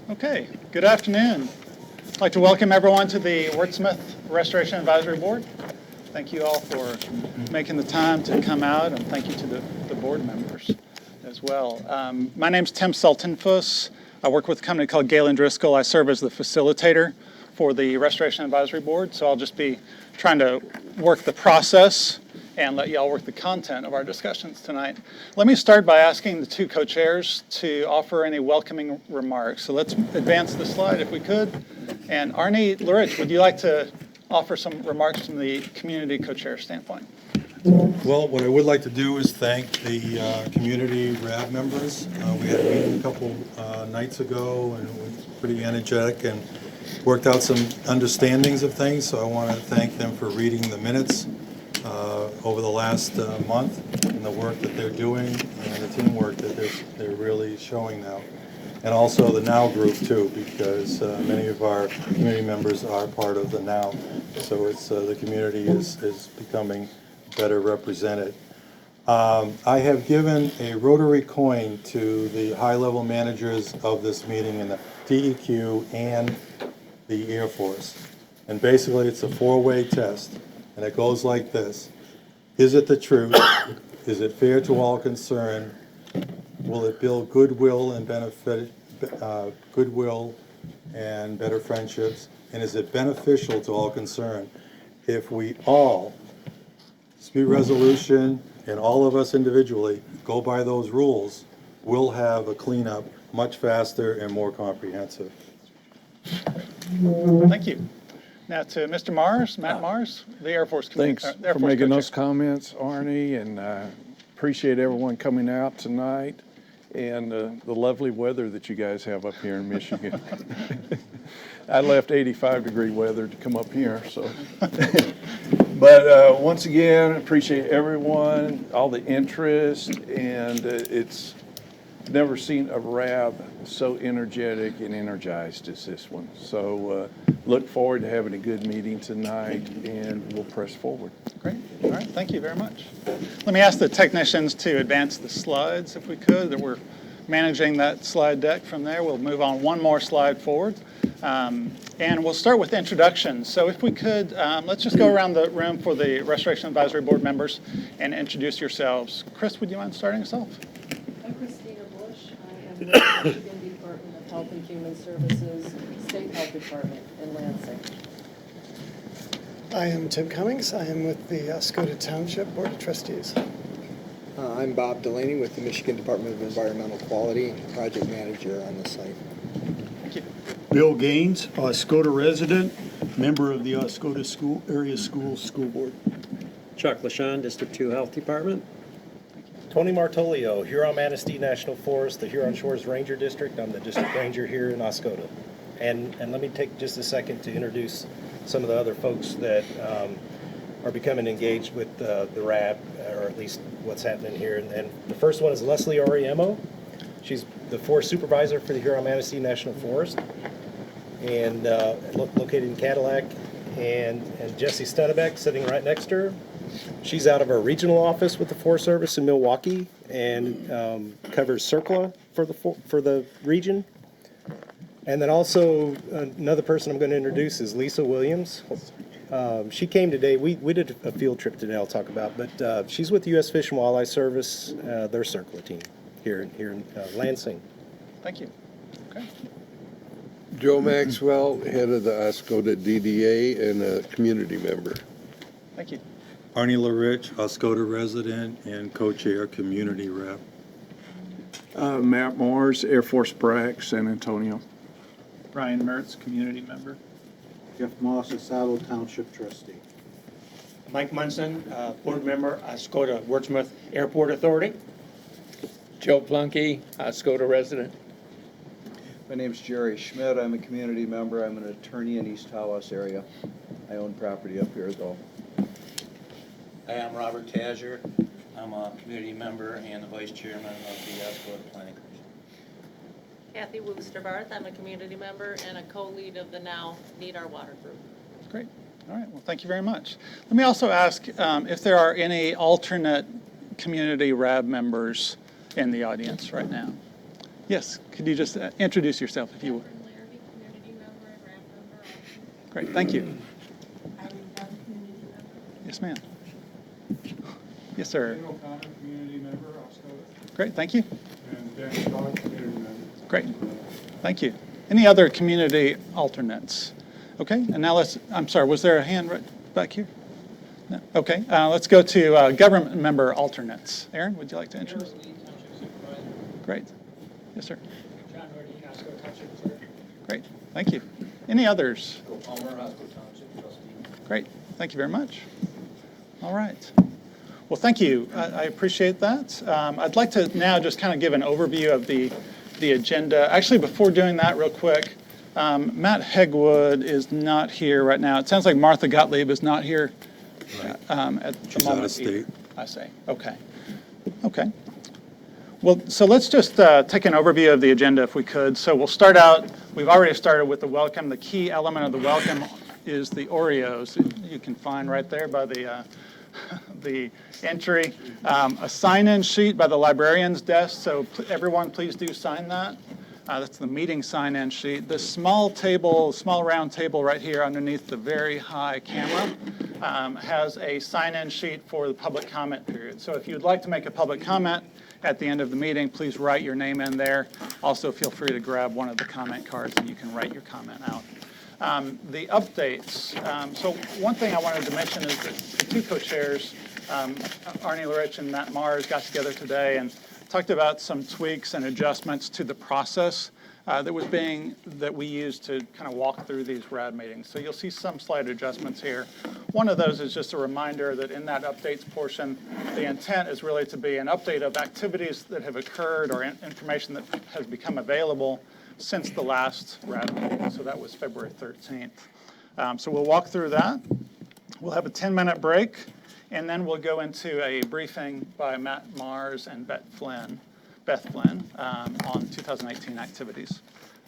Okay, good afternoon. I'd like to welcome everyone to the Wurtsmith Restoration Advisory Board. Thank you all for making the time to come out, and thank you to the board members as well. My name's Tim Sultanfuss. I work with a company called Galen Driscoll. I serve as the facilitator for the Restoration Advisory Board, so I'll just be trying to work the process and let y'all work the content of our discussions tonight. Let me start by asking the two co-chairs to offer any welcoming remarks. So let's advance the slide if we could. And Arnie Lurich, would you like to offer some remarks from the community co-chair standpoint? Well, what I would like to do is thank the community RAB members. We had a meeting a couple nights ago, and it was pretty energetic and worked out some understandings of things. So I want to thank them for reading the minutes over the last month and the work that they're doing and the teamwork that they're really showing now. And also the NOW group too, because many of our community members are part of the NOW. So it's the community is becoming better represented. I have given a rotary coin to the high-level managers of this meeting in the DEQ and the Air Force. And basically it's a four-way test, and it goes like this. Is it the truth? Is it fair to all concerned? Will it build goodwill and benefit goodwill and better friendships? And is it beneficial to all concerned? If we all, dispute resolution, and all of us individually go by those rules, we'll have a cleanup much faster and more comprehensive. Thank you. Now to Mr. Mars, Matt Mars, the Air Force Thanks Air for Force making co-chair. those comments, Arnie, and appreciate everyone coming out tonight and the lovely weather that you guys have up here in Michigan. I left 85-degree weather to come up here, so. But once again, appreciate everyone, all the interest, and it's never seen a RAB so energetic and energized as this one. So look forward to having a good meeting tonight, and we'll press forward. Great. All right. Thank you very much. Let me ask the technicians to advance the slides if we could. That we're managing that slide deck from there. We'll move on one more slide forward. And we'll start with introductions. So if we could, let's just go around the room for the Restoration Advisory Board members and introduce yourselves. Chris, would you mind starting us off? I'm Christina Bush. I am with the Michigan Department of Health and Human Services, State Health Department in Lansing. I am Tim Cummings. I am with the Oscoda Township Board of Trustees. I'm Bob Delaney with the Michigan Department of Environmental Quality, Project Manager on the site. Thank you. Bill Gaines, Oscoda resident, member of the Oscoda Area School Board. Chuck LaShawn, District 2 Health Department. Tony Martolio, Huron-Manistee National Forest, the Huron Shores Ranger District. I'm the district ranger here in Oscoda. And let me take just a second to introduce some of the other folks that are becoming engaged with the RAB, or at least what's happening here. And the first one is Leslie Oriemo. She's the forest supervisor for the Huron-Manistee National Forest, and located in Cadillac. And Jessie Studebeck sitting right next to her. She's out of our regional office with the Forest Service in Milwaukee and covers CERCLA for the region. And then also another person I'm going to introduce is Lisa Williams. She came today. We did a field trip today I'll talk about, but she's with the U.S. Fish and Wildlife Service, their CERCLA team here in Lansing. Thank you. Okay. Joe Maxwell, head of the Oscoda DDA and a community member. Thank you. Arnie Lurich, Oscoda resident and co-chair, community rep. Matt Mars, Air Force BRAC, San Antonio. Brian Mertz, community member. Jeff Moss, Saddle Township trustee. Mike Munson, board member, Oscoda Wurtsmith Airport Authority. Joe Plunky, Oscoda resident. My name's Jerry Schmidt. I'm a community member. I'm an attorney in East Tawas area. I own property up here though. Hi, I'm Robert Tazier. I'm a community member and the vice chairman of the Oscoda Planning Commission. Kathy Woosterbarth. I'm a community member and a co-lead of the Now Need Our Water group. Great. All right. Well, thank you very much. Let me also ask if there are any alternate community RAB members in the audience right now. Yes, could you just introduce yourself if you would? Great, thank you. Yes, ma'am. Yes, sir. Community member, Oscoda. Great, thank you. And Dan Scott, community member. Great, thank you. Any other community alternates? Okay, and now I'm sorry, was there a hand right back here? No? Okay, let's go to government member alternates. Aaron, would you like to introduce? Great. Yes, sir. John Hardy, Oscoda Township Clerk. Great, thank you. Any others? Bill Palmer, Oscoda Township Trustee. Great, thank you very much. All right. Well, thank you. I appreciate that. I'd like to now just kind of give an overview of the agenda. Actually, before doing that, real quick, Matt Hegwood is not here right now. It sounds like Martha Gottlieb is not here at the moment. She's out of state. I see. Okay. Okay. Well, so let's just take an overview of the agenda if we could. So we'll start out, we've already started with the welcome. The key element of the welcome is the Oreos. You can find right there by the entry. A sign-in sheet by the librarian's desk, so everyone please do sign that. That's the meeting sign-in sheet. This small table, small round table right here underneath the very high camera has a sign-in sheet for the public comment period. So if you'd like to make a public comment at the end of the meeting, please write your name in there. Also, feel free to grab one of the comment cards and you can write your comment out. The updates. So one thing I wanted to mention is that the two co-chairs, Arnie Lurich and Matt Mars, got together today and talked about some tweaks and adjustments to the process that we use to kind of walk through these RAD meetings. So you'll see some slight adjustments here. One of those is just a reminder that in that updates portion, the intent is really to be an update of activities that have occurred or information that has become available since the last RAD meeting. So that was February 13th. So we'll walk through that. We'll have a 10-minute break, and then we'll go into a briefing by Matt Mars and Beth Flynn on 2018 activities.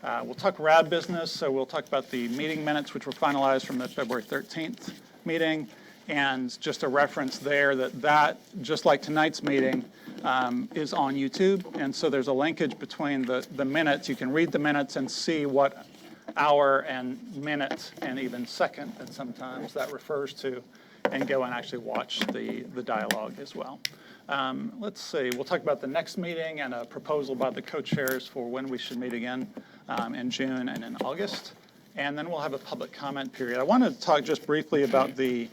We'll talk RAD business, so we'll talk about the meeting minutes which were finalized from the February 13th meeting, and just a reference there that just like tonight's meeting is on YouTube, and so there's a linkage between the minutes. You can read the minutes and see what hour and minute and even second and sometimes that refers to, and go and actually watch the dialogue as well. Let's see, we'll talk about the next meeting and a proposal by the co-chairs for when we should meet again in June and in August. And then we'll have a public comment period. I wanted to talk just briefly about the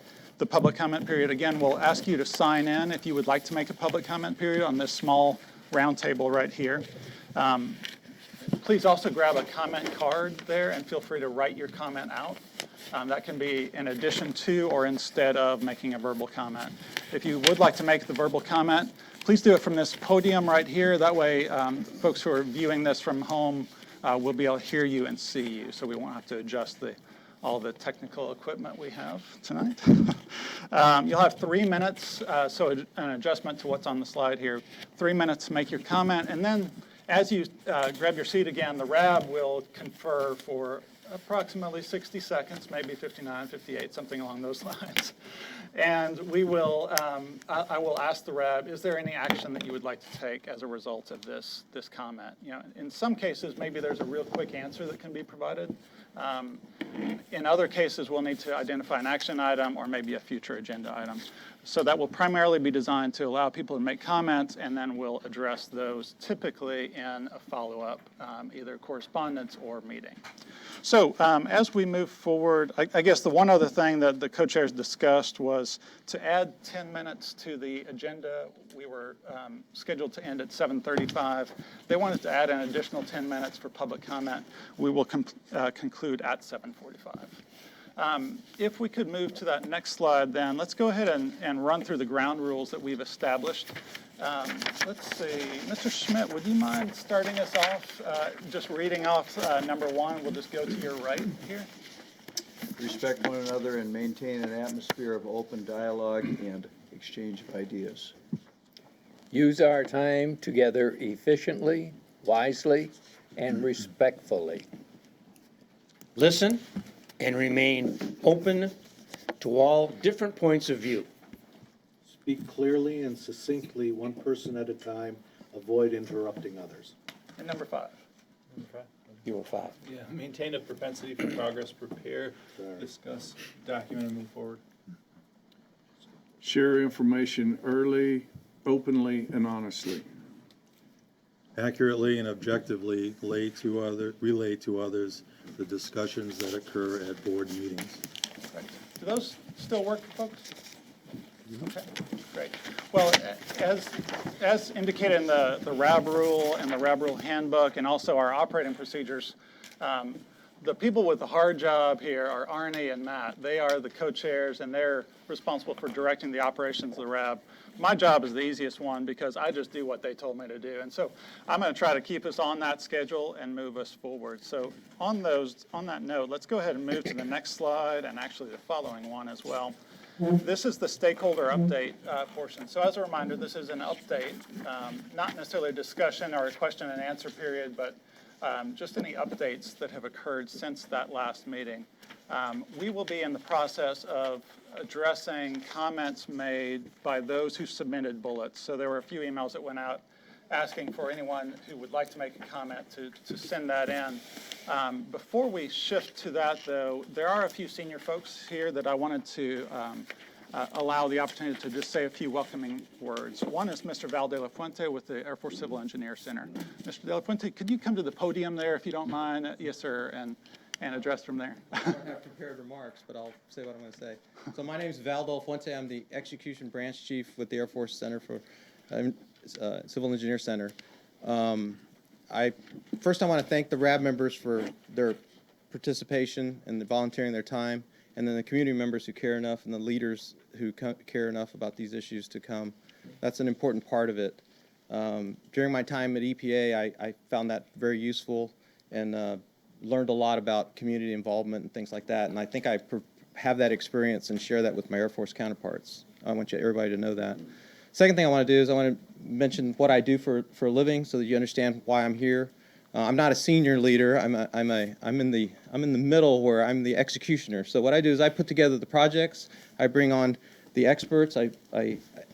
public comment period. Again, we'll ask you to sign in if you would like to make a public comment period on this small round table right here. Please also grab a comment card there and feel free to write your comment out. That can be in addition to or instead of making a verbal comment. If you would like to make the verbal comment, please do it from this podium right here. That way, folks who are viewing this from home will be able to hear you and see you, so we won't have to adjust all the technical equipment we have tonight. You'll have 3 minutes, so an adjustment to what's on the slide here. 3 minutes to make your comment, and then as you grab your seat again, the RAB will confer for approximately 60 seconds, maybe 59, 58, something along those lines. And we will, I will ask the RAB, is there any action that you would like to take as a result of this comment? You know, in some cases, maybe there's a real quick answer that can be provided. In other cases, we'll need to identify an action item or maybe a future agenda item. So that will primarily be designed to allow people to make comments, and then we'll address those typically in a follow-up, either correspondence or meeting. So as we move forward, I guess the one other thing that the co-chairs discussed was to add 10 minutes to the agenda. We were scheduled to end at 7:35. They wanted to add an additional 10 minutes for public comment. We will conclude at 7:45. If we could move to that next slide, then let's go ahead and run through the ground rules that we've established. Let's see, Mr. Schmidt, would you mind starting us off, just reading off number 1? We'll just go to your right here. Respect one another and maintain an atmosphere of open dialogue and exchange of ideas. Use our time together efficiently, wisely, and respectfully. Listen and remain open to all different points of view. Speak clearly and succinctly, one person at a time. Avoid interrupting others. And number 5. You were 5. Yeah, maintain a propensity for progress, prepare, discuss, document, and move forward. Share information early, openly, and honestly. Accurately and objectively relay to others the discussions that occur at board meetings. Right. Do those still work, folks? Okay, great. Well, as indicated in the RAB rule and the RAB rule handbook and also our operating procedures, the people with the hard job here are Arnie and Matt. They are the co-chairs and they're responsible for directing the operations of the RAB. My job is the easiest one because I just do what they told me to do. And so I'm going to try to keep us on that schedule and move us forward. So on that note, let's go ahead and move to the next slide and actually the following one as well. This is the stakeholder update portion. So as a reminder, this is an update, not necessarily a discussion or a question and answer period, but just any updates that have occurred since that last meeting. We will be in the process of addressing comments made by those who submitted bullets. So there were a few emails that went out asking for anyone who would like to make a comment to send that in. Before we shift to that, though, there are a few senior folks here that I wanted to allow the opportunity to just say a few welcoming words. One is Mr. Val de la Fuente with the Air Force Civil Engineer Center. Mr. de la Fuente, could you come to the podium there if you don't mind? Yes, sir, and address from there. I don't have prepared remarks, but I'll say what I'm going to say. So my name is Val de la Fuente. I'm the Execution Branch Chief with the Air Force Center for Civil Engineer Center. First I want to thank the RAB members for their participation and the volunteering their time, and then the community members who care enough and the leaders who care enough about these issues to come. That's an important part of it. During my time at EPA, I found that very useful and learned a lot about community involvement and things like that, and I think I have that experience and share that with my Air Force counterparts. I want everybody to know that. Second thing I want to do is I want to mention what I do for a living so that you understand why I'm here. I'm not a senior leader. I'm in the middle where I'm the executioner. So what I do is I put together the projects. I bring on the experts.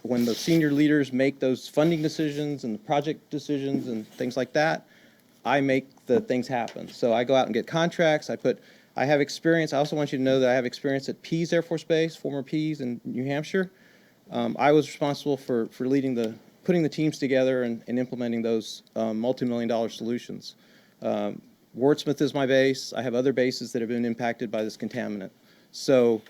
When the senior leaders make those funding decisions and the project decisions and things like that, I make the things happen. So I go out and get contracts. I have experience. I also want you to know that I have experience at Pease Air Force Base, former Pease in New Hampshire. I was responsible for putting the teams together and implementing those multi-million-dollar solutions. Wurtsmith is my base. I have other bases that have been impacted by this contaminant. So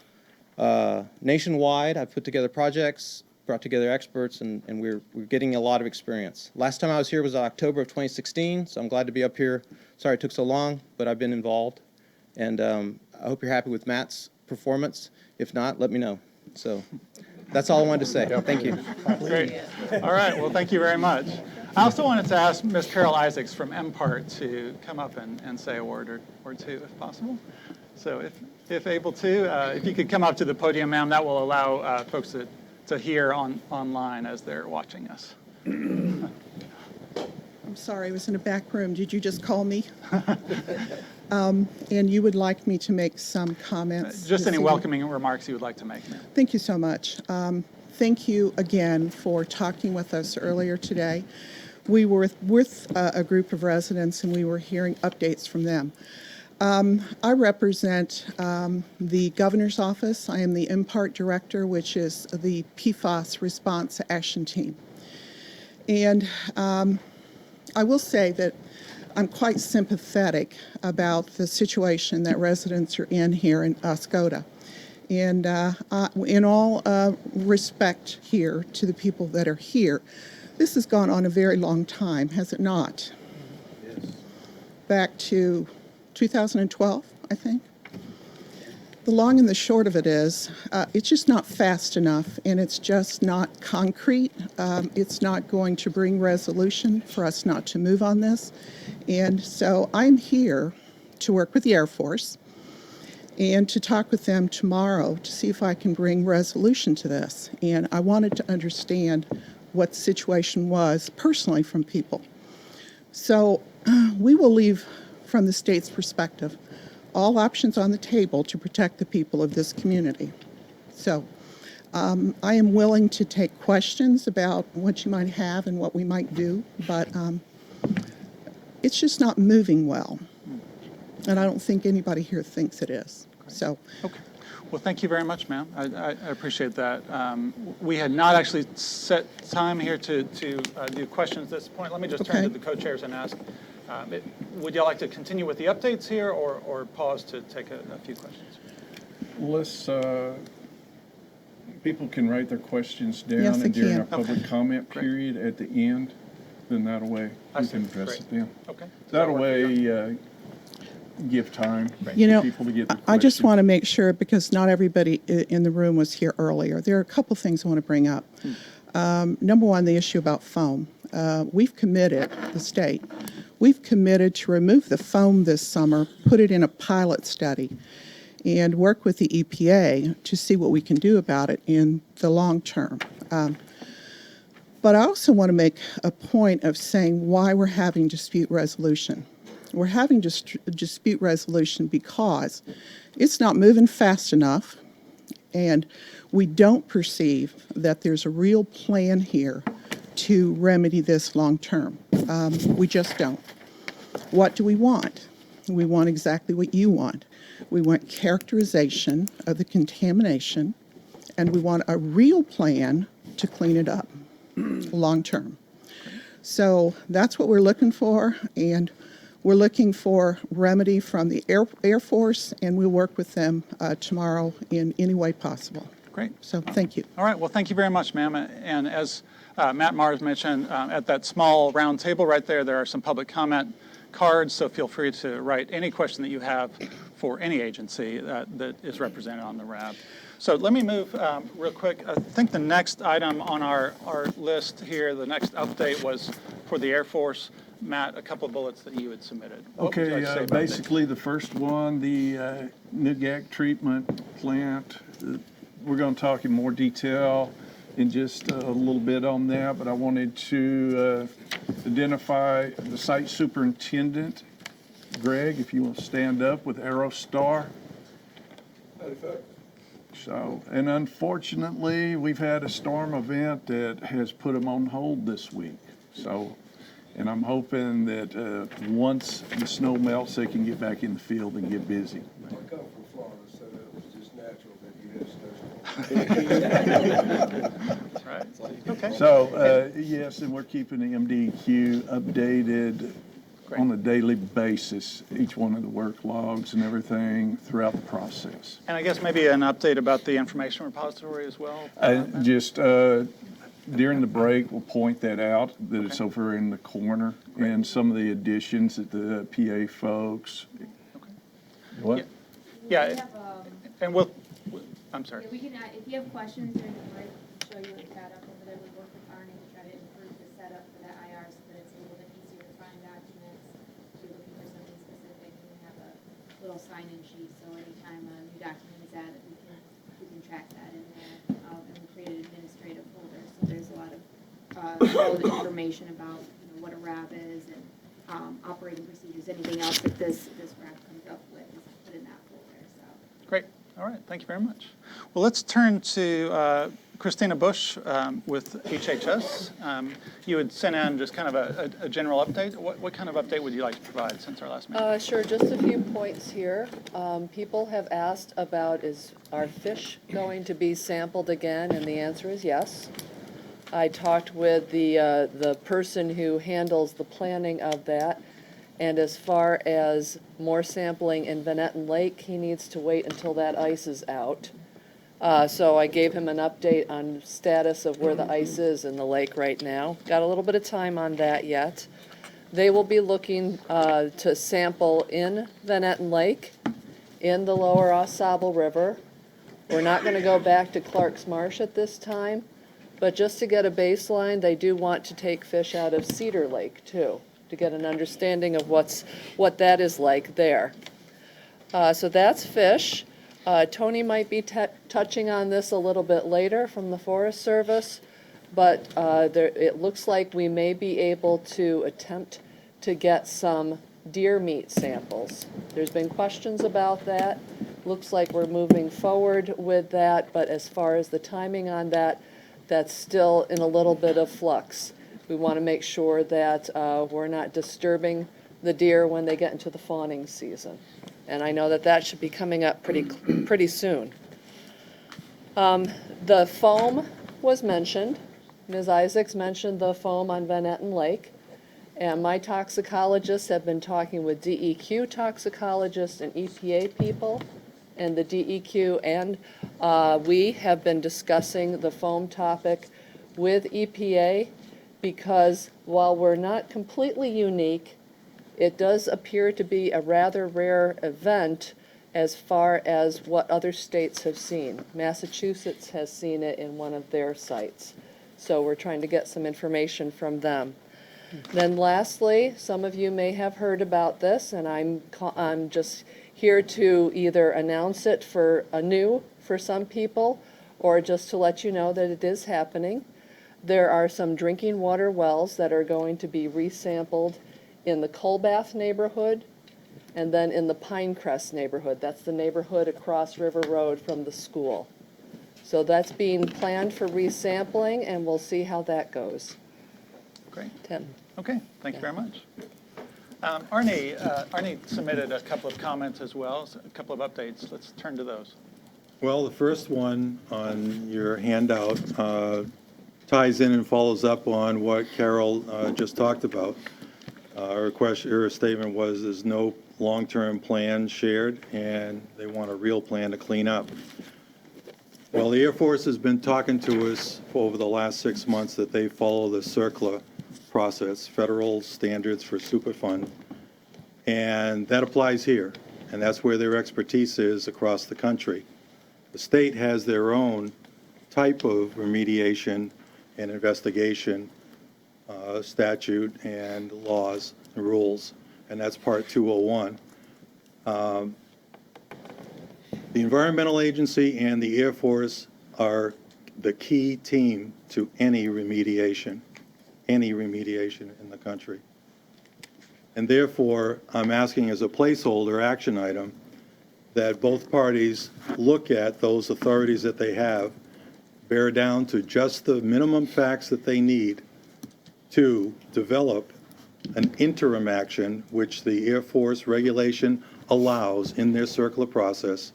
nationwide, I've put together projects, brought together experts, and we're getting a lot of experience. Last time I was here was October of 2016, so I'm glad to be up here. Sorry it took so long, but I've been involved. And I hope you're happy with Matt's performance. If not, let me know. So that's all I wanted to say. Thank you. Great. All right. Well, thank you very much. I also wanted to ask Ms. Carol Isaacs from MPART to come up and say a word or two, if possible. So if able to, if you could come up to the podium, ma'am, that will allow folks to hear online as they're watching us. I'm sorry, I was in a back room. Did you just call me? And you would like me to make some comments? Just any welcoming remarks you would like to make, ma'am. Thank you so much. Thank you again for talking with us earlier today. We were with a group of residents and we were hearing updates from them. I represent the Governor's Office. I am the MPART Director, which is the PFAS Response Action Team. And I will say that I'm quite sympathetic about the situation that residents are in here in Oscoda. And in all respect here to the people that are here, this has gone on a very long time, has it not? Yes. Back to 2012, I think. The long and the short of it is, it's just not fast enough, and it's just not concrete. It's not going to bring resolution for us not to move on this. And so I'm here to work with the Air Force and to talk with them tomorrow to see if I can bring resolution to this. And I wanted to understand what the situation was personally from people. So we will leave from the state's perspective all options on the table to protect the people of this community. So I am willing to take questions about what you might have and what we might do, but it's just not moving well. And I don't think anybody here thinks it is. So, Okay. Well, thank you very much, ma'am. I appreciate that. We had not actually set time here to do questions at this point. Let me just turn to Okay. the co-chairs and ask, would you like to continue with the updates here or pause to take a few questions? Let's, people can write their questions down Yes, they and during can. our public comment period at the end, then that way I we see. can address Great. it then. Okay. Does That work for you? way, give time you for know, people to get their I just questions. want to make sure, because not everybody in the room was here earlier. There are a couple things I want to bring up. Number one, the issue about foam. We've committed, the state, we've committed to remove the foam this summer, put it in a pilot study, and work with the EPA to see what we can do about it in the long term. But I also want to make a point of saying why we're having dispute resolution. We're having dispute resolution because it's not moving fast enough, and we don't perceive that there's a real plan here to remedy this long term. We just don't. What do we want? We want exactly what you want. We want characterization of the contamination, and we want a real plan to clean it up long term. So that's what we're looking for, and we're looking for remedy from the Air Force, and we'll work with them tomorrow in any way possible. Great. So thank you. All right. Well, thank you very much, ma'am. And as Matt Mars mentioned, at that small round table right there, there are some public comment cards, so feel free to write any question that you have for any agency that is represented on the RAB. So let me move real quick. I think the next item on our list here, the next update was for the Air Force. Matt, a couple of bullets that you had submitted. What would you like to say Okay, about that? basically the first one, the NIGAC treatment plant. We're going to talk in more detail in just a little bit on that, but I wanted to identify the site superintendent. Greg, if you will stand up with Aerostar. So, and unfortunately, we've had a storm event that has put them on hold this week. So, and I'm hoping that once the snow melts, they can get back in the field and get busy. I come from Florida, so it was just natural that you had snowstorm. That's right. Okay. So, yes, and we're keeping the MDQ updated on a daily basis, each one of the work logs and everything throughout the process. And I guess maybe an update about the information repository as well? Just during the break, we'll point that out, that it's over in the corner, and some of the additions that the PA folks. What? Yeah, and I'm sorry. Yeah, we can, if you have questions during the break, show you a tab up over there. We work with Arnie to try to improve the setup for that IR so that it's a little bit easier to find documents. If you're looking for something specific, and we have a little sign-in sheet, so anytime a new document is added, we can track that in there. And we created an administrative folder, so there's a lot of all the information about what a RAB is and operating procedures. Anything else that this RAB comes up with is put in that folder. So. Great. All right. Thank you very much. Well, let's turn to Christina Bush with HHS. You had sent in just kind of a general update. What kind of update would you like to provide since our last meeting? Sure, just a few points here. People have asked about, is our fish going to be sampled again? And the answer is yes. I talked with the person who handles the planning of that, and as far as more sampling in Vanetton Lake, he needs to wait until that ice is out. So I gave him an update on status of where the ice is in the lake right now. Got a little bit of time on that yet. They will be looking to sample in Vanetton Lake, in the lower Au River. We're not going to go back to Clark's Marsh at this time, but just to get a baseline, they do want to take fish out of Cedar Lake too, to get an understanding of what that is like there. So that's fish. Tony might be touching on this a little bit later from the Forest Service, but it looks like we may be able to attempt to get some deer meat samples. There's been questions about that. Looks like we're moving forward with that, but as far as the timing on that, that's still in a little bit of flux. We want to make sure that we're not disturbing the deer when they get into the fawning season. And I know that that should be coming up pretty soon. The foam was mentioned. Ms. Isaacs mentioned the foam on Van Etten Lake. And my toxicologists have been talking with DEQ toxicologists and EPA people. And the DEQ and we have been discussing the foam topic with EPA because while we're not completely unique, it does appear to be a rather rare event as far as what other states have seen. Massachusetts has seen it in one of their sites. So we're trying to get some information from them. Then lastly, some of you may have heard about this, and I'm just here to either announce it for anew for some people or just to let you know that it is happening. There are some drinking water wells that are going to be resampled in the Colbath neighborhood and then in the Pinecrest neighborhood. That's the neighborhood across River Road from the school. So that's being planned for resampling, and we'll see how that goes. Great. Tim. Okay, thank you very much. Arnie submitted a couple of comments as well, so a couple of updates. Let's turn to those. Well, the first one on your handout ties in and follows up on what Carol just talked about. Her statement was there's no long-term plan shared, and they want a real plan to clean up. Well, the Air Force has been talking to us for over the last 6 months that they follow the CERCLA process, Federal Standards for Superfund, and that applies here, and that's where their expertise is across the country. The state has their own type of remediation and investigation statute and laws and rules, and that's Part 201. The Environmental Agency and the Air Force are the key team to any remediation in the country. And therefore, I'm asking as a placeholder action item that both parties look at those authorities that they have, bear down to just the minimum facts that they need to develop an interim action, which the Air Force regulation allows in their CERCLA process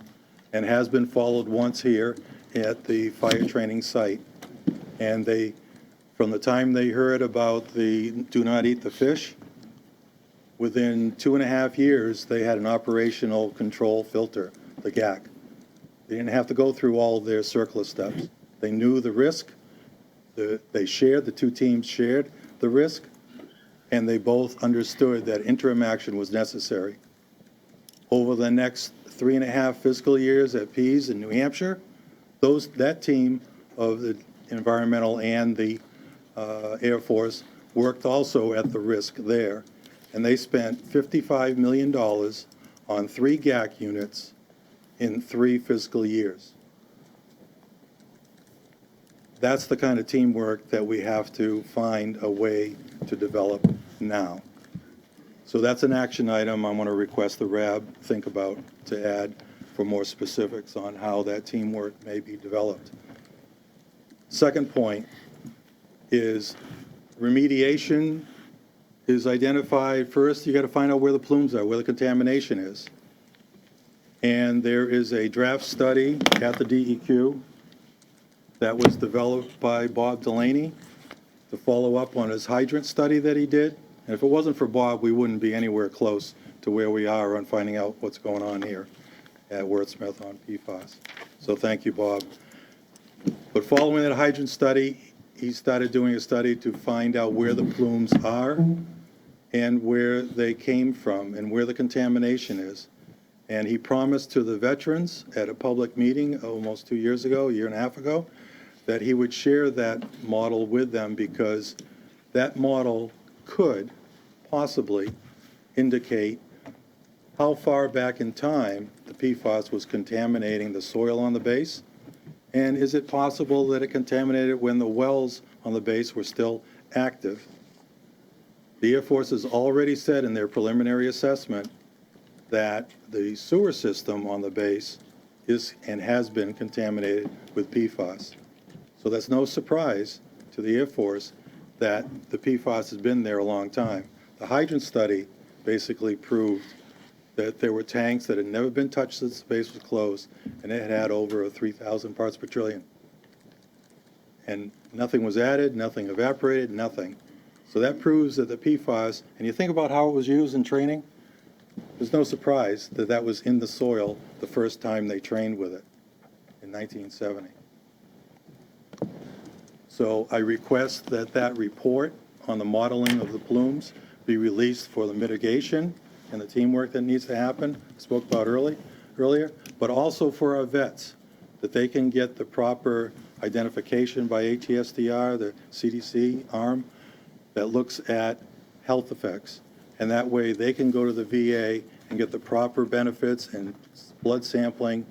and has been followed once here at the fire training site. And they, from the time they heard about the do not eat the fish, within 2.5 years, they had an operational control filter, the GAC. They didn't have to go through all of their CERCLA steps. They knew the risk. The two teams shared the risk, and they both understood that interim action was necessary. Over the next 3.5 fiscal years at Pease in New Hampshire, that team of the environmental and the Air Force worked also at the risk there. And they spent $55 million on 3 GAC units in 3 fiscal years. That's the kind of teamwork that we have to find a way to develop now. So that's an action item I want to request the RAB think about to add for more specifics on how that teamwork may be developed. Second point is remediation is identified. First, you got to find out where the plumes are, where the contamination is. And there is a draft study at the DEQ that was developed by Bob Delaney to follow up on his hydrant study that he did. And if it wasn't for Bob, we wouldn't be anywhere close to where we are on finding out what's going on here at Wurtsmith on PFAS. So thank you, Bob. But following that hydrant study, he started doing a study to find out where the plumes are and where they came from and where the contamination is. And he promised to the veterans at a public meeting almost 2 years ago, a year and a half ago, that he would share that model with them because that model could possibly indicate how far back in time the PFAS was contaminating the soil on the base, and is it possible that it contaminated when the wells on the base were still active. The Air Force has already said in their preliminary assessment that the sewer system on the base is and has been contaminated with PFAS. So that's no surprise to the Air Force that the PFAS has been there a long time. The hydrant study basically proved that there were tanks that had never been touched since the base was closed, and it had over 3,000 parts per trillion. And nothing was added, nothing evaporated, nothing. So that proves that the PFAS, and you think about how it was used in training, there's no surprise that that was in the soil the first time they trained with it in 1970. So I request that that report on the modeling of the plumes be released for the mitigation and the teamwork that needs to happen, I spoke about earlier, but also for our vets, that they can get the proper identification by ATSDR, the CDC arm, that looks at health effects. And that way they can go to the VA and get the proper benefits and blood sampling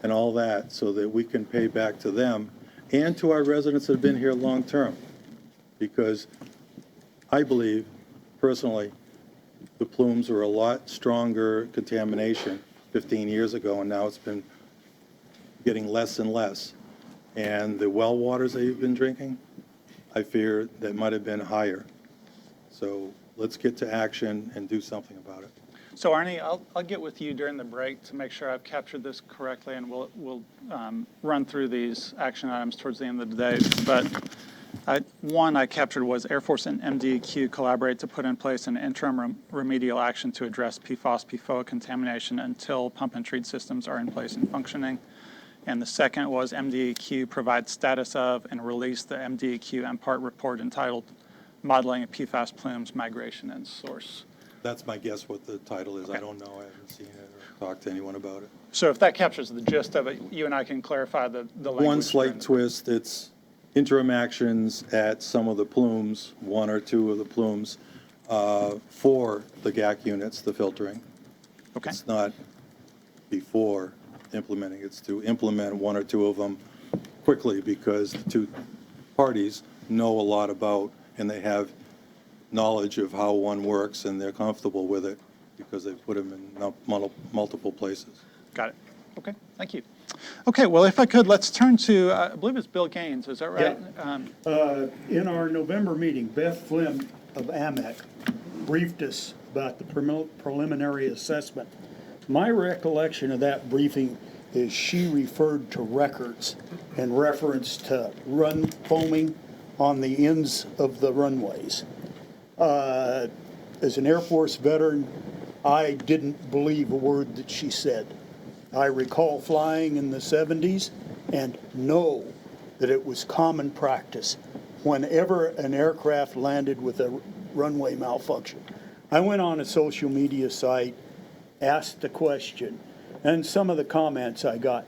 and all that, so that we can pay back to them and to our residents that have been here long-term. Because I believe, personally, the plumes were a lot stronger contamination 15 years ago, and now it's been getting less and less. And the well waters that you've been drinking, I fear that might have been higher. So let's get to action and do something about it. So Arnie, I'll get with you during the break to make sure I've captured this correctly, and we'll run through these action items towards the end of the day. But one I captured was Air Force and MDEQ collaborate to put in place an interim remedial action to address PFAS, PFOA contamination until pump and treat systems are in place and functioning. And the second was MDEQ provide status of and release the MDEQ MPART report entitled Modeling of PFAS Plumes, Migration and Source. That's my guess what the title is. Okay. I don't know. I haven't seen it or talked to anyone about it. So if that captures the gist of it, you and I can clarify the language. One slight twist, it's interim actions at some of the plumes, one or two of the plumes, for the GAC units, the filtering. Okay. It's not before implementing. It's to implement one or two of them quickly, because the two parties know a lot about, and they have knowledge of how one works, and they're comfortable with it because they've put them in multiple places. Got it. Okay, thank you. Okay, well, if I could, let's turn to, I believe it's Bill Gaines, is that right? Yeah. In our November meeting, Beth Flynn of AMEC briefed us about the preliminary assessment. My recollection of that briefing is she referred to records in reference to run foaming on the ends of the runways. As an Air Force veteran, I didn't believe a word that she said. I recall flying in the 70s and know that it was common practice whenever an aircraft landed with a runway malfunction. I went on a social media site, asked the question, and some of the comments I got.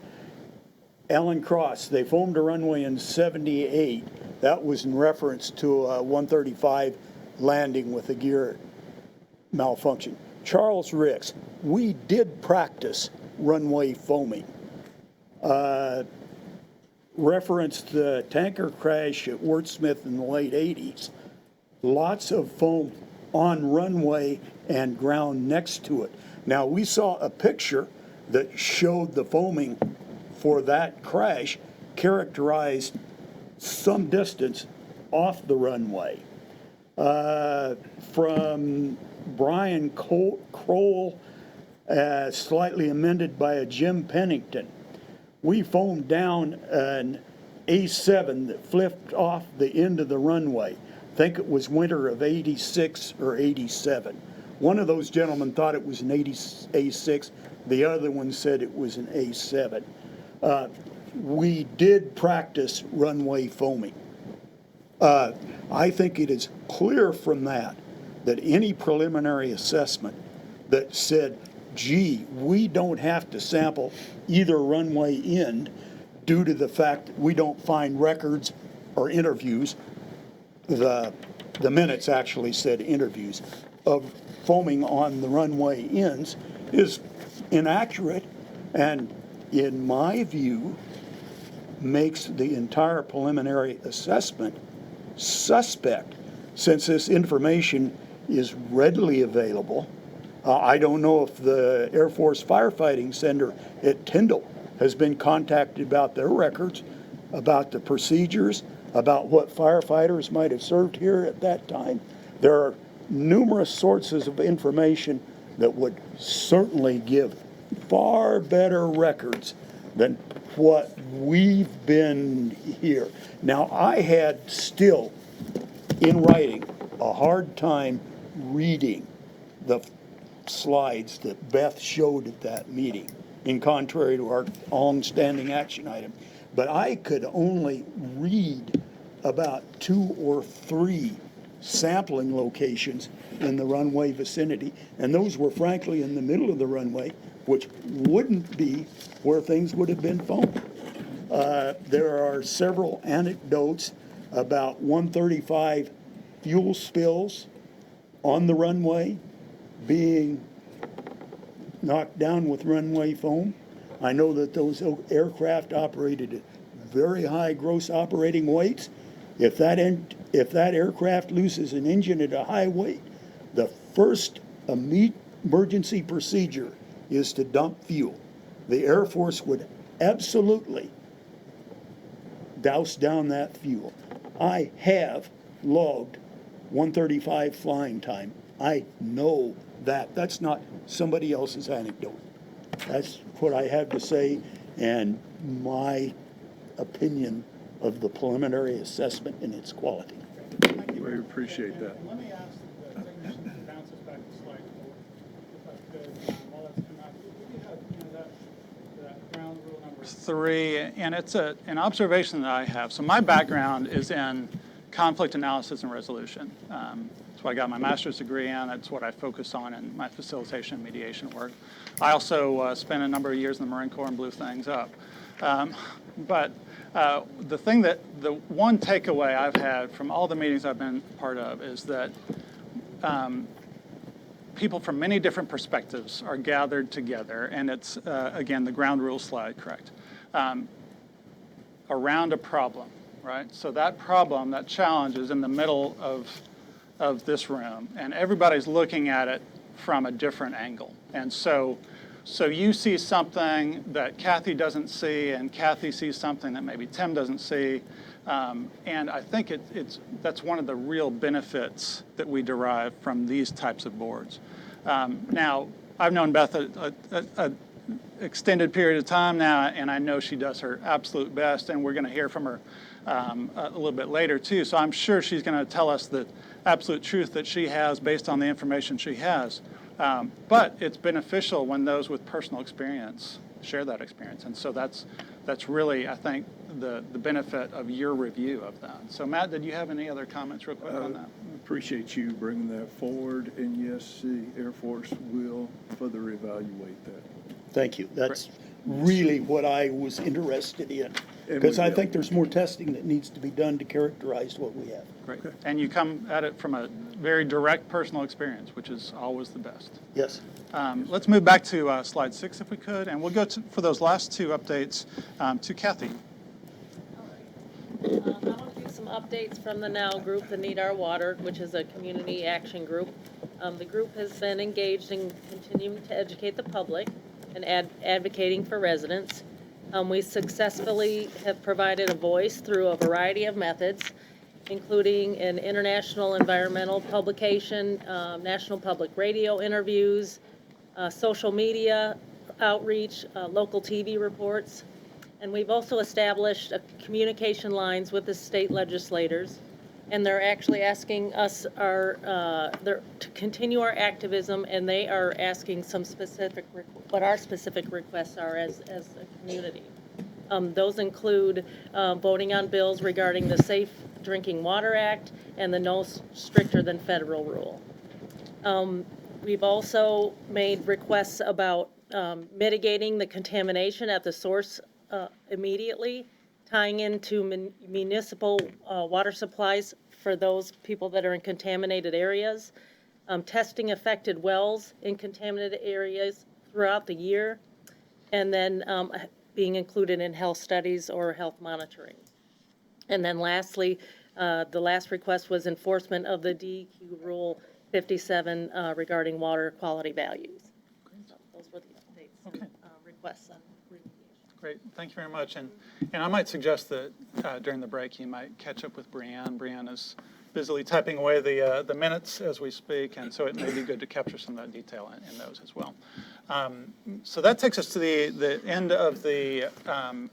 Alan Cross, they foamed a runway in 78. That was in reference to a 135 landing with a gear malfunction. Charles Ricks, we did practice runway foaming. Referenced the tanker crash at Wurtsmith in the late 80s. Lots of foam on runway and ground next to it. Now, we saw a picture that showed the foaming for that crash characterized some distance off the runway. From Brian Kroll, slightly amended by a Jim Pennington. We foamed down an A7 that flipped off the end of the runway. I think it was winter of 86 or 87. One of those gentlemen thought it was an A6. The other one said it was an A7. We did practice runway foaming. I think it is clear from that any preliminary assessment that said, gee, we don't have to sample either runway end due to the fact that we don't find records or interviews, the minutes actually said interviews, of foaming on the runway ends is inaccurate, and in my view makes the entire preliminary assessment suspect, since this information is readily available. I don't know if the Air Force Firefighting Center at Tyndall has been contacted about their records, about the procedures, about what firefighters might have served here at that time. There are numerous sources of information that would certainly give far better records than what we've been here. Now, I had still, in writing, a hard time reading the slides that Beth showed at that meeting, in contrary to our long-standing action item. But I could only read about 2 or 3 sampling locations in the runway vicinity, and those were frankly in the middle of the runway, which wouldn't be where things would have been foamed. There are several anecdotes about 135 fuel spills on the runway being knocked down with runway foam. I know that those aircraft operated at very high gross operating weights. If that aircraft loses an engine at a high weight, the first emergency procedure is to dump fuel. The Air Force would absolutely douse down that fuel. I have logged 135 flying time. I know that. That's not somebody else's anecdote. That's what I have to say, and my opinion of the preliminary assessment and its quality. We appreciate that. Let me ask the technician to bounce us back to slide 4, if I could, while that's come out. We have, that ground rule number 3, and it's an observation that I have. So my background is in conflict analysis and resolution. That's what I got my master's degree in. That's what I focus on in my facilitation and mediation work. I also spent a number of years in the Marine Corps and blew things up. But the one takeaway I've had from all the meetings I've been part of is that people from many different perspectives are gathered together, and it's, again, the ground rule slide, correct, around a problem, right? So that problem, that challenge is in the middle of this room, and everybody's looking at it from a different angle. And so you see something that Kathy doesn't see, and Kathy sees something that maybe Tim doesn't see. And I think that's one of the real benefits that we derive from these types of boards. Now, I've known Beth an extended period of time now, and I know she does her absolute best, and we're going to hear from her a little bit later too. So I'm sure she's going to tell us the absolute truth that she has based on the information she has. But it's beneficial when those with personal experience share that experience. And so that's really, I think, the benefit of your review of that. So Matt, did you have any other comments real quick on that? Appreciate you bringing that forward. And yes, the Air Force will further evaluate that. Thank you. That's really what I was interested in, because I think there's more testing that needs to be done to characterize what we have. Great. And you come at it from a very direct personal experience, which is always the best. Yes. Let's move back to slide 6 if we could, and we'll go for those last 2 updates to Kathy. I want to do some updates from the NOW group, the Need Our Water, which is a community action group. The group has been engaged in continuing to educate the public and advocating for residents. We successfully have provided a voice through a variety of methods, including an international environmental publication, national public radio interviews, social media outreach, local TV reports. And we've also established communication lines with the state legislators. And they're actually asking us to continue our activism, and they are asking some specific, what our specific requests are as a community. Those include voting on bills regarding the Safe Drinking Water Act and the No Stricter Than Federal Rule. We've also made requests about mitigating the contamination at the source immediately, tying into municipal water supplies for those people that are in contaminated areas, testing affected wells in contaminated areas throughout the year, and then being included in health studies or health monitoring. And then lastly, the last request was enforcement of the DEQ Rule 57 regarding water quality values. So those were the updates and requests on remediation. Great, thank you very much. And I might suggest that during the break you might catch up with Brianne. Brianne is busily typing away the minutes as we speak, and so it may be good to capture some of that detail in those as well. So that takes us to the end of the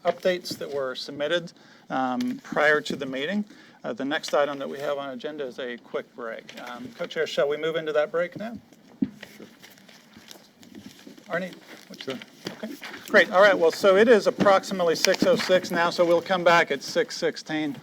updates that were submitted prior to the meeting. The next item that we have on agenda is a quick break. Co-chair, shall we move into that break now? Arnie? Sure. Okay, great. All right, well, so it is approximately 6:06 now, so we'll come back at 6:16.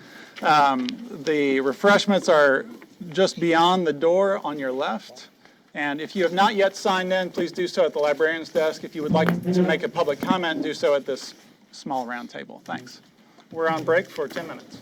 The refreshments are just beyond the door on your left. And if you have not yet signed in, please do so at the librarian's desk. If you would like to make a public comment, do so at this small round table. Thanks. We're on break for 10 minutes.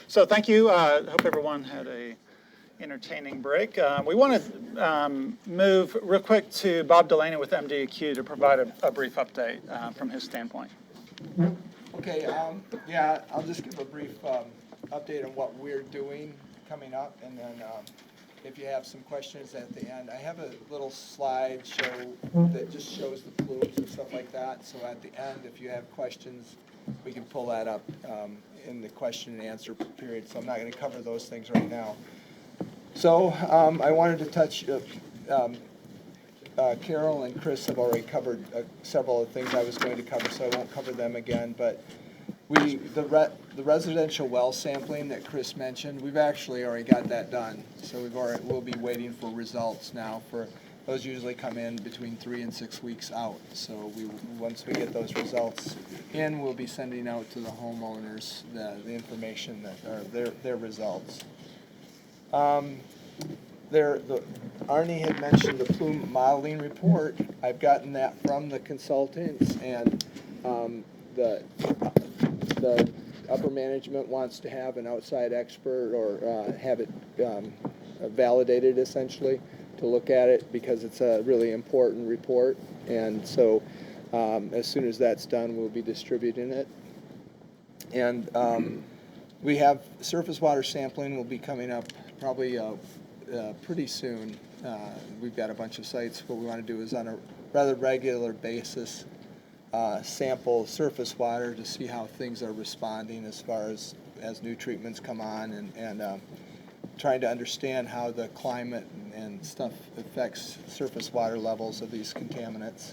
So thank you. Hope everyone had a entertaining break. We want to move real quick to Bob Delaney with MDEQ to provide a brief update from his standpoint. Okay, yeah, I'll just give a brief update on what we're doing coming up, and then if you have some questions at the end. I have a little slide show that just shows the plumes and stuff like that, so at the end, if you have questions, we can pull that up in the question and answer period, so I'm not going to cover those things right now. So I wanted to touch, Carol and Chris have already covered several of the things I was going to cover, so I won't cover them again, but the residential well sampling that Chris mentioned, we've actually already got that done. So we'll be waiting for results now. Those usually come in between 3 and 6 weeks out. So once we get those results in, we'll be sending out to the homeowners the information that are their results. Arnie had mentioned the plume modeling report. I've gotten that from the consultants, and the upper management wants to have an outside expert or have it validated essentially to look at it because it's a really important report. And so as soon as that's done, we'll be distributing it. And we have surface water sampling will be coming up probably pretty soon. We've got a bunch of sites. What we want to do is on a rather regular basis sample surface water to see how things are responding as far as new treatments come on, and trying to understand how the climate and stuff affects surface water levels of these contaminants.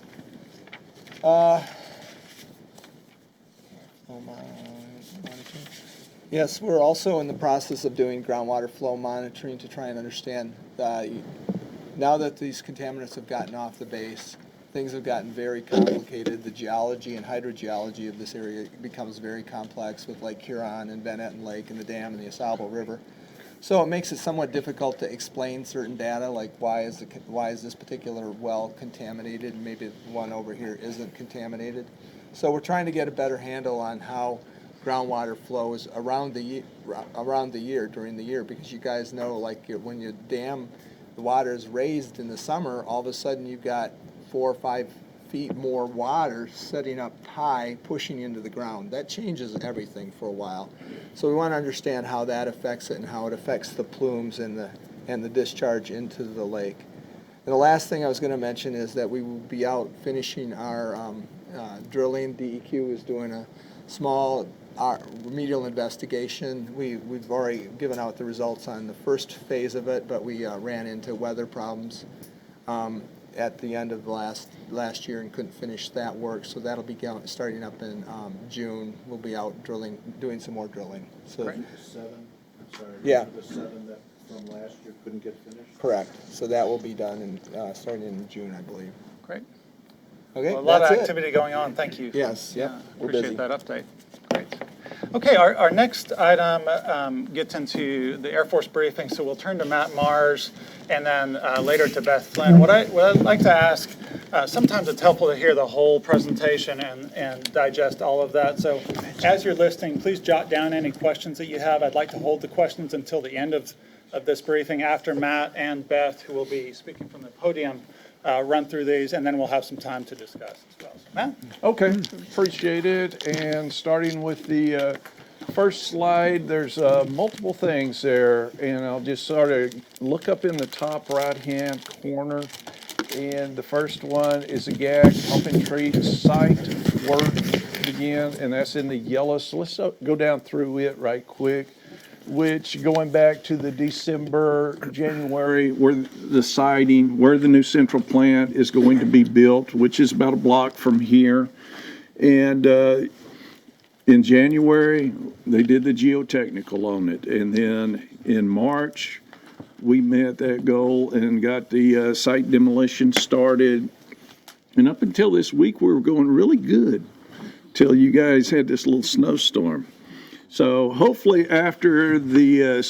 Yes, we're also in the process of doing groundwater flow monitoring to try and understand, now that these contaminants have gotten off the base, things have gotten very complicated. The geology and hydrogeology of this area becomes very complex with Lake Huron and Van Etten Lake and the dam and the Asabo River. So it makes it somewhat difficult to explain certain data, like why is this particular well contaminated and maybe the one over here isn't contaminated. So we're trying to get a better handle on how groundwater flows around the year, during the year, because you guys know, like when you dam, the water is raised in the summer, all of a sudden you've got 4 or 5 feet more water setting up high, pushing into the ground. That changes everything for a while. So we want to understand how that affects it and how it affects the plumes and the discharge into the lake. And the last thing I was going to mention is that we will be out finishing our drilling. DEQ is doing a small remedial investigation. We've already given out the results on the first phase of it, but we ran into weather problems at the end of last year and couldn't finish that work. So that'll be starting up in June. We'll be out drilling, doing some more drilling. So The 7, I'm sorry. Yeah. The 7 that from last year couldn't get finished? Correct. So that will be done starting in June, I believe. Great. Okay, Well, a lot of that's it. activity going on. Thank you. Yes, yep, we're Appreciate busy. that update. Great. Okay, our next item gets into the Air Force briefing, so we'll turn to Matt Mars and then later to Beth Flynn. What I'd like to ask, sometimes it's helpful to hear the whole presentation and digest all of that. So as you're listening, please jot down any questions that you have. I'd like to hold the questions until the end of this briefing after Matt and Beth, who will be speaking from the podium, run through these, and then we'll have some time to discuss as well. So, Matt? Okay, appreciate it. And starting with the first slide, there's multiple things there, and I'll just sort of look up in the top right-hand corner. And the first one is a GAG pump and treat site work again, and that's in the yellow. So let's go down through it right quick. Which, going back to the December, January, where the siding, where the new central plant is going to be built, which is about a block from here. And in January, they did the geotechnical on it. And then in March, we met that goal and got the site demolition started. And up until this week, we were going really good till you guys had this little snowstorm. So hopefully after the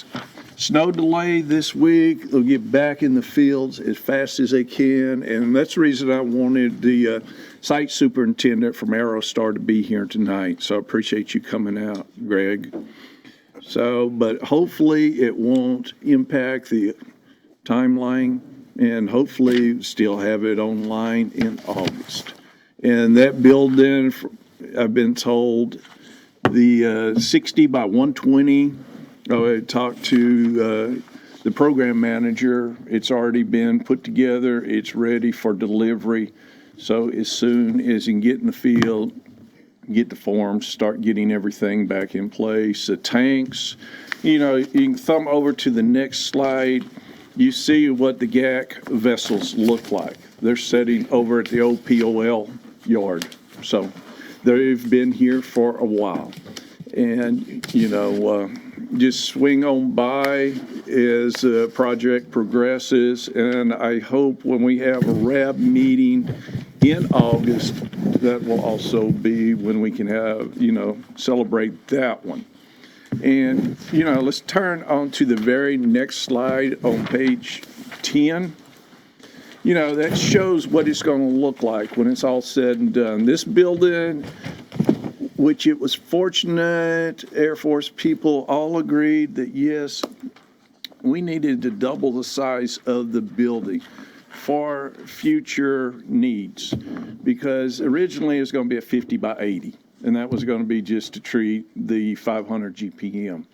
snow delay this week, they'll get back in the fields as fast as they can. And that's the reason I wanted the site superintendent from Aerostar to be here tonight. So I appreciate you coming out, Greg. So, but hopefully it won't impact the timeline, and hopefully still have it online in August. And that building, I've been told, the 60 by 120, I talked to the program manager. It's already been put together. It's ready for delivery. So as soon as you can get in the field, get the forms, start getting everything back in place. The tanks, you know, you can thumb over to the next slide. You see what the GAC vessels look like. They're sitting over at the old POL yard. So they've been here for a while. And, you know, just swing on by as the project progresses. And I hope when we have a RAB meeting in August, that will also be when we can have, you know, celebrate that one. And, you know, let's turn on to the very next slide on page 10. You know, that shows what it's going to look like when it's all said and done. This building, which it was fortunate, Air Force people all agreed that, yes, we needed to double the size of the building for future needs, because originally it was going to be a 50 by 80, and that was going to be just to treat the 500 GPM.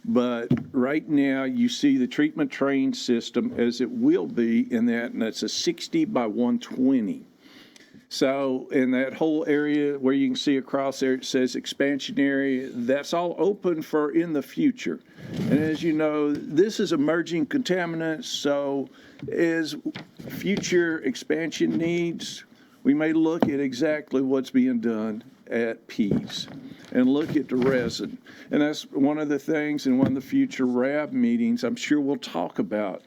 But right now you see the treatment train system as it will be in that, and that's a 60 by 120. So in that whole area where you can see across there, it says expansion area, that's all open for in the future. And as you know, this is emerging contaminants, so as future expansion needs, we may look at exactly what's being done at Pease and look at the resin. And that's one of the things in one of the future RAB meetings, I'm sure we'll talk about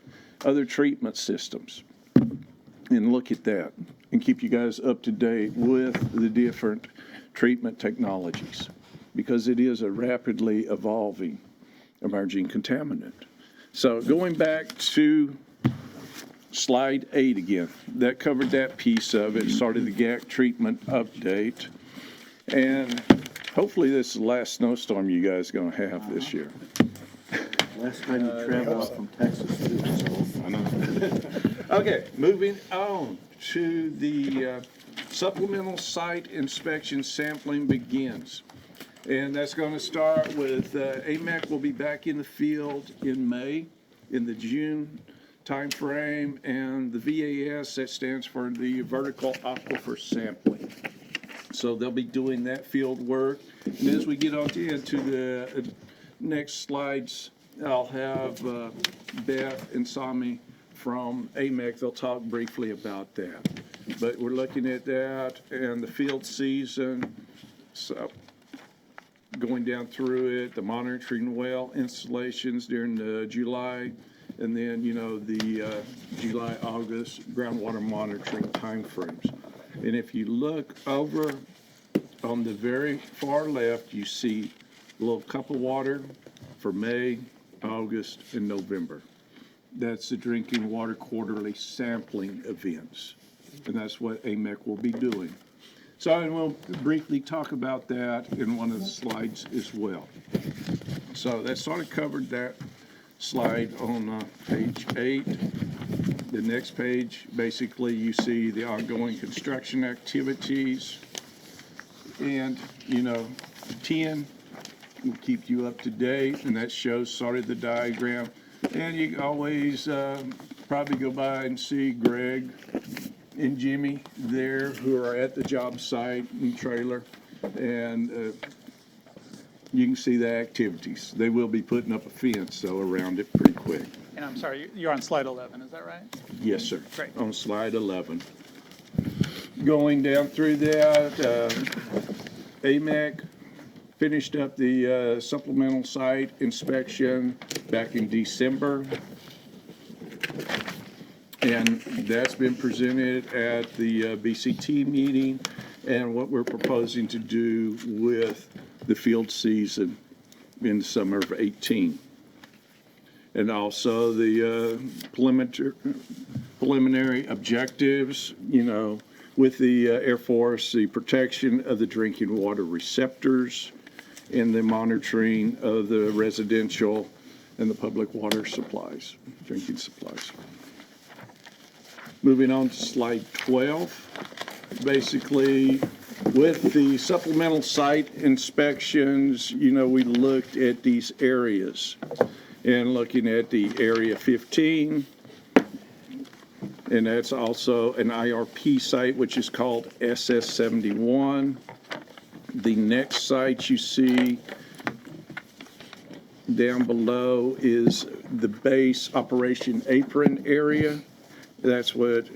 other treatment systems and look at that and keep you guys up to date with the different treatment technologies, because it is a rapidly evolving emerging contaminant. So going back to slide 8 again, that covered that piece of it, started the GAC treatment update. And hopefully this is the last snowstorm you guys are going to have this year. Last time you traveled from Texas too, so. I know. Okay, moving on to the supplemental site inspection sampling begins. And that's going to start with AMEC will be back in the field in May, in the June timeframe, and the VAS, that stands for the vertical aquifer sampling. So they'll be doing that field work. And as we get on into the next slides, I'll have Beth and Sami from AMEC. They'll talk briefly about that. But we're looking at that and the field season, so going down through it, the monitoring well installations during the July, and then, you know, the July, August groundwater monitoring timeframes. And if you look over on the very far left, you see a little cup of water for May, August, and November. That's the drinking water quarterly sampling events. And that's what AMEC will be doing. So, and we'll briefly talk about that in one of the slides as well. So that sort of covered that slide on page 8. The next page, basically you see the ongoing construction activities. And, you know, 10 will keep you up to date, and that shows sort of the diagram. And you can always probably go by and see Greg and Jimmy there, who are at the job site and trailer. And you can see the activities. They will be putting up a fence, though, around it pretty quick. And I'm sorry, you're on slide 11, is that right? Yes, sir. Great. On slide 11. Going down through that, AMEC finished up the supplemental site inspection back in December. And that's been presented at the BCT meeting, and what we're proposing to do with the field season in the summer of 18. And also the preliminary objectives, you know, with the Air Force, the protection of the drinking water receptors, and the monitoring of the residential and the public water supplies, drinking supplies. Moving on to slide 12. Basically, with the supplemental site inspections, you know, we looked at these areas and looking at the area 15, and that's also an IRP site, which is called SS 71. The next site you see down below is the base operation apron area. That's what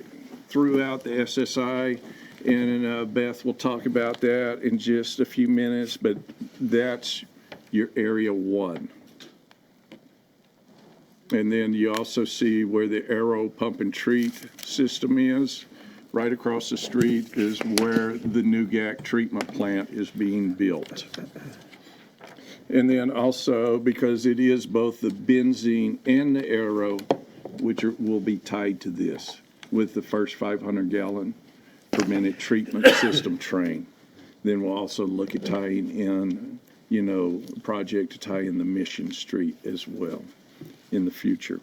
throughout the SSI, and Beth will talk about that in just a few minutes, but that's your area 1. And then you also see where the Aero pump and treat system is. Right across the street is where the new GAC treatment plant is being built. And then also, because it is both the benzene and the Aero, which will be tied to this with the first 500 gallon per minute treatment system train. Then we'll also look at tying in, you know, a project to tie in the Mission Street as well in the future.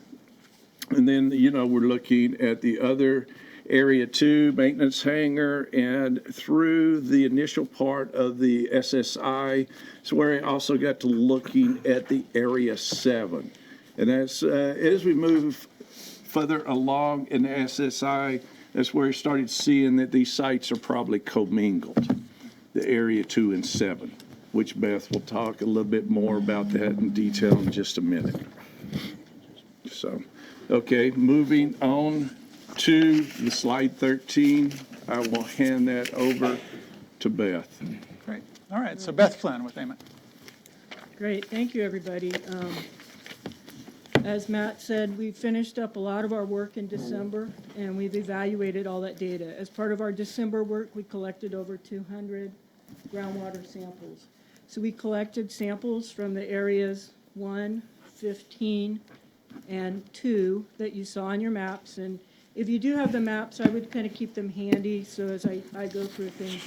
And then, you know, we're looking at the other area 2, maintenance hangar, and through the initial part of the SSI, is where I also got to looking at the area 7. And as we move further along in the SSI, that's where we started seeing that these sites are probably commingled, the area 2 and 7, which Beth will talk a little bit more about that in detail in just a minute. So, okay, moving on to the slide 13, I will hand that over to Beth. Great. All right, so Beth Flynn with AMIT. Great, thank you, everybody. As Matt said, we finished up a lot of our work in December, and we've evaluated all that data. As part of our December work, we collected over 200 groundwater samples. So we collected samples from the areas 1, 15, and 2 that you saw on your maps. And if you do have the maps, I would kind of keep them handy, so as I go through things,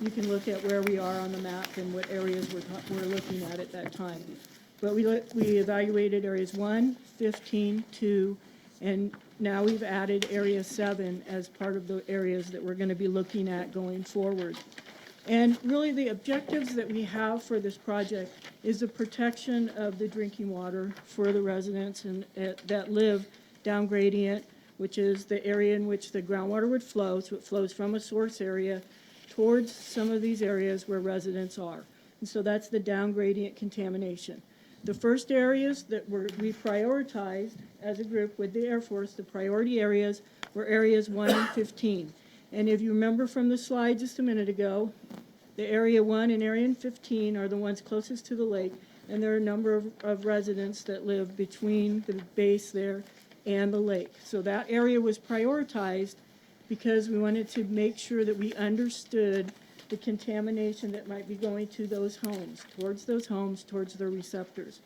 you can look at where we are on the map and what areas we're looking at that time. But we evaluated areas 1, 15, 2, and now we've added area 7 as part of the areas that we're going to be looking at going forward. And really the objectives that we have for this project is the protection of the drinking water for the residents that live down gradient, which is the area in which the groundwater would flow. So it flows from a source area towards some of these areas where residents are. And so that's the down gradient contamination. The first areas that we prioritized as a group with the Air Force, the priority areas were areas 1 and 15. And if you remember from the slide just a minute ago, the area 1 and area 15 are the ones closest to the lake, and there are a number of residents that live between the base there and the lake. So that area was prioritized because we wanted to make sure that we understood the contamination that might be going to those homes, towards their receptors.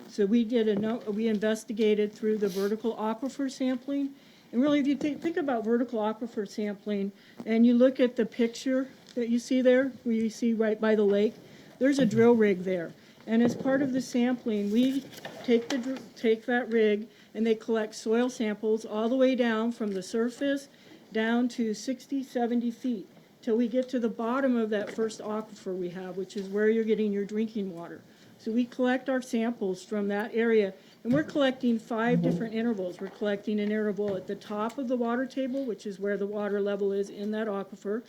So we investigated through the vertical aquifer sampling. And really, if you think about vertical aquifer sampling and you look at the picture that you see there, where you see right by the lake, there's a drill rig there. And as part of the sampling, we take that rig and they collect soil samples all the way down from the surface down to 60, 70 feet till we get to the bottom of that first aquifer we have, which is where you're getting your drinking water. So we collect our samples from that area, and we're collecting 5 different intervals. We're collecting an interval at the top of the water table, which is where the water level is in that aquifer.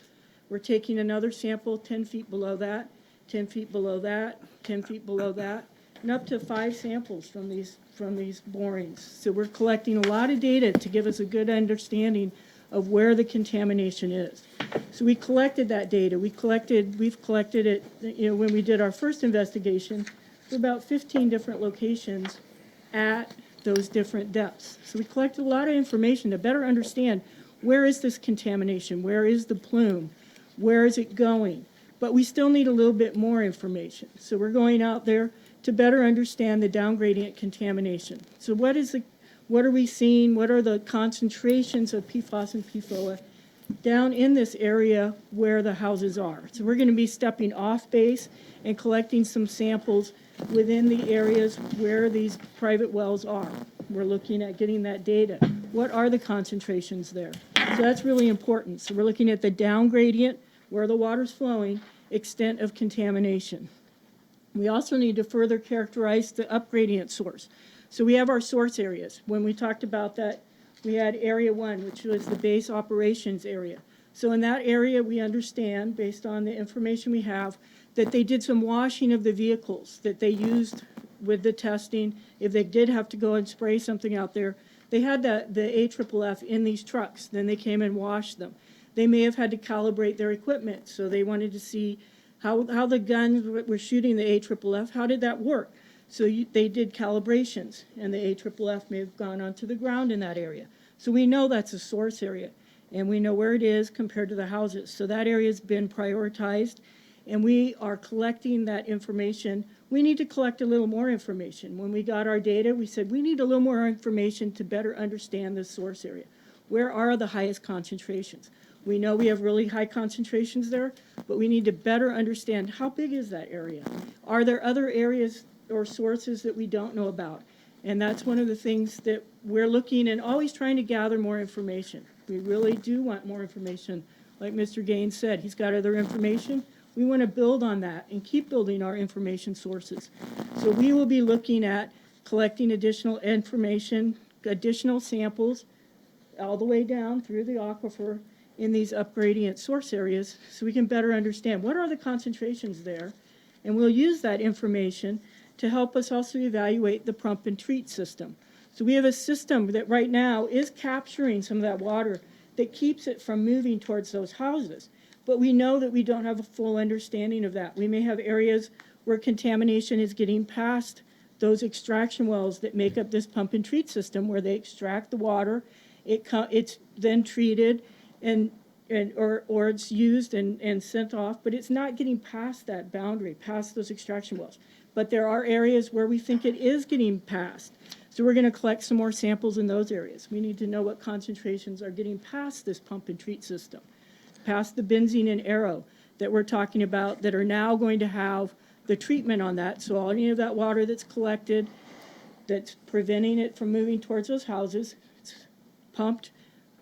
We're taking another sample 10 feet below that, 10 feet below that, 10 feet below that, and up to 5 samples from these borings. So we're collecting a lot of data to give us a good understanding of where the contamination is. So we collected that data. We've collected it, when we did our first investigation, about 15 different locations at those different depths. So we collected a lot of information to better understand where is this contamination, where is the plume, where is it going. But we still need a little bit more information. So we're going out there to better understand the down gradient contamination. So what are we seeing? What are the concentrations of PFAS and PFOA down in this area where the houses are. So we're going to be stepping off base and collecting some samples within the areas where these private wells are. We're looking at getting that data. What are the concentrations there? So that's really important. So we're looking at the down gradient, where the water's flowing, extent of contamination. We also need to further characterize the up gradient source. So we have our source areas. When we talked about that, we had area 1, which was the base operations area. So in that area, we understand, based on the information we have, that they did some washing of the vehicles that they used with the testing. If they did have to go and spray something out there, they had the AFFF in these trucks. Then they came and washed them. They may have had to calibrate their equipment, so they wanted to see how the guns were shooting the AFFF, how did that work? So they did calibrations, and the AFFF may have gone onto the ground in that area. So we know that's a source area, and we know where it is compared to the houses. So that area has been prioritized, and we are collecting that information. We need to collect a little more information. When we got our data, we said we need a little more information to better understand the source area. Where are the highest concentrations? We know we have really high concentrations there, but we need to better understand how big is that area? Are there other areas or sources that we don't know about? And that's one of the things that we're looking and always trying to gather more information. We really do want more information. Like Mr. Gaines said, he's got other information. We want to build on that and keep building our information sources. So we will be looking at collecting additional information, additional samples, all the way down through the aquifer in these up gradient source areas so we can better understand what are the concentrations there. And we'll use that information to help us also evaluate the pump and treat system. So we have a system that right now is capturing some of that water that keeps it from moving towards those houses. But we know that we don't have a full understanding of that. We may have areas where contamination is getting past those extraction wells that make up this pump and treat system, where they extract the water, it's then treated, or it's used and sent off, but it's not getting past that boundary, past those extraction wells. But there are areas where we think it is getting past. So we're going to collect some more samples in those areas. We need to know what concentrations are getting past this pump and treat system, past the benzene and aero that we're talking about that are now going to have the treatment on that. So any of that water that's collected that's preventing it from moving towards those houses, it's pumped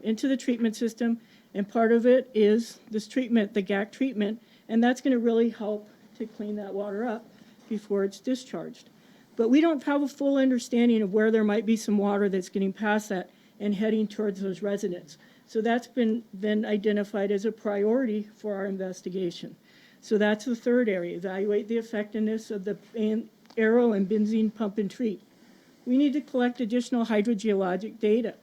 into the treatment system, and part of it is this treatment, the GAC treatment, and that's going to really help to clean that water up before it's discharged. But we don't have a full understanding of where there might be some water that's getting past that and heading towards those residents. So that's been then identified as a priority for our investigation. So that's the third area, evaluate the effectiveness of the aero and benzene pump and treat. We need to collect additional hydrogeologic data.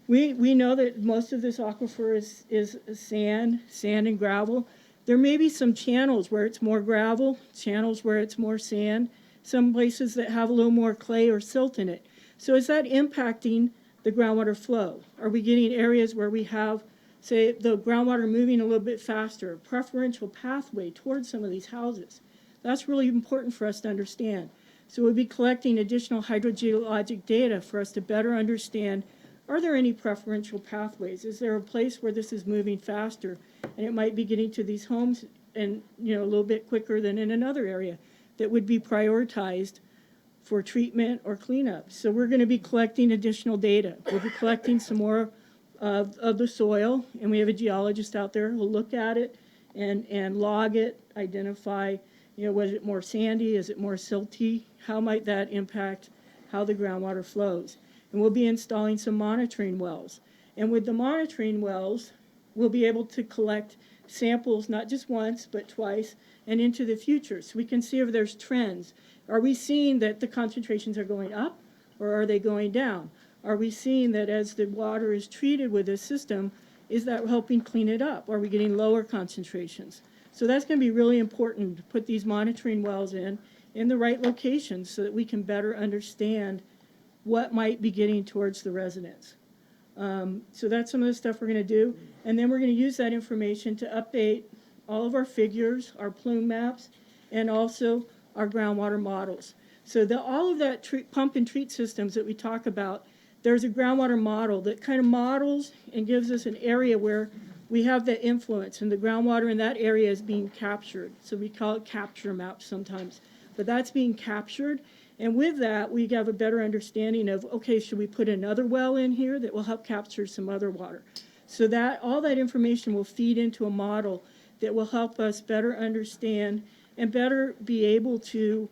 We know that most of this aquifer is sand and gravel. There may be some channels where it's more gravel, channels where it's more sand, some places that have a little more clay or silt in it. So is that impacting the groundwater flow? Are we getting areas where we have, say, the groundwater moving a little bit faster, a preferential pathway towards some of these houses? That's really important for us to understand. So we'll be collecting additional hydrogeologic data for us to better understand, are there any preferential pathways? Is there a place where this is moving faster and it might be getting to these homes and a little bit quicker than in another area that would be prioritized for treatment or cleanup? So we're going to be collecting additional data. We'll be collecting some more of the soil, and we have a geologist out there who'll look at it and log it, identify, was it more sandy, is it more silty? How might that impact how the groundwater flows? And we'll be installing some monitoring wells. And with the monitoring wells, we'll be able to collect samples not just once, but twice, and into the future. So we can see if there's trends. Are we seeing that the concentrations are going up, or are they going down? Are we seeing that as the water is treated with this system, is that helping clean it up? Are we getting lower concentrations? So that's going to be really important to put these monitoring wells in the right locations so that we can better understand what might be getting towards the residents. So that's some of the stuff we're going to do. And then we're going to use that information to update all of our figures, our plume maps, and also our groundwater models. So all of that pump and treat systems that we talk about, there's a groundwater model that kind of models and gives us an area where we have the influence, and the groundwater in that area is being captured. So we call it capture maps sometimes. But that's being captured, and with that, we have a better understanding of, okay, should we put another well in here that will help capture some other water? So that all that information will feed into a model that will help us better understand and better be able to,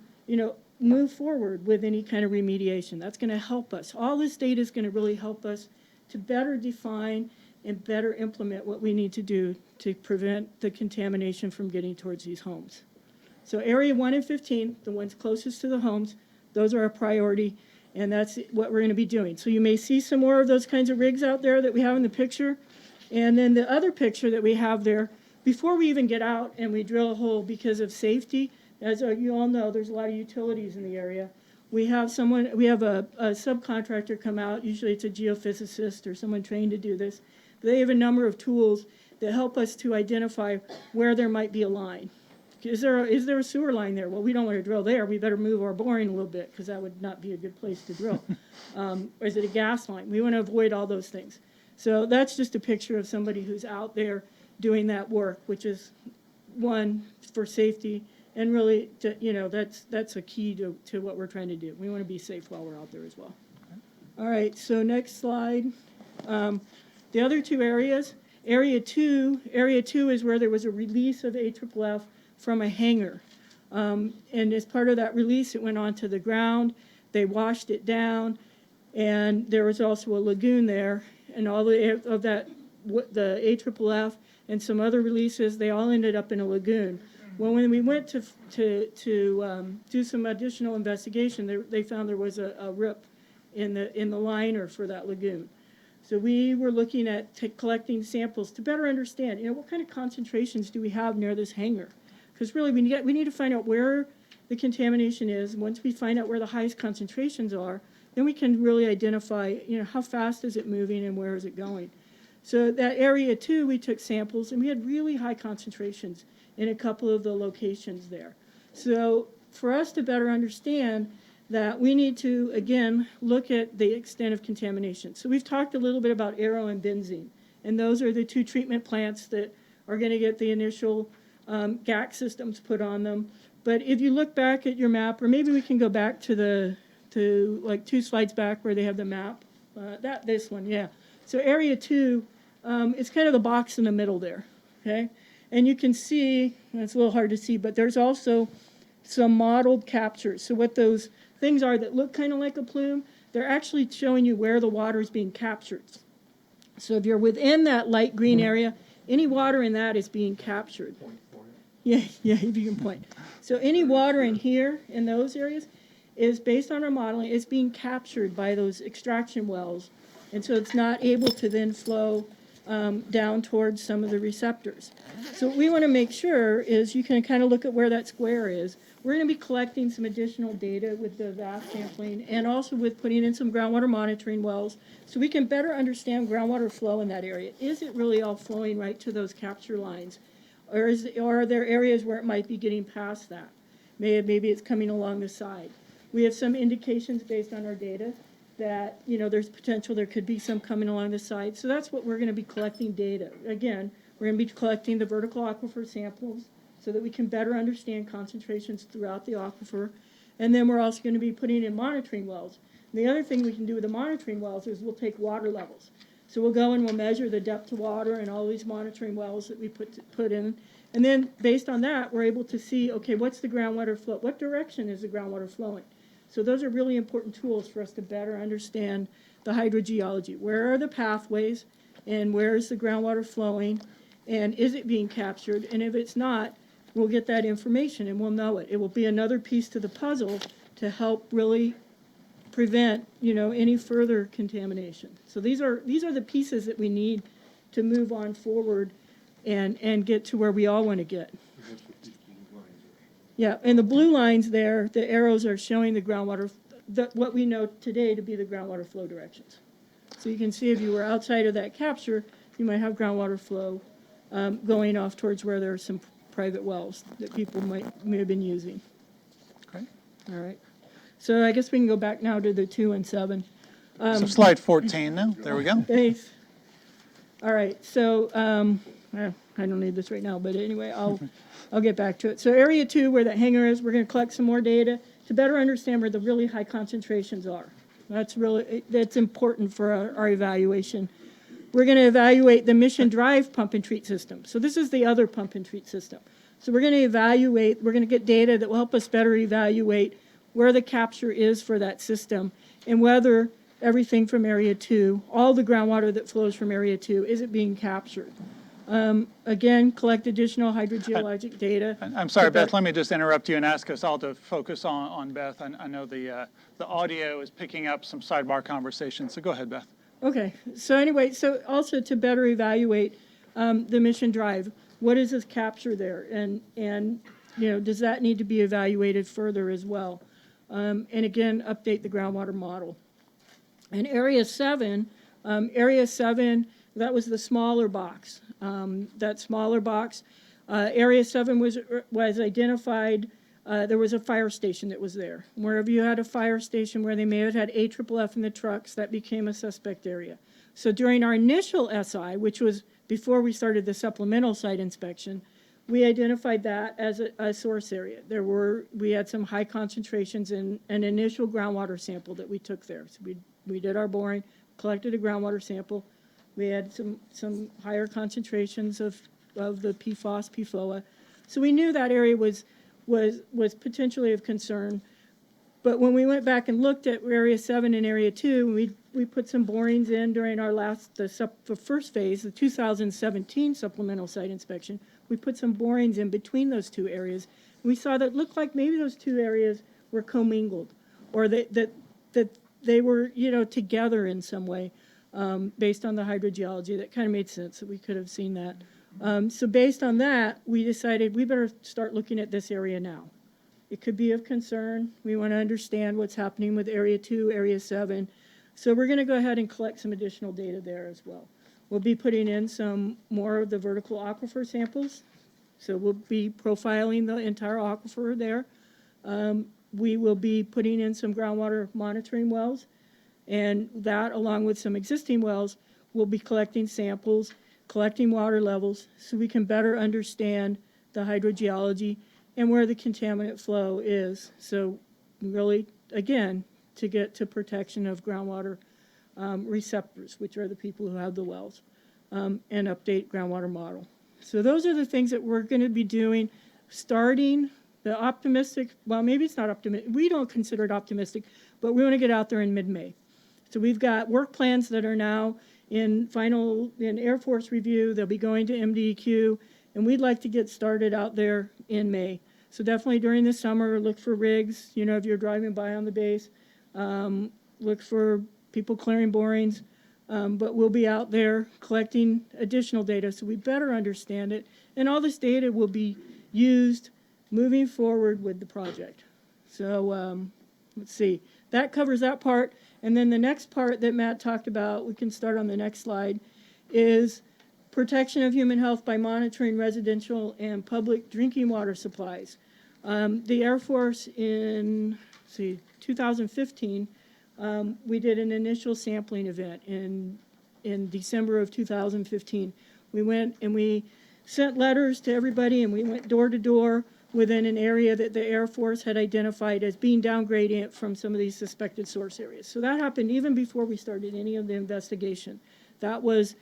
move forward with any kind of remediation. That's going to help us. All this data is going to really help us to better define and better implement what we need to do to prevent the contamination from getting towards these homes. So area 1 and 15, the ones closest to the homes, those are a priority, and that's what we're going to be doing. So you may see some more of those kinds of rigs out there that we have in the picture. And then the other picture that we have there, before we even get out and we drill a hole because of safety, as you all know, there's a lot of utilities in the area. We have a subcontractor come out, usually it's a geophysicist or someone trained to do this. They have a number of tools that help us to identify where there might be a line. Is there a sewer line there? Well, we don't want to drill there. We better move our boring a little bit because that would not be a good place to drill. Or is it a gas line? We want to avoid all those things. So that's just a picture of somebody who's out there doing that work, which is one for safety, and really, that's a key to what we're trying to do. We want to be safe while we're out there as well. All right, so next slide. The other two areas, area two is where there was a release of AFFF from a hangar. And as part of that release, it went onto the ground. They washed it down, and there was also a lagoon there, and all of that, the AFFF and some other releases, they all ended up in a lagoon. Well, when we went to do some additional investigation, they found there was a rip in the liner for that lagoon. So we were looking at collecting samples to better understand, what kind of concentrations do we have near this hangar? Because really, we need to find out where the contamination is. Once we find out where the highest concentrations are, then we can really identify, how fast is it moving and where is it going. So that area 2, we took samples, and we had really high concentrations in a couple of the locations there. So for us to better understand that, we need to, again, look at the extent of contamination. So we've talked a little bit about aero and benzene, and those are the 2 treatment plants that are going to get the initial GAC systems put on them. But if you look back at your map, or maybe we can go back to like 2 slides back where they have the map, this one, yeah. So area 2, it's kind of the box in the middle there, okay? And you can see, it's a little hard to see, but there's also some modeled captures. So what those things are that look kind of like a plume, they're actually showing you where the water is being captured. So if you're within that light green area, any water in that is being captured. Yeah, if you can point. So any water in here, in those areas, is based on our modeling, it's being captured by those extraction wells. And so it's not able to then flow down towards some of the receptors. So what we want to make sure is, you can kind of look at where that square is. We're going to be collecting some additional data with the vast sampling, and also with putting in some groundwater monitoring wells, so we can better understand groundwater flow in that area. Is it really all flowing right to those capture lines? Or are there areas where it might be getting past that? Maybe it's coming along the side. We have some indications based on our data that, there's potential there could be some coming along the side. So that's what we're going to be collecting data. Again, we're going to be collecting the vertical aquifer samples so that we can better understand concentrations throughout the aquifer. And then we're also going to be putting in monitoring wells. And the other thing we can do with the monitoring wells is we'll take water levels. So we'll go and we'll measure the depth of water in all these monitoring wells that we put in. And then based on that, we're able to see, okay, what's the groundwater flow? What direction is the groundwater flowing? So those are really important tools for us to better understand the hydrogeology. Where are the pathways, and where is the groundwater flowing, and is it being captured? And if it's not, we'll get that information and we'll know it. It will be another piece to the puzzle to help really prevent, any further contamination. So these are the pieces that we need to move on forward and get to where we all want to get. Yeah, and the blue lines there, the arrows are showing the groundwater, what we know today to be the groundwater flow directions. So you can see if you were outside of that capture, you might have groundwater flow going off towards where there are some private wells that people may have been using. Okay. All right. So I guess we can go back now to the 2 and 7. So slide 14 now. There we go. Thanks. All right, so, I don't need this right now, but anyway, I'll get back to it. So area 2, where that hangar is, we're gonna collect some more data to better understand where the really high concentrations are. That's important for our evaluation. We're gonna evaluate the Mission Drive pump and treat system. So this is the other pump and treat system. So we're gonna get data that will help us better evaluate where the capture is for that system and whether everything from area 2, all the groundwater that flows from area 2, is it being captured? Again, collect additional hydrogeologic data. I'm sorry, Beth, let me just interrupt you and ask us all to focus on Beth. I know the audio is picking up some sidebar conversations, so go ahead, Beth. Okay, so anyway, so also to better evaluate the Mission Drive, what is this capture there? And you know, does that need to be evaluated further as well? And again, update the groundwater model. And Area 7, that was the smaller box. That smaller box, Area 7 was identified. There was a fire station that was there. Wherever you had a fire station where they may have had AFFF in the trucks, that became a suspect area. So during our initial SI, which was before we started the supplemental site inspection, we identified that as a source area. We had some high concentrations in an initial groundwater sample that we took there. So we did our boring, collected a groundwater sample. We had some higher concentrations of the PFOS, PFOA. So we knew that area was potentially of concern. But when we went back and looked at Area 7 and Area 2, we put some borings in during our the first phase, the 2017 supplemental site inspection. We put some borings in between those two areas. We saw that it looked like maybe those two areas were commingled, or that they were, you know, together in some way, based on the hydrogeology. That kind of made sense that we could have seen that. So based on that, we decided we better start looking at this area now. It could be of concern. We want to understand what's happening with Area 2, Area 7. So we're going to go ahead and collect some additional data there as well. We'll be putting in some more of the vertical aquifer samples. So we'll be profiling the entire aquifer there. We will be putting in some groundwater monitoring wells. And that, along with some existing wells, we'll be collecting samples, collecting water levels, so we can better understand the hydrogeology and where the contaminant flow is. So really, again, to get to protection of groundwater receptors, which are the people who have the wells, and update groundwater model. So those are the things that we're going to be doing, starting the optimistic, well, maybe it's not optimistic, we don't consider it optimistic, but we want to get out there in mid-May. So we've got work plans that are now in Air Force review. They'll be going to MDEQ, and we'd like to get started out there in May. So definitely during the summer, look for rigs, you know, if you're driving by on the base, look for people clearing borings, but we'll be out there collecting additional data so we better understand it. And all this data will be used moving forward with the project. So let's see, that covers that part. And then the next part that Matt talked about, we can start on the next slide, is protection of human health by monitoring residential and public drinking water supplies. The Air Force in 2015, we did an initial sampling event in December of 2015. We went and we sent letters to everybody, and we went door to door within an area that the Air Force had identified as being downgradient from some of these suspected source areas. So that happened even before we started any of the investigation. That was,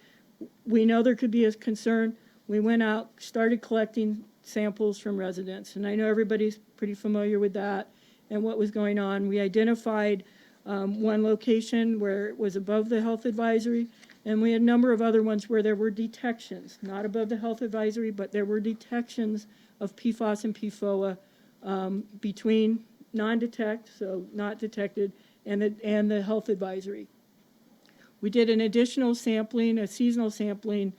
we know there could be a concern. We went out, started collecting samples from residents, and I know everybody's pretty familiar with that and what was going on. We identified one location where it was above the health advisory, and we had a number of other ones where there were detections, not above the health advisory, but there were detections of PFOS and PFOA between non-detect, so not detected, and the health advisory. We did an additional sampling, a seasonal sampling,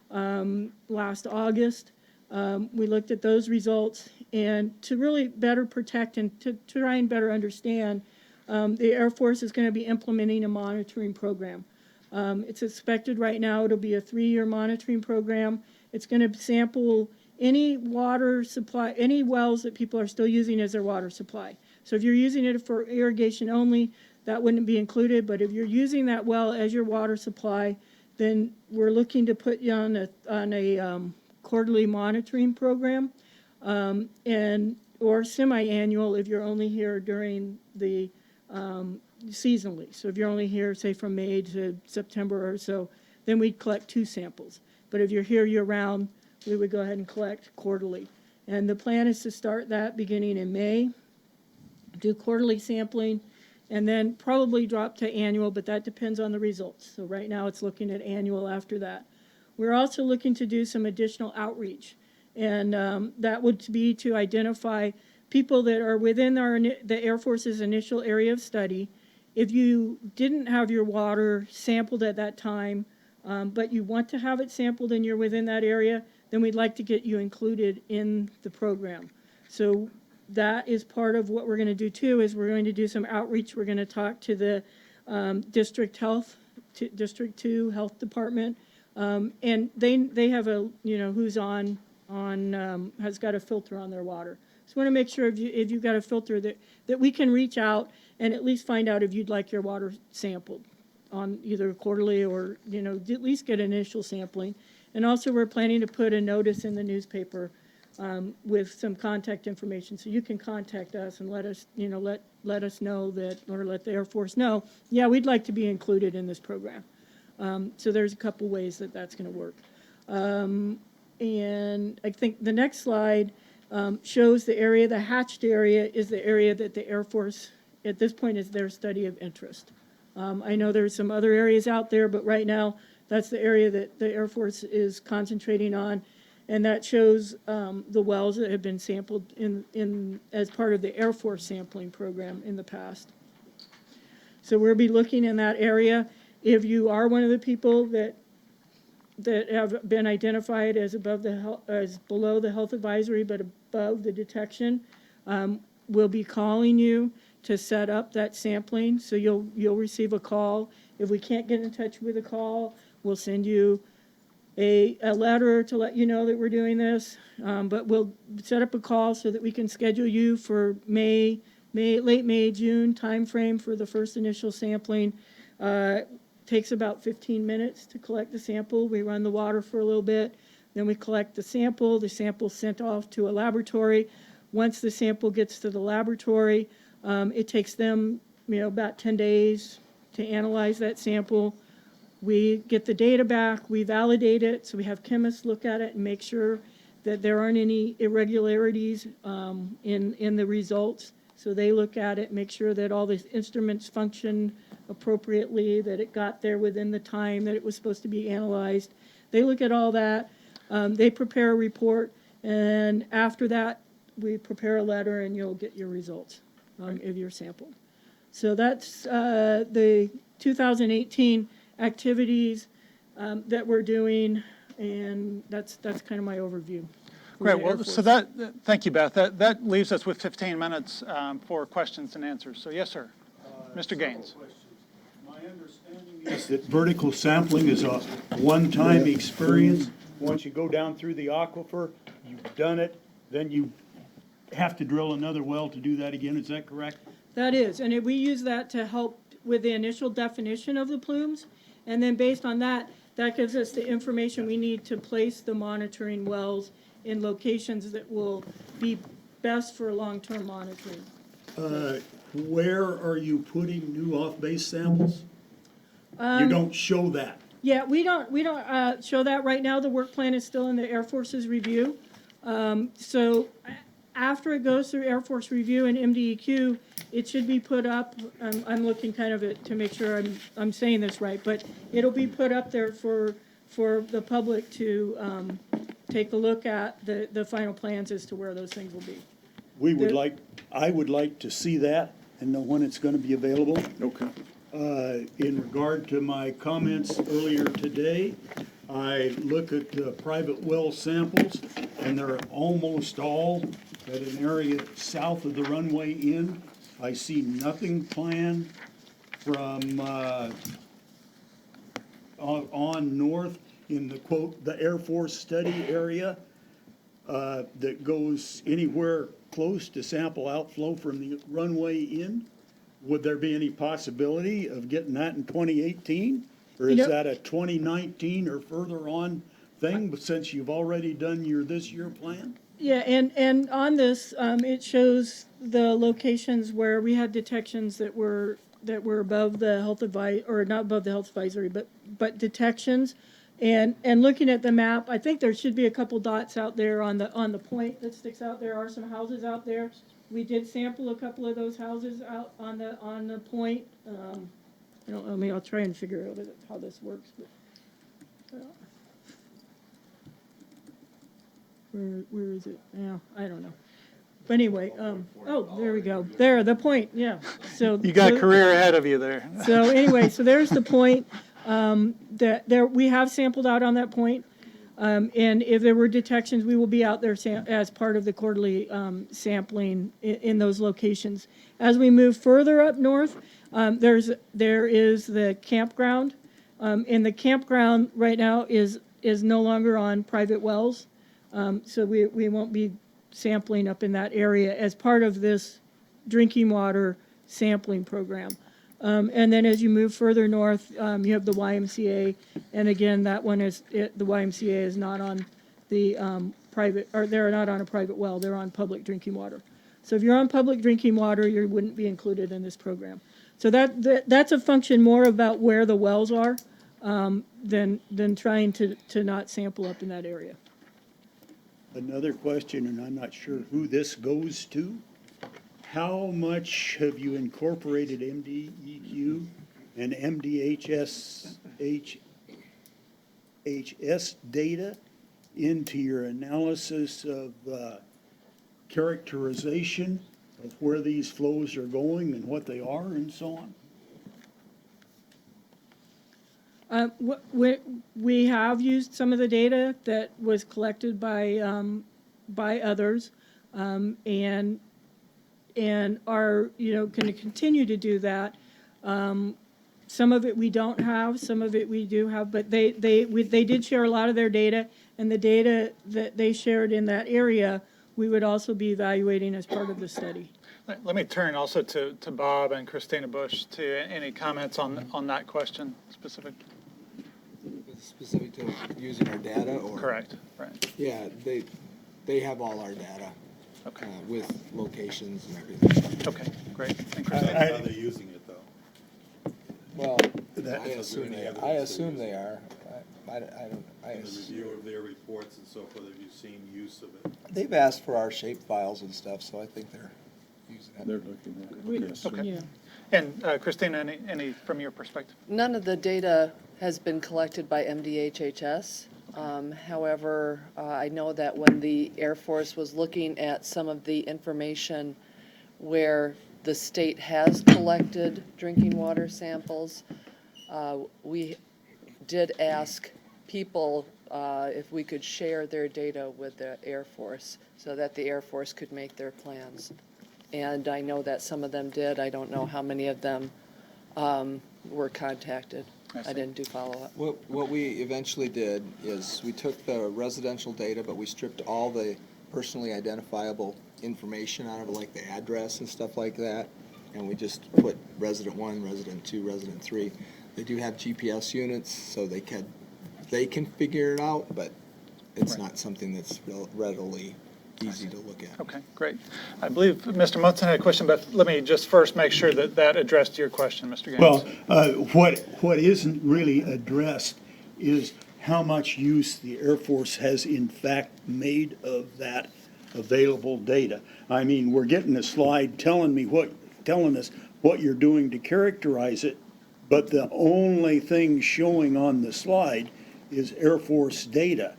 last August. We looked at those results, and to really better protect and to try and better understand, the Air Force is going to be implementing a monitoring program. It's expected right now it'll be a 3-year monitoring program. It's going to sample any water supply, any wells that people are still using as their water supply. So if you're using it for irrigation only, that wouldn't be included, but if you're using that well as your water supply, then we're looking to put you on a quarterly monitoring program, or semi-annual if you're only here during the seasonally. So if you're only here, say, from May to September or so, then we'd collect 2 samples. But if you're here year-round, we would go ahead and collect quarterly. And the plan is to start that beginning in May, do quarterly sampling, and then probably drop to annual, but that depends on the results. So right now it's looking at annual after that. We're also looking to do some additional outreach, and that would be to identify people that are within the Air Force's initial area of study. If you didn't have your water sampled at that time, but you want to have it sampled and you're within that area, then we'd like to get you included in the program. So that is part of what we're going to do too, is we're going to do some outreach. We're going to talk to the District 2 Health Department, and they have a, who's has got a filter on their water. So we want to make sure if you've got a filter that we can reach out and at least find out if you'd like your water sampled on either quarterly or, at least get initial sampling. And also we're planning to put a notice in the newspaper with some contact information, so you can contact us and let us, let us know that, or let the Air Force know, yeah, we'd like to be included in this program. So there's a couple ways that that's going to work. And I think the next slide shows the area. The hatched area is the area that the Air Force, at this point, is their study of interest. I know there's some other areas out there, but right now, that's the area that the Air Force is concentrating on. And that shows the wells that have been sampled as part of the Air Force sampling program in the past. So we'll be looking in that area. If you are one of the people that have been identified as below the health advisory but above the detection, we'll be calling you to set up that sampling. So you'll receive a call. If we can't get in touch with a call, we'll send you a letter to let you know that we're doing this, but we'll set up a call so that we can schedule you for late May, June timeframe for the first initial sampling. Takes about 15 minutes to collect the sample. We run the water for a little bit, then we collect the sample. The sample's sent off to a laboratory. Once the sample gets to the laboratory, it takes them about 10 days to analyze that sample. We get the data back, we validate it, so we have chemists look at it and make sure that there aren't any irregularities in the results. So they look at it, make sure that all the instruments function appropriately, that it got there within the time that it was supposed to be analyzed. They look at all that, they prepare a report, and after that, we prepare a letter and you'll get your results of your sample. So that's the 2018 activities that we're doing, and that's kind of my overview. Great. Well, so thank you, Beth. That leaves us with 15 minutes for questions and answers. So yes, sir. Mr. Gaines. My understanding is that vertical sampling is a one-time experience. Once you go down through the aquifer, you've done it, then you have to drill another well to do that again. Is that correct? That is, and we use that to help with the initial definition of the plumes. And then based on that, that gives us the information we need to place the monitoring wells in locations that will be best for long-term monitoring. Where are you putting new off-base samples? You don't show that. Yeah, we don't show that right now. The work plan is still in the Air Force's review. So after it goes through Air Force review and MDEQ, it should be put up. I'm looking kind of to make sure I'm saying this right, but it'll be put up there for the public to take a look at the final plans as to where those things will be. I would like to see that and know when it's going to be available. Okay. In regard to my comments earlier today, I look at the private well samples, and they're almost all at an area south of the runway in. I see nothing planned from on north in the, quote, the Air Force study area that goes anywhere close to sample outflow from the runway in. Would there be any possibility of getting that in 2018? Or You is know- that a 2019 or further on thing, but since you've already done your this year plan? Yeah, and on this, it shows the locations where we had detections that were above the health or not above the health advisory, but detections. And looking at the map, I think there should be a couple dots out there on the point that sticks out. There are some houses out there. We did sample a couple of those houses out on the point. I don't know, maybe I'll try and figure out how this works, but. Where is it? Yeah, I don't know. But anyway, oh, there we go. There, the point, yeah. So You got a career ahead of you there. So anyway, so there's the point. We have sampled out on that point. And if there were detections, we will be out there as part of the quarterly sampling in those locations. As we move further up north, there is the campground. And the campground right now is no longer on private wells. So we won't be sampling up in that area as part of this drinking water sampling program. And then as you move further north, you have the YMCA. And again, that one the YMCA is not on the private, or they're not on a private well, they're on public drinking water. So if you're on public drinking water, you wouldn't be included in this program. So that's a function more about where the wells are than trying to not sample up in that area. Another question, and I'm not sure who this goes to. How much have you incorporated MDEQ and MDHS data into your analysis of characterization of where these flows are going and what they are and so on? We have used some of the data that was collected by others, and are going to continue to do that. Some of it we don't have, some of it we do have, but they did share a lot of their data, and the data that they shared in that area, we would also be evaluating as part of the study. Let me turn also to Bob and Christina Bush to any comments on that question specific. Specific to using our data, or? Correct, right. Yeah, they have all our data. Okay. With locations and everything. Okay, great. How are they using it, though? Well, I assume they are. I don't. In the review of their reports and so forth, have you seen use of it? They've asked for our shape files and stuff, so I think they're using it. They're looking at it. Okay. Yeah. And Christina, any from your perspective? None of the data has been collected by MDHHS. However, I know that when the Air Force was looking at some of the information where the state has collected drinking water samples, we did ask people if we could share their data with the Air Force so that the Air Force could make their plans. And I know that some of them did. I don't know how many of them were contacted. I didn't do follow-up. What we eventually did is we took the residential data, but we stripped all the personally identifiable information out of it, like the address and stuff like that, and we just put resident 1, resident 2, resident 3. They do have GPS units, so they can figure it out, but it's not something that's readily easy to look at. Okay, great. I believe Mr. Munson had a question, but let me just first make sure that addressed your question, Mr. Gaines. Well, what isn't really addressed is how much use the Air Force has in fact made of that available data. I mean, we're getting a slide telling us what you're doing to characterize it, but the only thing showing on the slide is Air Force data.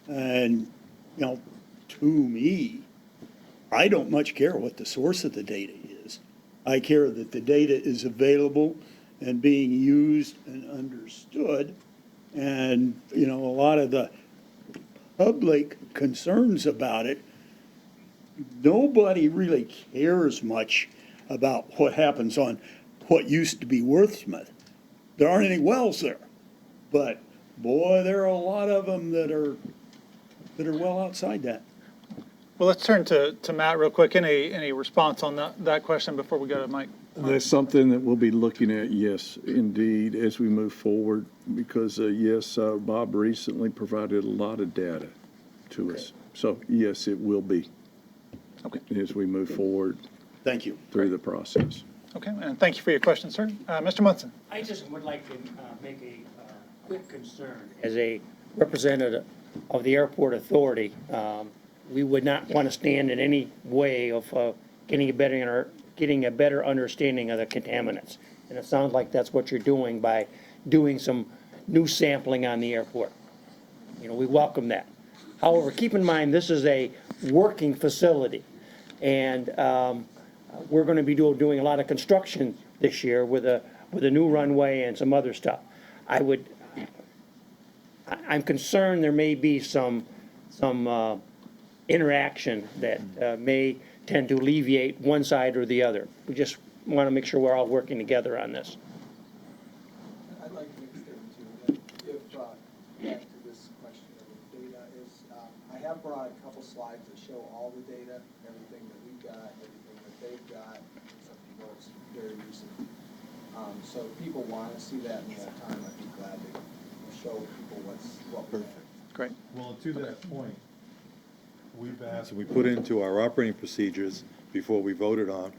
And, to me, I don't much care what the source of the data is. I care that the data is available and being used and understood. And, a lot of the public concerns about it, nobody really cares much about what happens on what used to be Wurtsmith. There aren't any wells there, but boy, there are a lot of them that are well outside that. Well, let's turn to Matt real quick. Any response on that question before we go to Mike? That's something that we'll be looking at, yes, indeed, as we move forward, because, yes, Bob recently provided a lot of data to us. So, yes, it will be. Okay. As we move forward. Thank you. Through the process. Okay, and thank you for your question, sir. Mr. Munson? I just would like to make a quick concern. As a representative of the airport authority, we would not want to stand in any way of getting a better understanding of the contaminants. And it sounds like that's what you're doing by doing some new sampling on the airport. You know, we welcome that. However, keep in mind, this is a working facility. And we're going to be doing a lot of construction this year with a new runway and some other stuff. I'm concerned there may be some interaction that may tend to alleviate one side or the other. We just want to make sure we're all working together on this. I'd like to make a statement too, if, back to this question of data is, I have brought a couple slides that show all the data, everything that we got, everything that they've got, except for those very recent. So if people want to see that in real time, I'd be glad to show people what we're. Great. Well, to that point, we've asked, we put into our operating procedures before we voted on,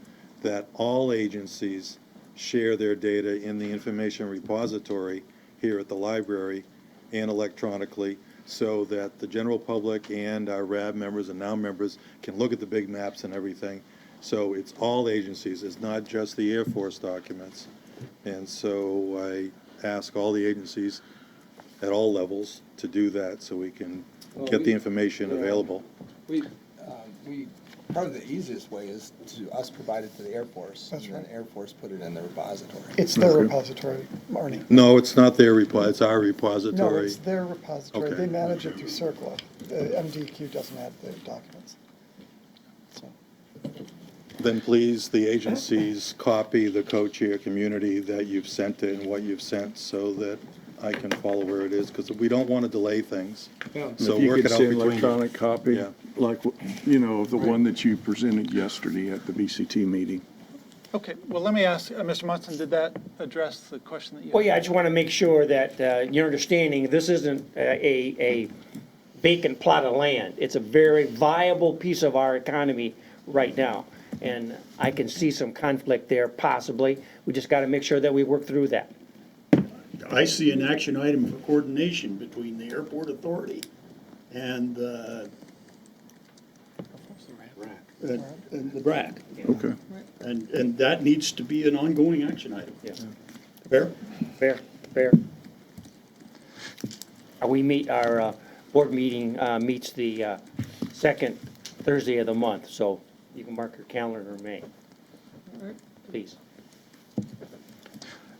that all agencies share their data in the information repository here at the library and electronically, so that the general public and our RAB members and now members can look at the big maps and everything. So it's all agencies, it's not just the Air Force documents. And so I ask all the agencies at all levels to do that so we can get the information available. Part of the easiest way is to us provide it to the Air Force. That's right. And then Air Force put it in the repository. It's their repository, Marnie. No, it's not their repository, it's our repository. No, it's their repository. Okay. They manage it through CERCLA. The MDQ doesn't have the documents. Then please, the agencies copy the co-chair community that you've sent it and what you've sent so that I can follow where it is, because we don't want to delay things. So If you work could it out send between you. electronic copy, Yeah. like, you know, the one that you presented yesterday at the BCT meeting. Okay, well, let me ask, Mr. Munson, did that address the question that you? Well, yeah, I just want to make sure that you're understanding this isn't a vacant plot of land. It's a very viable piece of our economy right now. And I can see some conflict there possibly. We just got to make sure that we work through that. I see an action item for coordination between the airport authority and the BRAC. Okay. And that needs to be an ongoing action item. Yes. Fair? Fair. Our board meeting meets the second Thursday of the month, so you can mark your calendar in May. Please.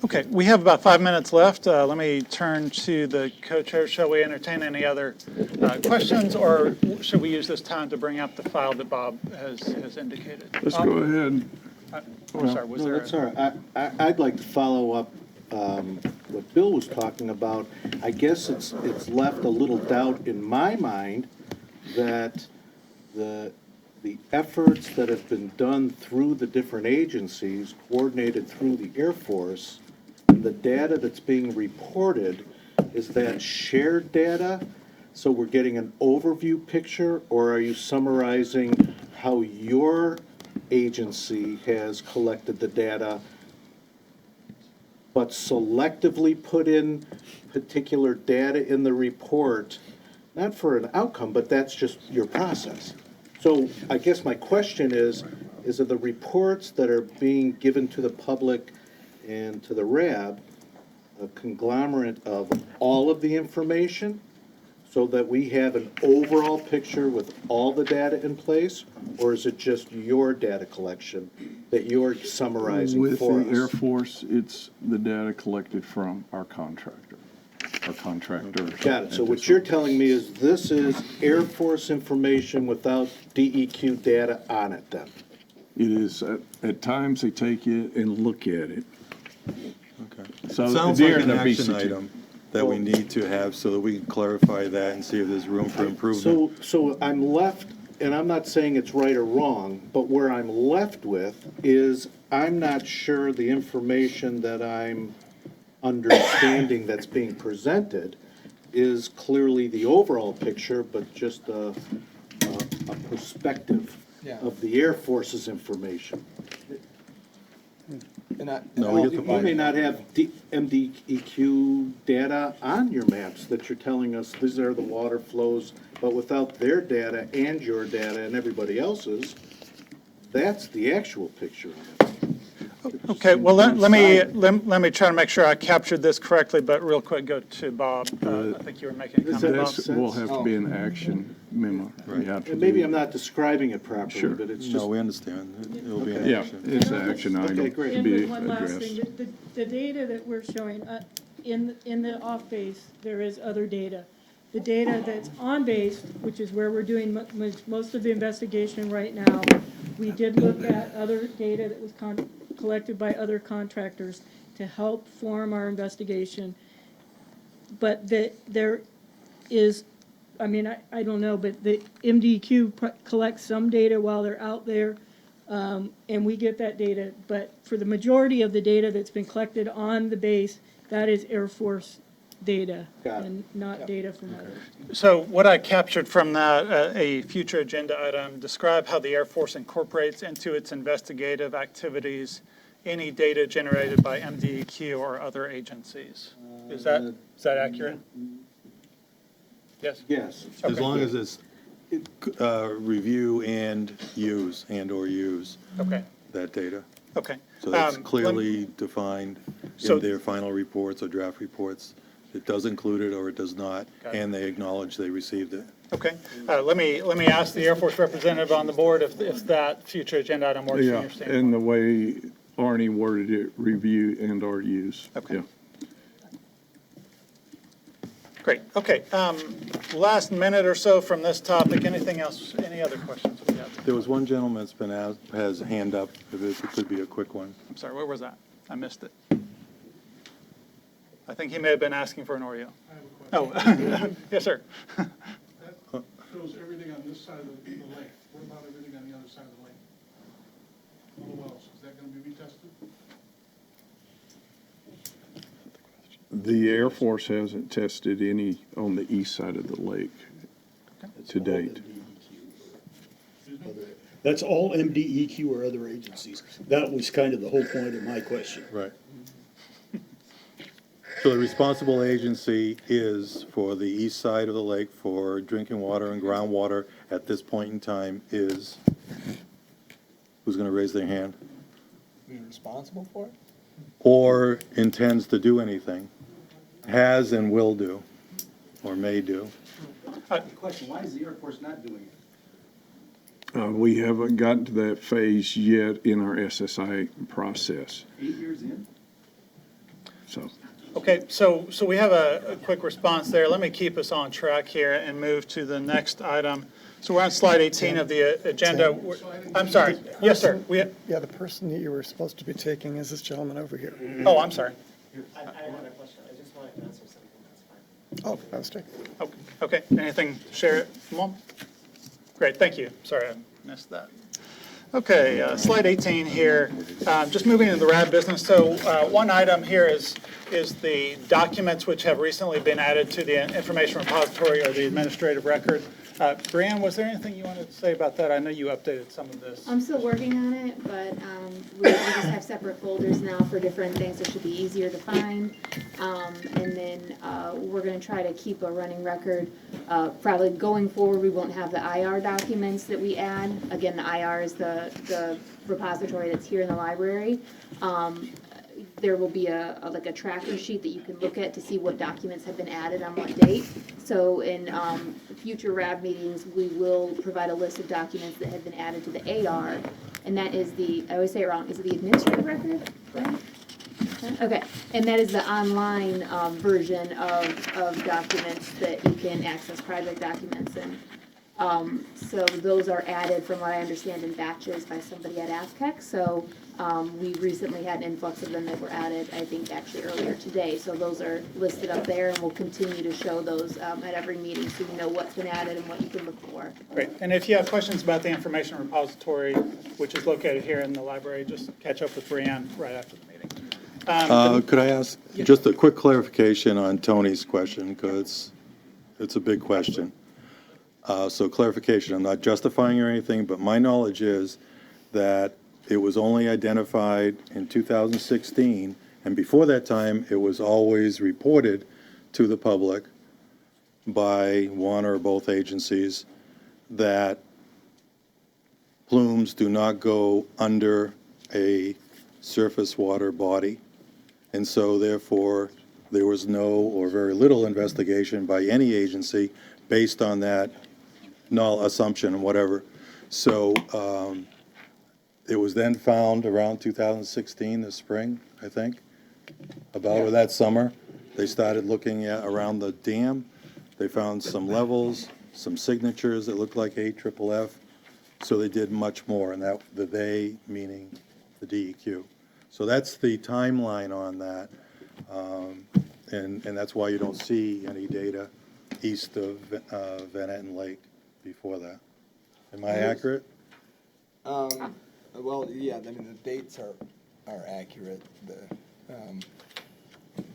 Okay, we have about 5 minutes left. Let me turn to the co-chair. Shall we entertain any other questions, or should we use this time to bring up the file that Bob has indicated? Let's Bob? go ahead. I'm sorry, was No, there? that's all right. I'd like to follow up what Bill was talking about. I guess it's left a little doubt in my mind that the efforts that have been done through the different agencies, coordinated through the Air Force, and the data that's being reported, is that shared data? So we're getting an overview picture, or are you summarizing how your agency has collected the data, but selectively put in particular data in the report, not for an outcome, but that's just your process? So I guess my question is it the reports that are being given to the public and to the RAB a conglomerate of all of the information so that we have an overall picture with all the data in place? Or is it just your data collection that you're summarizing for us? With the Air Force, it's the data collected from our contractor. Got it. So what you're telling me is this is Air Force information without DEQ data on it then? It is, at times they take it and look at it. Okay. So Sounds like during an the action BCT. item that we need to have so that we can clarify that and see if there's room for improvement. So I'm left, and I'm not saying it's right or wrong, but where I'm left with is I'm not sure the information that I'm understanding that's being presented is clearly the overall picture, but just a perspective of the Air Force's information. You may not have MDEQ data on your maps that you're telling us these are the water flows, but without their data and your data and everybody else's, that's the actual picture of it. Okay, well, let me try to make sure I captured this correctly, but real quick, go to Bob. I think you were making a comment, Bob. That will have to be an action memo. You have to And maybe do- I'm not describing it properly, Sure. but it's just. No, we understand. It'll be an Yeah, action. it's an action item Okay, great. to And be one last addressed. thing, the data that we're showing, in the off-base, there is other data. The data that's on-base, which is where we're doing most of the investigation right now, we did look at other data that was collected by other contractors to help form our investigation. But there is, I mean, I don't know, but the MDQ collects some data while they're out there, and we get that data. But for the majority of the data that's been collected on the base, that is Air Force data and not data from others. So what I captured from that, a future agenda item, describe how the Air Force incorporates into its investigative activities any data generated by MDEQ or other agencies. Is that accurate? Yes? Yes. As Okay. long as it's review and use, and/or use Okay. that data. Okay. So that's Let- clearly defined So- in their final reports or draft reports. It does include it or it does not, Got it. and they acknowledge they received it. Okay. Let me ask the Air Force representative on the board if that future agenda item works from Yeah, your standpoint. and the way Arnie worded it, review and or use. Okay. Yeah. Great, okay. Last minute or so from this topic, anything else, any other questions we have? There was one gentleman that's been asked, has a hand up, if it could be a quick one. I'm sorry, where was that? I missed it. I think he may have been asking for an Oreo. I have a question. Oh, yes, sir. That shows everything on this side of the lake. What about everything on the other side of the lake? All the wells, is that gonna be retested? The Air Force hasn't tested any on the east side of the lake to date. That's all MDEQ or other agencies. That was kind of the whole point of my question. Right. So the responsible agency is for the east side of the lake for drinking water and groundwater at this point in time is, who's going to raise their hand? Being responsible for it? Or intends to do anything, has and will do, or may do. Question, why is the Air Force not doing it? We haven't gotten to that phase yet in our SSI process, 8 years in? so. Okay, so we have a quick response there. Let me keep us on track here and move to the next item. So we're on slide 18 of the agenda. I'm sorry. Yes, sir. Yeah, the person that you were supposed to be taking is this gentleman over here. Oh, I'm sorry. I had a question, I just wanted to answer something, that's fine. Oh, that was taken. Okay, anything to share at the moment? Great, thank you. Sorry, I missed that. Okay, slide 18 here. Just moving into the RAB business. So one item here is the documents which have recently been added to the information repository or the administrative record. Brianne, was there anything you wanted to say about that? I know you updated some of this. I'm still working on it, but we just have separate folders now for different things, so it should be easier to find. And then we're gonna try to keep a running record. Probably going forward, we won't have the IR documents that we add. Again, the IR is the repository that's here in the library. There will be like a tracker sheet that you can look at to see what documents have been added on what date. So in future RAB meetings, we will provide a list of documents that have been added to the AR, and that is I always say it wrong, is it the administrative record? Right? Okay, and that is the online version of documents that you can access, private documents, and So those are added, from what I understand, in batches by somebody at ASCEC. So we recently had an influx of them that were added, I think, actually earlier today. So those are listed up there, and we'll continue to show those at every meeting so you know what's been added and what you can look for. Great. And if you have questions about the information repository, which is located here in the library, just catch up with Brianne right after the meeting. Could I ask just a quick clarification on Tony's question, because it's a big question. So clarification, I'm not justifying or anything, but my knowledge is that it was only identified in 2016, and before that time, it was always reported to the public by one or both agencies that plumes do not go under a surface water body. And so therefore, there was no or very little investigation by any agency based on that null assumption and whatever. So it was then found around 2016, the spring, I think, or that summer. They started looking at around the dam. They found some levels, some signatures that looked like AFFF. So they did much more, and that the they meaning the DEQ. So that's the timeline on that, and that's why you don't see any data east of Van Lake before that. Am I accurate? Well, yeah, I mean, the dates are accurate.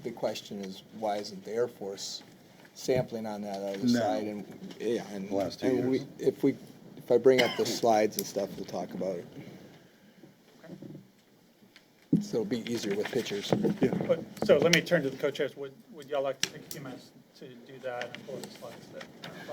The question is, why isn't the Air Force sampling on that other side? And yeah, and last 2 and years. If I bring up the slides and stuff, we'll talk about it. So it'll be easier with pictures. Yeah. So let me turn to the co-chairs. Would y'all like to take a few minutes to do that and pull up the slides that?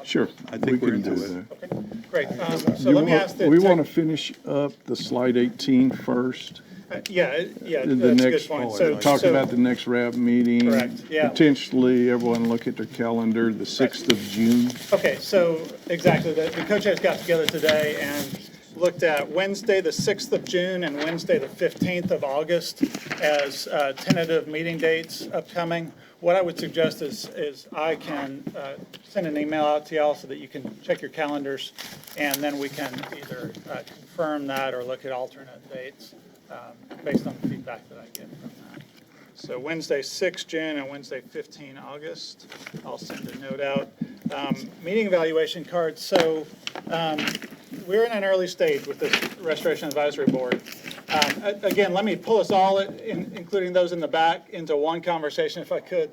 Sure. I think we're into that. Okay, great. So let me ask the. We want to finish up the slide 18 first. Yeah, The that's a good next, point. So talk about the next RAB meeting. Correct, yeah. Potentially, everyone look at their calendar, the 6th of June. Okay, so exactly, the co-chairs got together today and looked at Wednesday, the 6th of June, and Wednesday, the 15th of August as tentative meeting dates upcoming. What I would suggest is I can send an email out to y'all so that you can check your calendars, and then we can either confirm that or look at alternate dates based on the feedback that I get from that. So Wednesday, 6 June, and Wednesday, 15 August. I'll send a note out. Meeting evaluation cards. So we're in an early stage with this Restoration Advisory Board. Again, let me pull us all, including those in the back, into one conversation if I could.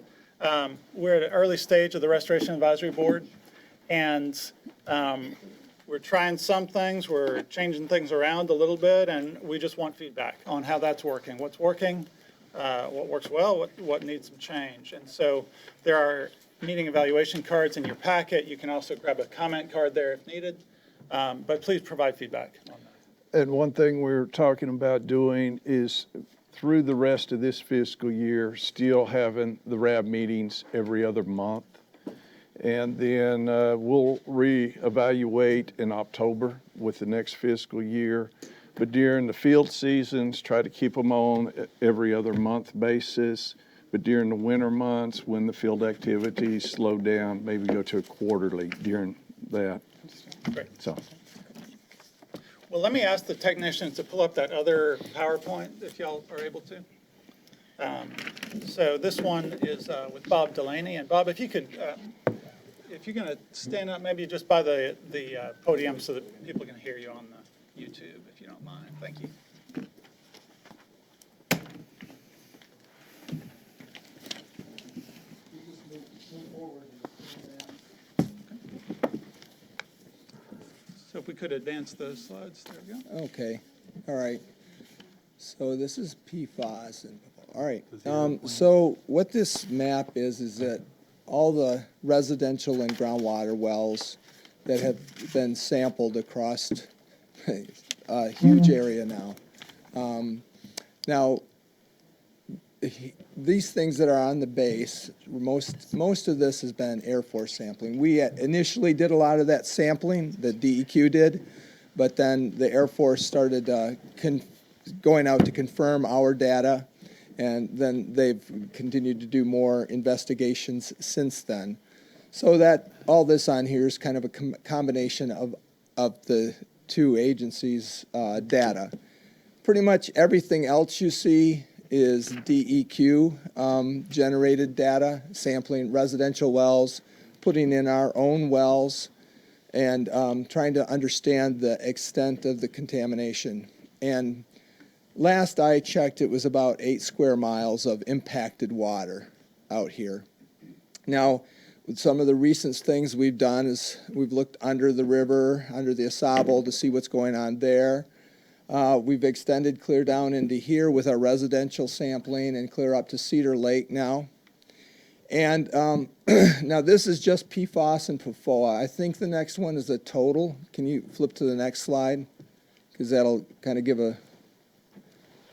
We're at an early stage of the Restoration Advisory Board, and we're trying some things, we're changing things around a little bit, and we just want feedback on how that's working, what's working, what works well, what needs some change. And so there are meeting evaluation cards in your packet. You can also grab a comment card there if needed, but please provide feedback on that. And one thing we're talking about doing is through the rest of this fiscal year, still having the RAB meetings every other month. And then we'll reevaluate in October with the next fiscal year. But during the field seasons, try to keep them on every other month basis. But during the winter months, when the field activities slow down, maybe go to a quarterly during that. Great. So. Well, let me ask the technicians to pull up that other PowerPoint, if y'all are able to. So this one is with Bob Delaney. And Bob, if you could, if you're going to stand up maybe just by the podium so that people can hear you on the YouTube, if you don't mind. Thank you. So if we could advance those slides, there we go. Okay, all right. So this is PFAS. All right, so what this map is that all the residential and groundwater wells that have been sampled across a huge area now. Now, these things that are on the base, most of this has been Air Force sampling. We initially did a lot of that sampling, the DEQ did, but then the Air Force started going out to confirm our data, and then they've continued to do more investigations since then. So that, all this on here is kind of a combination of the two agencies' data. Pretty much everything else you see is DEQ generated data, sampling residential wells, putting in our own wells, and trying to understand the extent of the contamination. And last I checked, it was about 8 square miles of impacted water out here. Now, with some of the recent things we've done is we've looked under the river, under the Asable, to see what's going on there. We've extended clear down into here with our residential sampling and clear up to Cedar Lake now. And now this is just PFAS and PFOA. I think the next one is the total. Can you flip to the next slide? Because that'll kind of give a,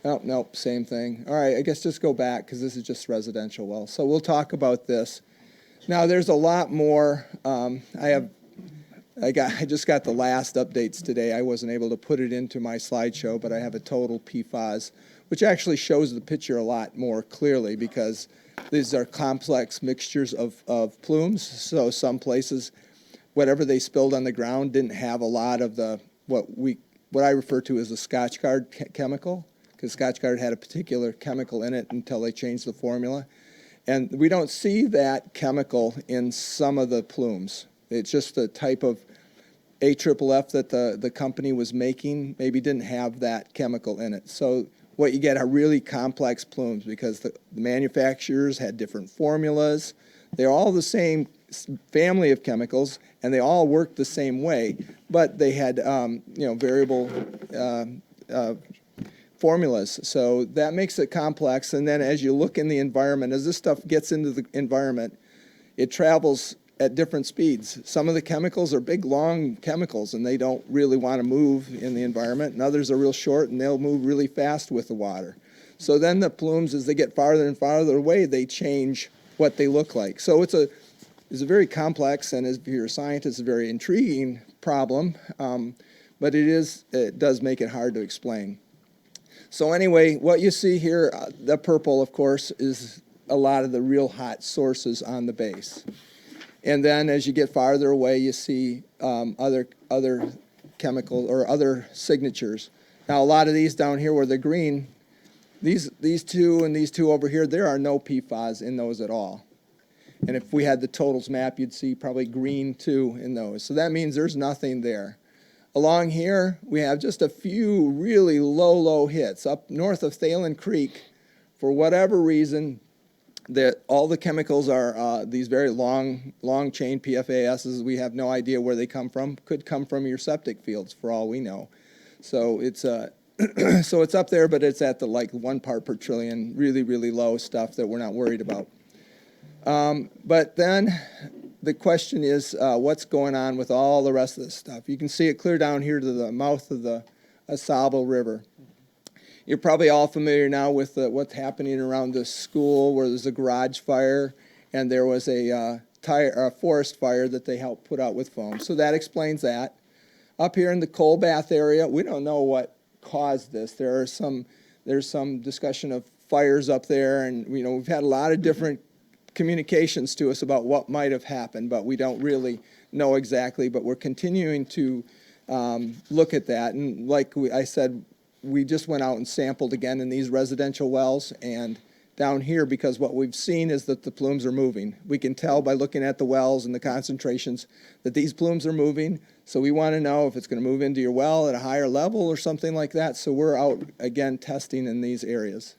oh, nope, same thing. All right, I guess just go back because this is just residential wells. So we'll talk about this. Now there's a lot more. I just got the last updates today. I wasn't able to put it into my slideshow, but I have a total PFAS, which actually shows the picture a lot more clearly because these are complex mixtures of plumes. So some places, whatever they spilled on the ground didn't have a lot of the what I refer to as the Scotchgard chemical, because Scotchgard had a particular chemical in it until they changed the formula. And we don't see that chemical in some of the plumes. It's just the type of AFFF that the company was making maybe didn't have that chemical in it. So what you get are really complex plumes because the manufacturers had different formulas. They're all the same family of chemicals, and they all work the same way, but they had variable formulas. So that makes it complex. And then as you look in the environment, as this stuff gets into the environment, it travels at different speeds. Some of the chemicals are big, long chemicals, and they don't really want to move in the environment. And others are real short, and they'll move really fast with the water. So then the plumes, as they get farther and farther away, they change what they look like. So it's a very complex, and if you're a scientist, a very intriguing problem. But it does make it hard to explain. So anyway, what you see here, the purple, of course, is a lot of the real hot sources on the base. And then as you get farther away, you see other chemical or other signatures. Now, a lot of these down here where they're green, these two and these two over here, there are no PFAS in those at all. And if we had the totals map, you'd see probably green too in those. So that means there's nothing there. Along here, we have just a few really low hits. Up north of Thalen Creek, for whatever reason, that all the chemicals are these very long chain PFASs. We have no idea where they come from. Could come from your septic fields for all we know. So it's so it's up there, but it's at the 1 part per trillion, really low stuff that we're not worried about. But then the question is, what's going on with all the rest of this stuff? You can see it clear down here to the mouth of the Asable River. You're probably all familiar now with what's happening around the school where there's a garage fire and there was a forest fire that they helped put out with foam. So that explains that. Up here in the coal bath area, we don't know what caused this. There's some discussion of fires up there, and we've had a lot of different communications to us about what might have happened, but we don't really know exactly. But we're continuing to look at that. And I said, we just went out and sampled again in these residential wells and down here, because what we've seen is that the plumes are moving. We can tell by looking at the wells and the concentrations that these plumes are moving. So we want to know if it's going to move into your well at a higher level or something like that. So we're out again testing in these areas.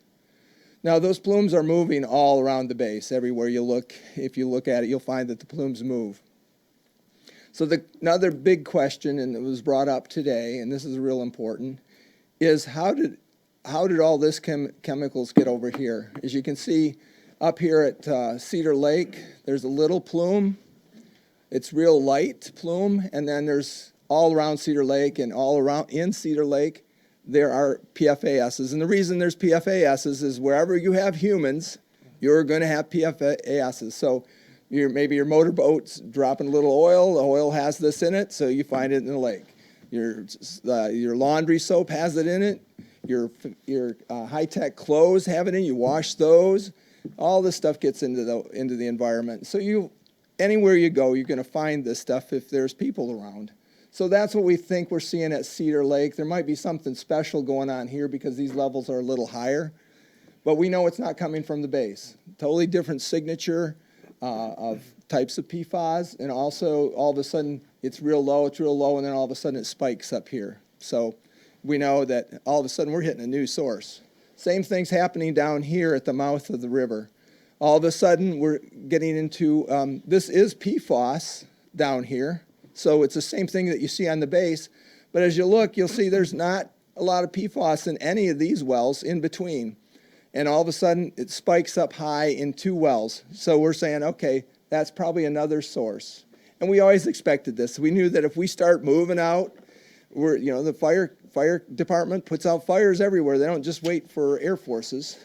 Now those plumes are moving all around the base. Everywhere you look, if you look at it, you'll find that the plumes move. So another big question, and it was brought up today, and this is real important, is how did all this chemicals get over here? As you can see up here at Cedar Lake, there's a little plume. It's real light plume, and then there's all around Cedar Lake and all around in Cedar Lake, there are PFASs. And the reason there's PFASs is wherever you have humans, you're going to have PFASs. So maybe your motorboat's dropping a little oil. The oil has this in it, so you find it in the lake. Your laundry soap has it in it. Your high-tech clothes have it in. You wash those. All this stuff gets into the environment. So anywhere you go, you're going to find this stuff if there's people around. So that's what we think we're seeing at Cedar Lake. There might be something special going on here because these levels are a little higher, but we know it's not coming from the base. Totally different signature of types of PFAS, and also all of a sudden it's real low, and then all of a sudden it spikes up here. So we know that all of a sudden we're hitting a new source. Same thing's happening down here at the mouth of the river. All of a sudden we're getting into, this is PFAS down here. So it's the same thing that you see on the base, but as you look, you'll see there's not a lot of PFAS in any of these wells in between. And all of a sudden, it spikes up high in 2 wells. So we're saying, okay, that's probably another source. And we always expected this. We knew that if we start moving out, the fire department puts out fires everywhere. They don't just wait for Air Forces,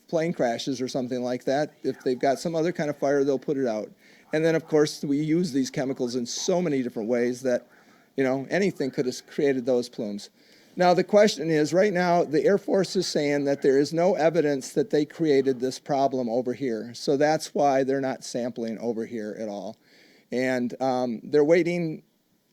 plane crashes or something like that. If they've got some other kind of fire, they'll put it out. And then, of course, we use these chemicals in so many different ways that, anything could have created those plumes. Now, the question is, right now, the Air Force is saying that there is no evidence that they created this problem over here. So that's why they're not sampling over here at all. And they're waiting.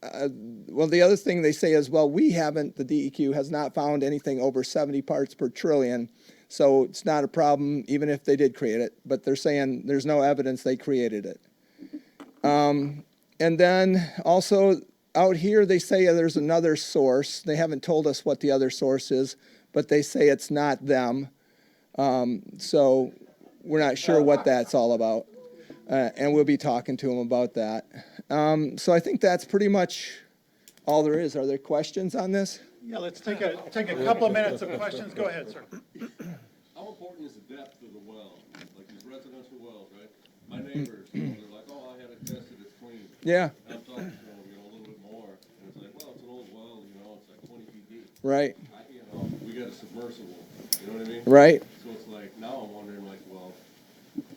Well, the other thing they say is, well, the DEQ has not found anything over 70 parts per trillion. So it's not a problem, even if they did create it. But they're saying there's no evidence they created it. And then also out here, they say there's another source. They haven't told us what the other source is, but they say it's not them. So we're not sure what that's all about. And we'll be talking to them about that. So I think that's pretty much all there is. Are there questions on this? Yeah, let's take a couple of minutes of questions. Go ahead, sir. How important is the depth of the well? Like these residential wells, right? My neighbors, they're like, oh, I had it tested, it's clean. Yeah. And I'm talking to them, a little bit more, and it's like, well, it's an old well, it's like 20 feet deep. Right. We got a submersible, you know what I mean? Right. So it's like, now I'm wondering, like, well,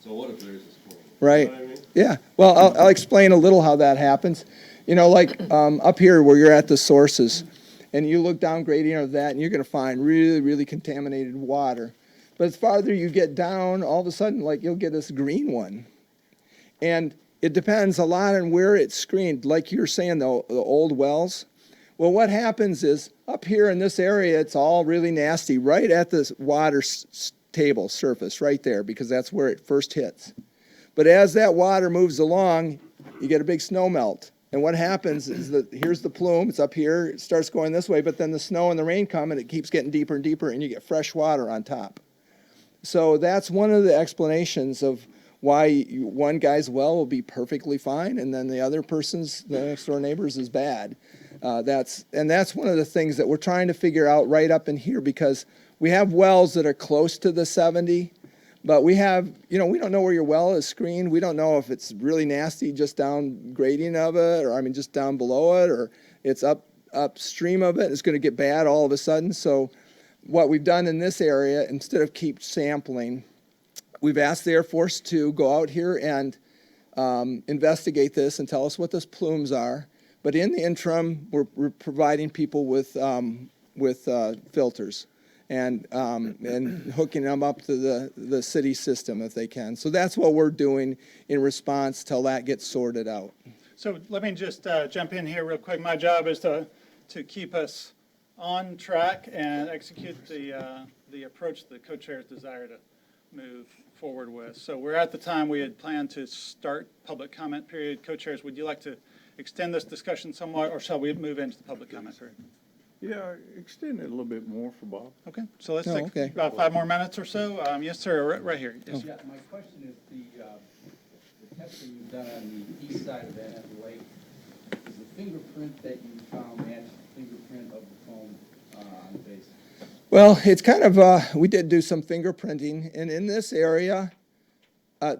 so what if theirs is clean? Right. You know what I mean? Yeah. Well, I'll explain a little how that happens. Up here where you're at the sources, and you look down gradient of that, and you're going to find really, really contaminated water. But as farther you get down, all of a sudden, you'll get this green one. And it depends a lot on where it's screened. Like you were saying, the old wells. Well, what happens is up here in this area, it's all really nasty right at this water table surface right there, because that's where it first hits. But as that water moves along, you get a big snow melt. And what happens is that here's the plume, it's up here, it starts going this way, but then the snow and the rain come and it keeps getting deeper and deeper, and you get fresh water on top. So that's one of the explanations of why one guy's well will be perfectly fine, and then the other person's, the next door neighbor's, is bad. That's one of the things that we're trying to figure out right up in here, because we have wells that are close to the 70, but we have, we don't know where your well is screened. We don't know if it's really nasty just down gradient of it, or just down below it, or it's upstream of it. It's going to get bad all of a sudden. So what we've done in this area, instead of keep sampling, we've asked the Air Force to go out here and investigate this and tell us what those plumes are. But in the interim, we're providing people with filters and hooking them up to the city system if they can. So that's what we're doing in response till that gets sorted out. So let me just jump in here real quick. My job is to keep us on track and execute the approach the co-chairs desire to move forward with. So we're at the time we had planned to start public comment period. Co-chairs, would you like to extend this discussion somewhat, or shall we move into the public comment period? Yeah, extend it a little bit more for Bob. Okay, so let's take about 5 more minutes or so. Yes, sir, right here. Yes, Yeah, my question is the testing you've done on the east side of Van Etten Lake, is the fingerprint that you found match the fingerprint of the foam on the base? Well, it's kind of, we did do some fingerprinting, and in this area,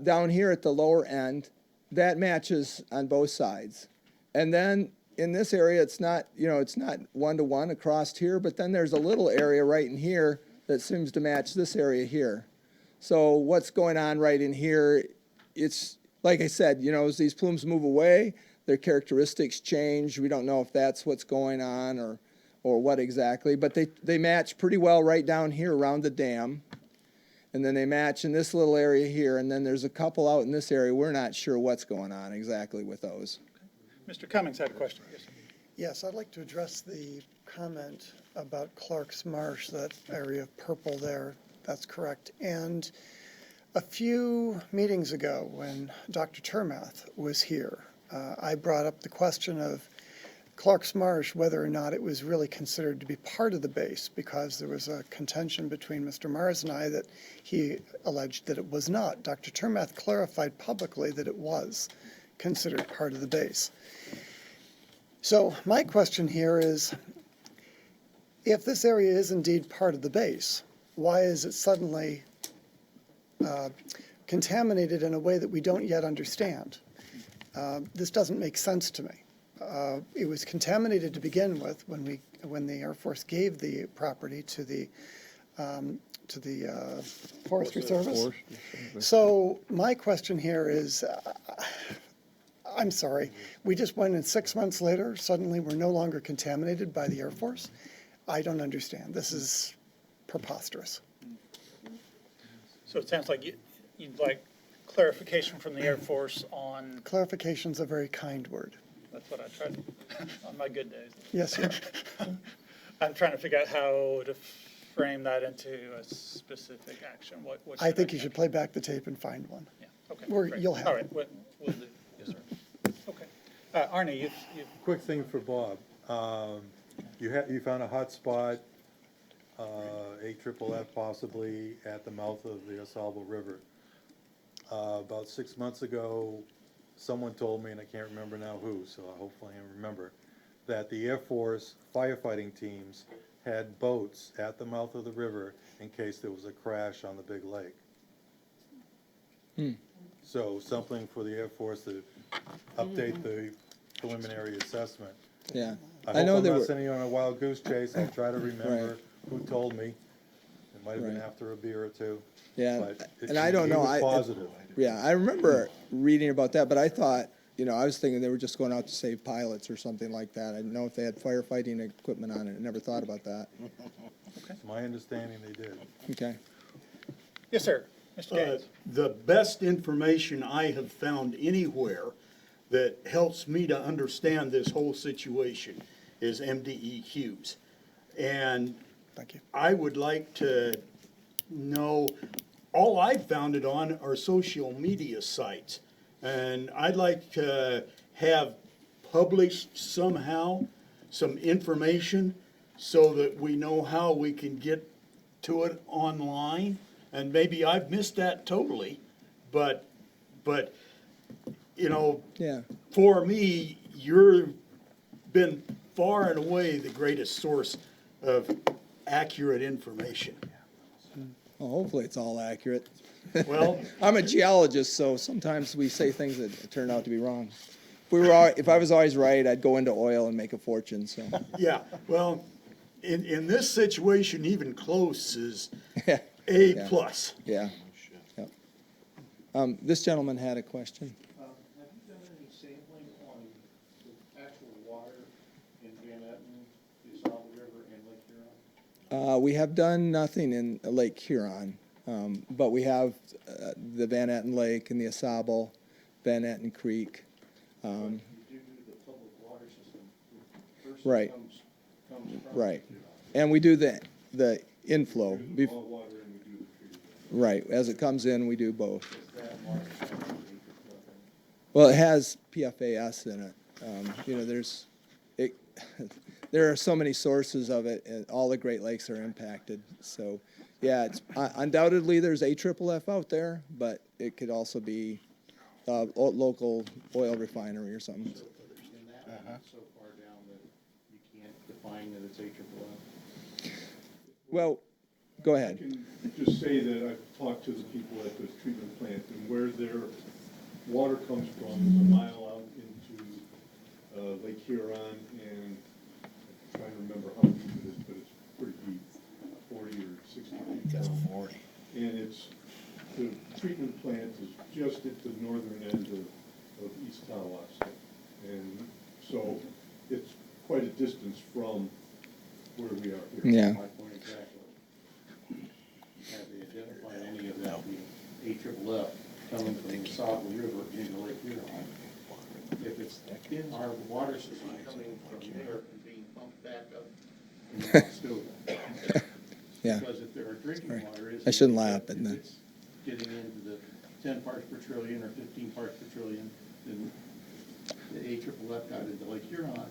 down here at the lower end, that matches on both sides. And then in this area, it's not, it's not one-to-one across here, but then there's a little area right in here that seems to match this area here. So what's going on right in here, it's, like I said, as these plumes move away, their characteristics change. We don't know if that's what's going on or what exactly, but they match pretty well right down here around the dam. and then they match in this little area here, and then there's a couple out in this area. We're not sure what's going on exactly with those. Mr. Cummings had a question. Yes, sir. Yes, I'd like to address the comment about Clark's Marsh, that area of purple there. That's correct. And a few meetings ago, when Dr. Termath was here, I brought up the question of Clark's Marsh, whether or not it was really considered to be part of the base, because there was a contention between Mr. Mars and I that he alleged that it was not. Dr. Termath clarified publicly that it was considered part of the base. So my question here is, if this area is indeed part of the base, why is it suddenly contaminated in a way that we don't yet understand? This doesn't make sense to me. It was contaminated to begin with when the Air Force gave the property to the Forestry Service. So my question here is, I'm sorry, we just went in 6 months later, suddenly we're no longer contaminated by the Air Force? I don't understand. This is preposterous. So it sounds like you'd like clarification from the Air Force on, Clarification's a very kind word. that's what I try to, on my good days. Yes, sir. I'm trying to figure out how to frame that into a specific action. What I think you should play back the tape and find one. Yeah, okay. Or great. you'll have All it. right, we'll do, yes, sir. Okay. Arnie, you've Quick thing for Bob. You found a hot spot, AFFF possibly, at the mouth of the Osalbo River. About 6 months ago, someone told me, and I can't remember now who, so hopefully I remember, that the Air Force firefighting teams had boats at the mouth of the river in case there was a crash on the big lake. So something for the Air Force to update the preliminary assessment. Yeah. I I hope know I'm there not were- sending you on a wild goose chase. I'll try to remember who told me. It might have been Right. after a beer or two. Yeah, But and I don't he know. was positive. Yeah, I remember reading about that, but I thought, I was thinking they were just going out to save pilots or something like that. I didn't know if they had firefighting equipment on it. I never thought about that. It's my understanding they did. Okay. yes, sir. Mr. Gaines. The best information I have found anywhere that helps me to understand this whole situation is MDEQs. And Thank you. I would like to know, all I've found it on are social media sites. And I'd like to have published somehow some information so that we know how we can get to it online. And maybe I've missed that totally, but, Yeah. for me, you've been far and away the greatest source of accurate information. Well, hopefully it's all accurate. Well, I'm a geologist, so sometimes we say things that turn out to be wrong. If I was always right, I'd go into oil and make a fortune, so. yeah, well, in this situation, even close is Yeah. A Yeah. plus. Yeah. Yep. This gentleman had a question. Have you done any sampling on the actual water in Van Etten, the Osalbo River, and Lake Huron? We have done nothing in Lake Huron, but we have the Van Etten Lake and the Osalbo, Van Etten Creek. You do the public water system. The person Right. comes from Right. And we do the inflow. all water and we do the treatment. Right. As it comes in, we do both. Is that water sampling? Well, it has PFAS in it. There are so many sources of it, and all the Great Lakes are impacted. So, yeah, it's undoubtedly there's AFFF out there, but it could also be a local oil refinery or something. In that so far down that you can't define that it's AFFF? Well, go ahead. I can just say that I've talked to the people at the treatment plant, and where their water comes from is a mile out into Lake Huron, and I'm trying to remember how deep it is, but it's pretty deep, 40 or 60 feet down. 40. And the treatment plant is just at the northern end of East Tawas. And so it's quite a distance from where we are here. Yeah. My point exactly. Have they identified any AFFF coming from the Saddle River into Lake Huron. If it's in our water system coming from there and being pumped back up in Mount Scoville. Yeah. Because if there are drinking water is. I shouldn't laugh, but no. If it's getting into the 10 parts per trillion or 15 parts per trillion, then the AFFF got into Lake Huron.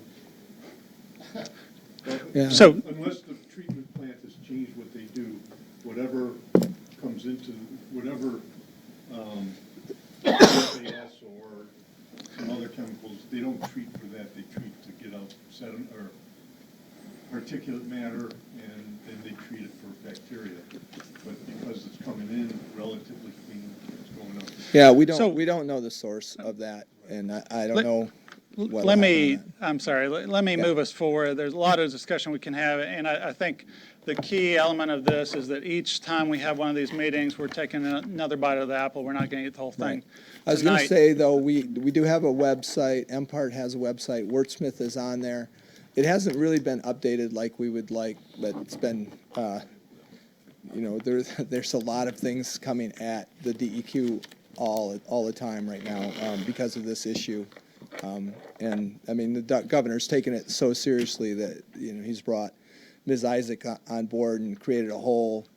Yeah. So- Unless the treatment plant has changed what they do, whatever comes into, whatever FAS or some other chemicals, they don't treat for that, they treat to get out sediment or particulate matter, and then they treat it for bacteria. But because it's coming in relatively clean, it's going up. Yeah, So- we don't know the source of that, and I don't Let- know what Let happened me, on I'm sorry, let me move us forward. There's a lot of discussion we can have, and I think the key element of this is that each time we have one of these meetings, we're taking another bite of the apple. We're not going to eat the whole thing. Right. I was going to Tonight- say, though, we do have a website. MPART has a website. Wurtsmith is on there. It hasn't really been updated like we would like, but it's been, there's a lot of things coming at the DEQ all the time right now because of this issue. And I mean, the governor's taken it so seriously that, he's brought Ms. Isaac on board and created a whole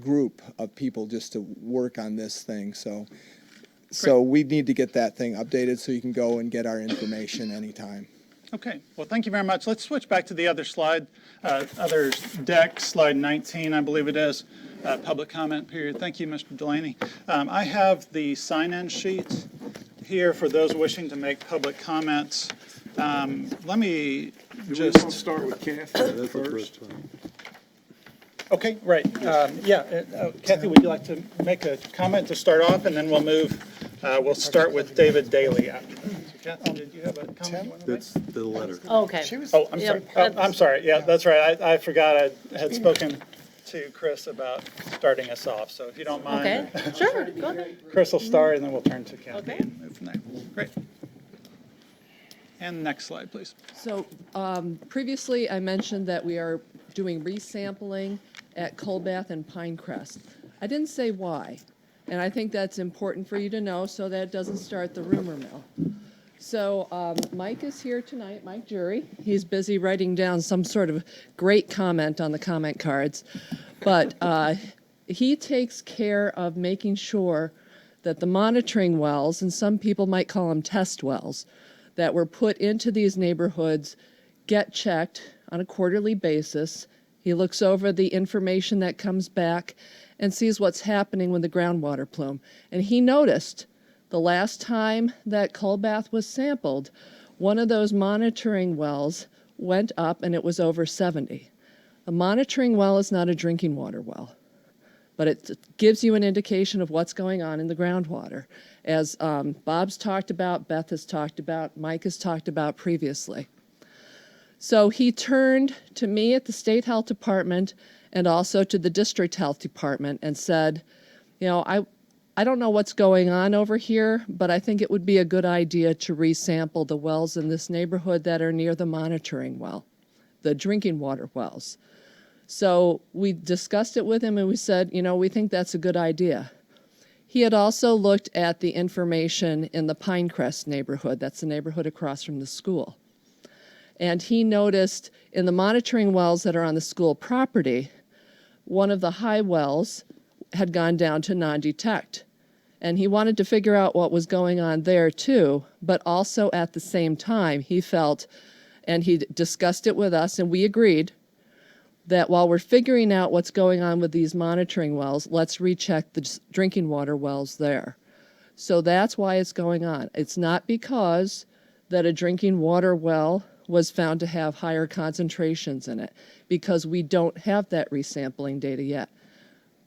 group of people just to work on this thing. So we need to get that thing updated so you can go and get our information anytime. Okay, well, thank you very much. Let's switch back to the other slide, other deck, slide 19, I believe it is, public comment period. Thank you, Mr. Delaney. I have the sign-in sheet here for those wishing to make public comments. Let me just start with Kathy first? Okay, right. Kathy, would you like to make a comment to start off, and then we'll move, we'll start with David Daly after that. So Kathy, did you have a comment you wanted to make? That's the letter. Okay. Oh, I'm sorry. Yep, I'm sorry. Yeah, that's right. I forgot I had spoken to Chris about starting us off, so if you don't mind. Okay, sure, go ahead. Chris will start, and then we'll turn to Kathy Okay. and move from there. Great. And next slide, please. So previously, I mentioned that we are doing resampling at Colbath and Pinecrest. I didn't say why, and I think that's important for you to know so that it doesn't start the rumor mill. So Mike is here tonight, Mike Jury. He's busy writing down some sort of great comment on the comment cards. But he takes care of making sure that the monitoring wells, and some people might call them test wells, that were put into these neighborhoods get checked on a quarterly basis. He looks over the information that comes back and sees what's happening with the groundwater plume. And he noticed the last time that Colbath was sampled, one of those monitoring wells went up and it was over 70. A monitoring well is not a drinking water well, but it gives you an indication of what's going on in the groundwater. As Bob's talked about, Beth has talked about, Mike has talked about previously. So he turned to me at the State Health Department and also to the District Health Department and said, I don't know what's going on over here, but I think it would be a good idea to resample the wells in this neighborhood that are near the monitoring well, the drinking water wells. So we discussed it with him and we said, we think that's a good idea. He had also looked at the information in the Pinecrest neighborhood. That's the neighborhood across from the school. And he noticed in the monitoring wells that are on the school property, one of the high wells had gone down to non-detect. And he wanted to figure out what was going on there too, but also at the same time, he felt, and he discussed it with us, and we agreed, that while we're figuring out what's going on with these monitoring wells, let's recheck the drinking water wells there. So that's why it's going on. It's not because that a drinking water well was found to have higher concentrations in it, because we don't have that resampling data yet.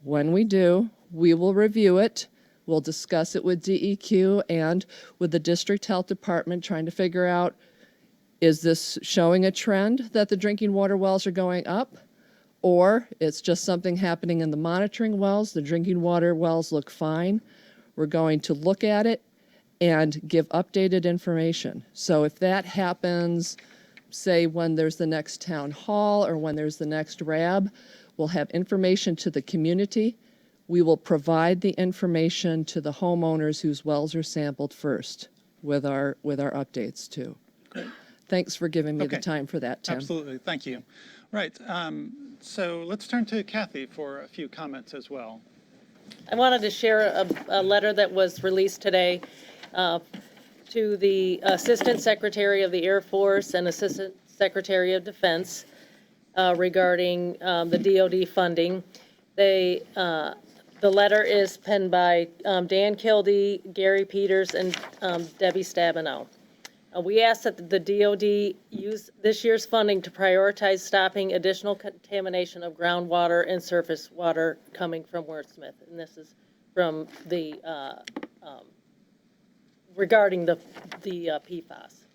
When we do, we will review it. We'll discuss it with DEQ and with the District Health Department, trying to figure out, is this showing a trend that the drinking water wells are going up? Or it's just something happening in the monitoring wells. The drinking water wells look fine. We're going to look at it and give updated information. So if that happens, say when there's the next town hall or when there's the next RAB, we'll have information to the community. We will provide the information to the homeowners whose wells are sampled first with our updates too. Thanks for giving me the Okay. time for that, Tim. Absolutely, thank you. Right, so let's turn to Kathy for a few comments as well. I wanted to share a letter that was released today to the Assistant Secretary of the Air Force and Assistant Secretary of Defense regarding the DoD funding. The letter is penned by Dan Kildee, Gary Peters, and Debbie Stabenow. We ask that the DoD use this year's funding to prioritize stopping additional contamination of groundwater and surface water coming from Wurtsmith. And this is from the, regarding the PFAS.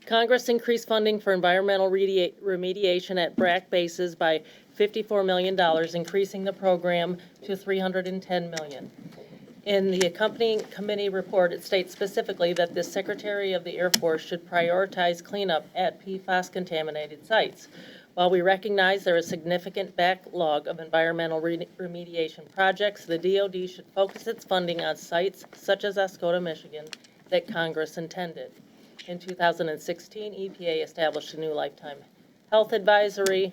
Congress increased funding for environmental remediation at BRAC bases by $54 million, increasing the program to $310 million. In the accompanying committee report, it states specifically that the Secretary of the Air Force should prioritize cleanup at PFAS-contaminated sites. While we recognize there is significant backlog of environmental remediation projects, the DoD should focus its funding on sites such as Oscoda, Michigan, that Congress intended. In 2016, EPA established a new lifetime health advisory.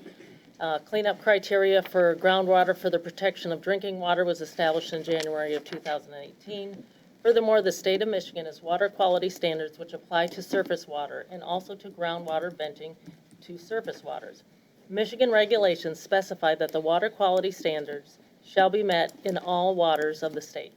Cleanup criteria for groundwater for the protection of drinking water was established in January of 2018. Furthermore, the state of Michigan has water quality standards which apply to surface water and also to groundwater venting to surface waters. Michigan regulations specify that the water quality standards shall be met in all waters of the state.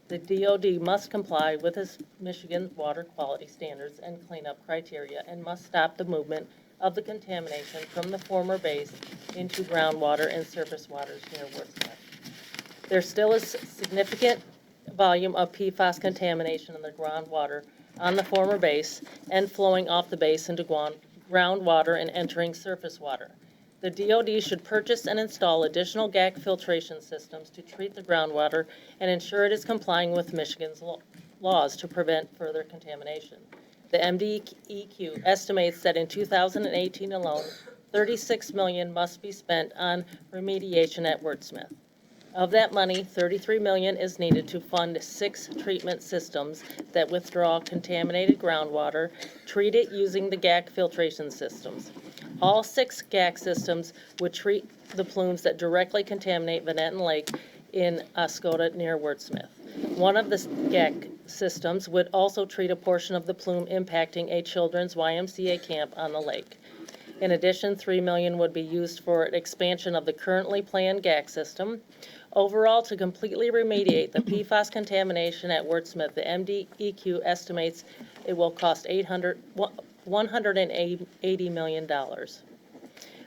The DoD must comply with Michigan's water quality standards and cleanup criteria and must stop the movement of the contamination from the former base into groundwater and surface waters near Wurtsmith. There still is significant volume of PFAS contamination in the groundwater on the former base and flowing off the base into groundwater and entering surface water. The DoD should purchase and install additional GAC filtration systems to treat the groundwater and ensure it is complying with Michigan's laws to prevent further contamination. The MDEQ estimates that in 2018 alone, $36 million must be spent on remediation at Wurtsmith. Of that money, $33 million is needed to fund 6 treatment systems that withdraw contaminated groundwater, treat it using the GAC filtration systems. All 6 GAC systems would treat the plumes that directly contaminate Vanetton Lake in Oscoda near Wurtsmith. One of the GAC systems would also treat a portion of the plume impacting a children's YMCA camp on the lake. In addition, $3 million would be used for expansion of the currently planned GAC system. Overall, to completely remediate the PFAS contamination at Wurtsmith, the MDEQ estimates it will cost $180 million.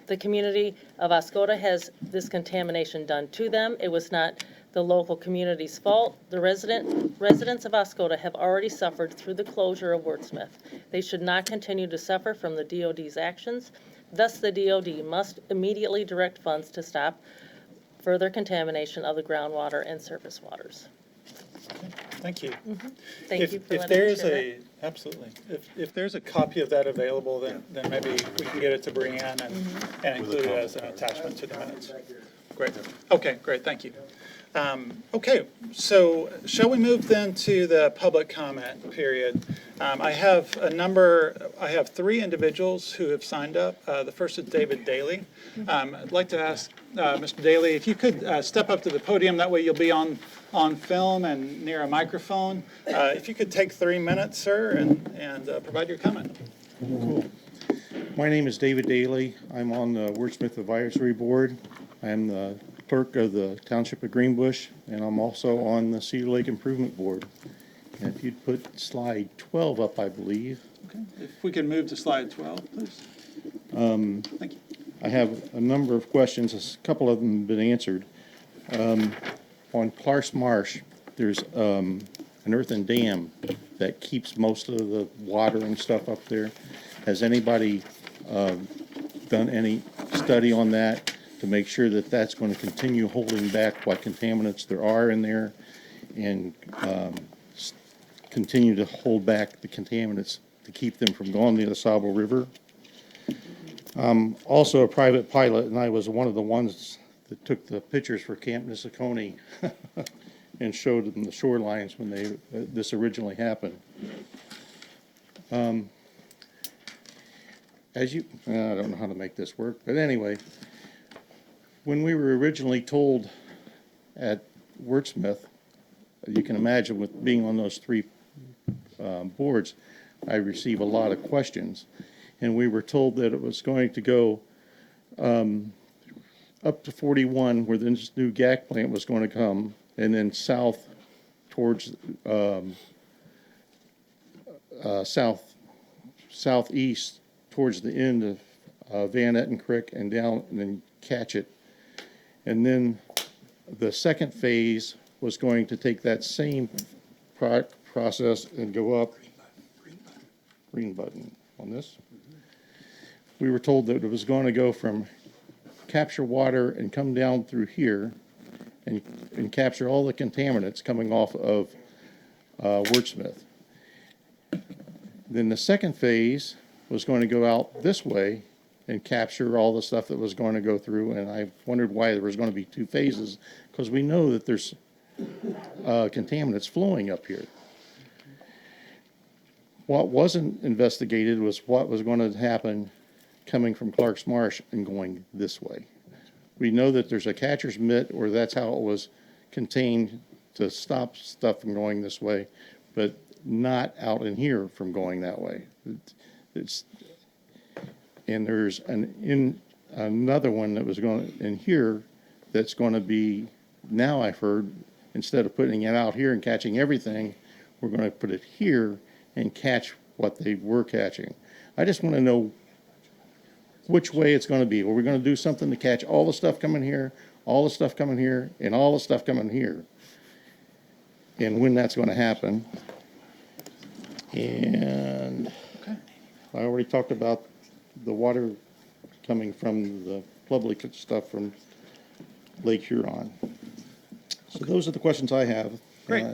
The community of Oscoda has this contamination done to them. It was not the local community's fault. The residents of Oscoda have already suffered through the closure of Wurtsmith. They should not continue to suffer from the DoD's actions. Thus, the DoD must immediately direct funds to stop further contamination of the groundwater and surface waters. Thank you. Thank you for If letting me there's share a, absolutely, if there's a copy of that available, then maybe we can get it to Brianne and include it as an attachment to the minutes. Great, okay, great, thank you. Okay, so shall we move then to the public comment period? I have 3 individuals who have signed up. The first is David Daly. I'd like to ask Mr. Daly if you could step up to the podium, that way you'll be on film and near a microphone. If you could take 3 minutes, sir, and provide your comment. Cool. My name is David Daly. I'm on the Wurtsmith Advisory Board. I'm the clerk of the Township of Greenbush, and I'm also on the Cedar Lake Improvement Board. And if you'd put slide 12 up, I believe. Okay. If we can move to slide 12, please. Thank you. I have a number of questions. A couple of them have been answered. On Clark's Marsh, there's an earthen dam that keeps most of the water and stuff up there. Has anybody done any study on that to make sure that that's going to continue holding back what contaminants there are in there and continue to hold back the contaminants to keep them from going to the Sable River? Also a private pilot, and I was one of the ones that took the pictures for Camp Nisqually and showed them the shorelines when this originally happened. I don't know how to make this work, but anyway, when we were originally told at Wurtsmith, you can imagine with being on those three boards, I receive a lot of questions. And we were told that it was going to go up to 41 where this new GAC plant was going to come, and then south towards southeast towards the end of Van Etten Creek and down and then catch it. And then the second phase was going to take that same process and go up. Green button on this. We were told that it was going to go from capture water and come down through here and capture all the contaminants coming off of Wurtsmith. Then the second phase was going to go out this way and capture all the stuff that was going to go through, and I wondered why there was going to be two phases, because we know that there's contaminants flowing up here. What wasn't investigated was what was going to happen coming from Clark's Marsh and going this way. We know that there's a catcher's mitt, or that's how it was contained to stop stuff from going this way, but not out in here from going that way. And there's another one that was going in here that's going to be, now I've heard, instead of putting it out here and catching everything, we're going to put it here and catch what they were catching. I just want to know which way it's going to be. Are we going to do something to catch all the stuff coming here, all the stuff coming here, and all the stuff coming here? And when that's going to happen. And I already talked about the water coming from the public stuff from Lake Huron. So those are the questions I have. Great.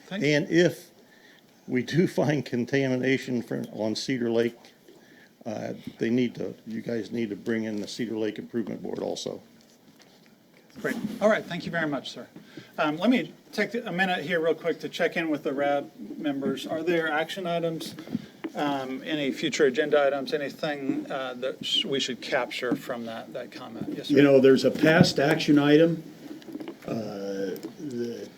Thank you. And if we do find contamination on Cedar Lake, you guys need to bring in the Cedar Lake Improvement Board also. Great. All right. Thank you very much, sir. Let me take a minute here real quick to check in with the RAB members. Are there action items, any future agenda items, anything that we should capture from that comment? Yes, sir. You know, there's a past action item that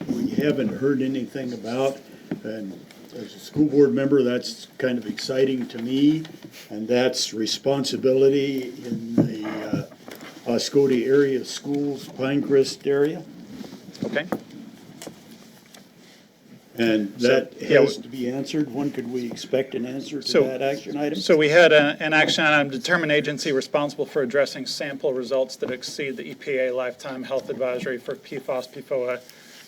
we haven't heard anything about, and as a school board member, that's kind of exciting to me, and that's responsibility in the Oscoda area schools, Pinecrest area. Okay. And that has to be answered. When could we expect an answer to that action item? So we had an action item, determine agency responsible for addressing sample results that exceed the EPA lifetime health advisory for PFOS, PFOA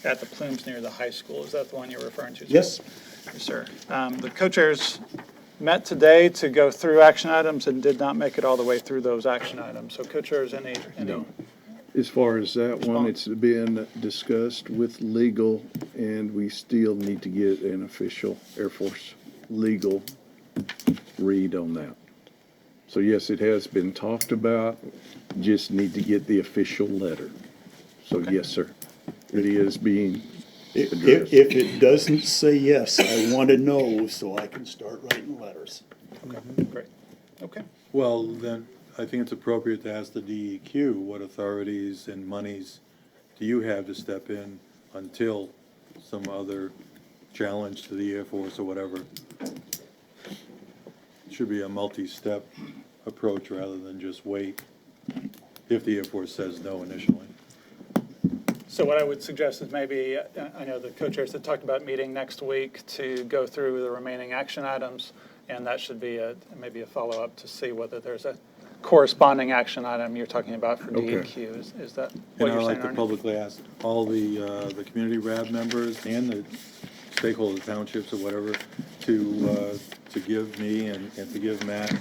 at the plumes near the high school. Is that the one you're referring to, sir? Yes. Yes, sir. The co-chairs met today to go through action items and did not make it all the way through those action items. So co-chairs, any? No. As far as that one, it's been discussed with legal, and we still need to get an official Air Force legal read on that. So yes, it has been talked about, just need to get the official letter. So yes, sir, it is being addressed. If it doesn't say yes, I want to know so I can start writing letters. Okay, great. Okay. Well, then, I think it's appropriate to ask the DEQ, what authorities and monies do you have to step in until some other challenge to the Air Force or whatever? It should be a multi-step approach rather than just wait if the Air Force says no initially. So what I would suggest is maybe, I know the co-chairs had talked about meeting next week to go through the remaining action items, and that should be maybe a follow-up to see whether there's a corresponding action item you're talking about for DEQ. Is that what And you're I'd like saying, to Arnie? publicly ask all the community RAB members and the stakeholder townships or whatever to give me and to give Matt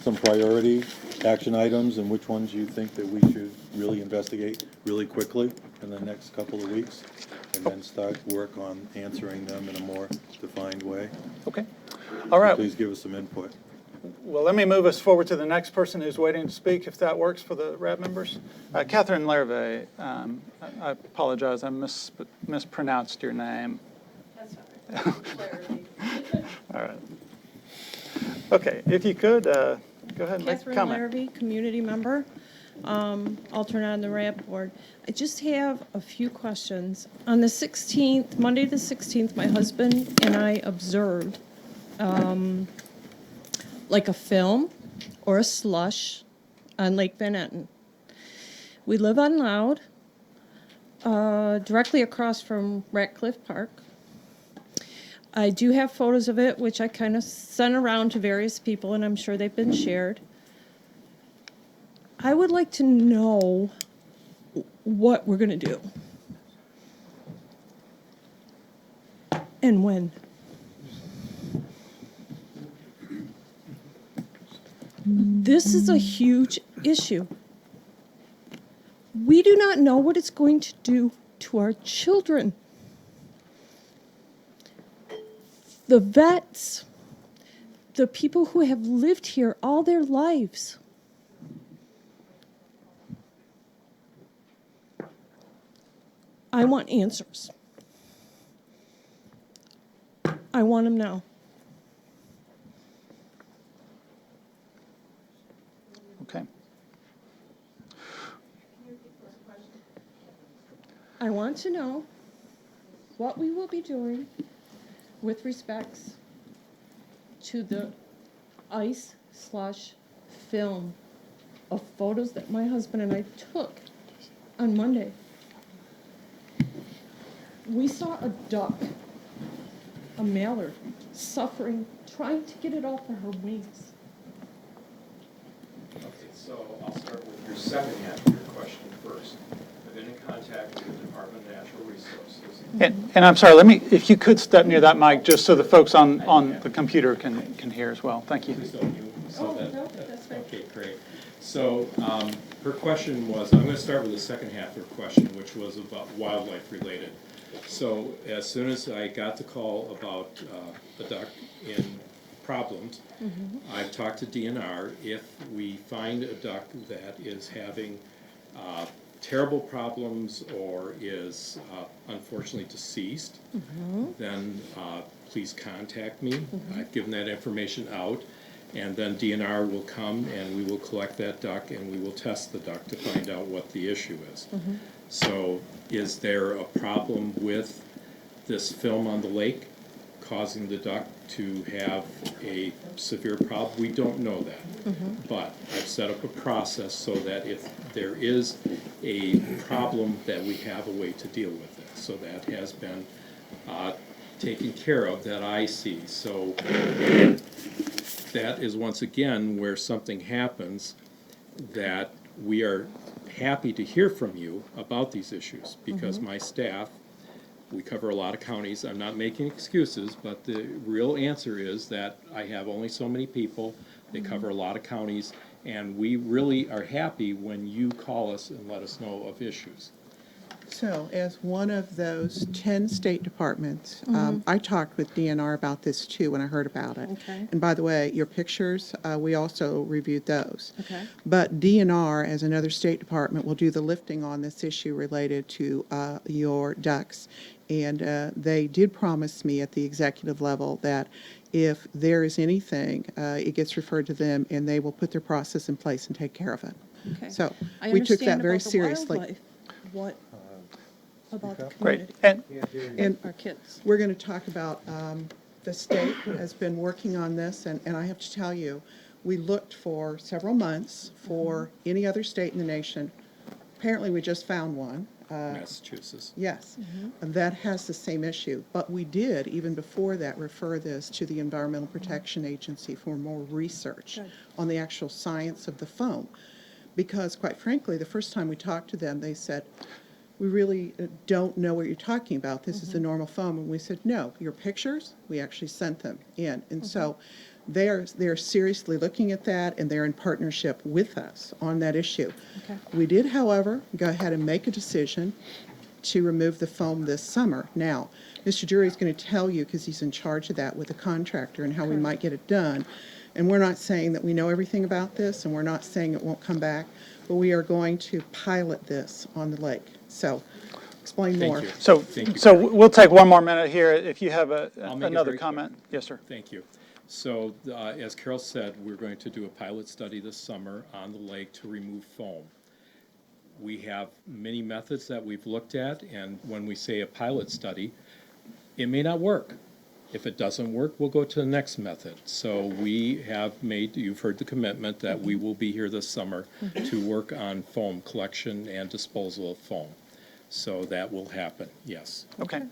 some priority action items and which ones you think that we should really investigate really quickly in the next couple of weeks, and then start work on answering them in a more defined way. Okay. All right. Please give us some input. Well, let me move us forward to the next person who's waiting to speak, if that works for the RAB members. Catherine Larrivee, I apologize, I mispronounced your name. That's fine. All right. Okay, if you could, go ahead and make a Catherine comment. Larrabee, community member, alternate on the RAB board. I just have a few questions. On the 16th, Monday the 16th, my husband and I observed like a film or a slush on Lake Van Etten. We live on Loud, directly across from Ratcliffe Park. I do have photos of it, which I kind of sent around to various people, and I'm sure they've been shared. I would like to know what we're going to do. And when. This is a huge issue. We do not know what it's going to do to our children. The vets, the people who have lived here all their lives. I want answers. I want them now. Okay. I want to know what we will be doing with respects to the ice slush film of photos that my husband and I took on Monday. We saw a duck, a mallard, suffering, trying to get it off of her wings. Okay, so I'll start with your second half of your question first. I've been in contact with the Department of Natural Resources. And I'm sorry, if you could step near that mic, just so the folks on the computer can hear as well. Thank you. Okay, great. So her question was, I'm going to start with the second half of her question, which was about wildlife related. So as soon as I got the call about the duck in problems, I've talked to DNR. If we find a duck that is having terrible problems or is unfortunately deceased, then please contact me. I've given that information out, and then DNR will come and we will collect that duck and we will test the duck to find out what the issue is. So is there a problem with this film on the lake causing the duck to have a severe problem? We don't know that. But I've set up a process so that if there is a problem, that we have a way to deal with it. So that has been taken care of, that I see. So that is once again where something happens, that we are happy to hear from you about these issues, because my staff, we cover a lot of counties. I'm not making excuses, but the real answer is that I have only so many people. They cover a lot of counties, and we really are happy when you call us and let us know of issues. So, as one of those 10 state departments, I talked with DNR about this too when I heard about it. Okay. And by the way, your pictures, we also reviewed those. Okay. But DNR, as another state department, will do the lifting on this issue related to your ducks. And they did promise me at the executive level that if there is anything, it gets referred to them and they will put their process in place and take care of it. Okay. So I we took that understand very about the seriously. wildlife. What about the Great. community? And Our kids. we're going to talk about, the state has been working on this, and I have to tell you, we looked for several months for any other state in the nation. Apparently, we just found one. Massachusetts. Yes, that has the same issue. But we did, even before that, refer this to the Environmental Protection Agency for more research on the actual science of the foam. Because, quite frankly, the first time we talked to them, they said, we really don't know what you're talking about. This is the normal foam. And we said, no, your pictures, we actually sent them in. And so they're seriously looking at that, and they're in partnership with us on that issue. Okay. We did, however, go ahead and make a decision to remove the foam this summer. Now, Mr. Drury is going to tell you, because he's in charge of that with the contractor, and how we might get it done. And we're not saying that we know everything about this, and we're not saying it won't come back, but we are going to pilot this on the lake. So, explain more. So we'll take one more minute here if you have I'll make it another very quick. comment. Yes, sir. Thank you. So, as Carol said, we're going to do a pilot study this summer on the lake to remove foam. We have many methods that we've looked at, and when we say a pilot study, it may not work. If it doesn't work, we'll go to the next method. So we have made, you've heard the commitment that we will be here this summer to work on foam collection and disposal of foam. So that will happen, yes. Okay.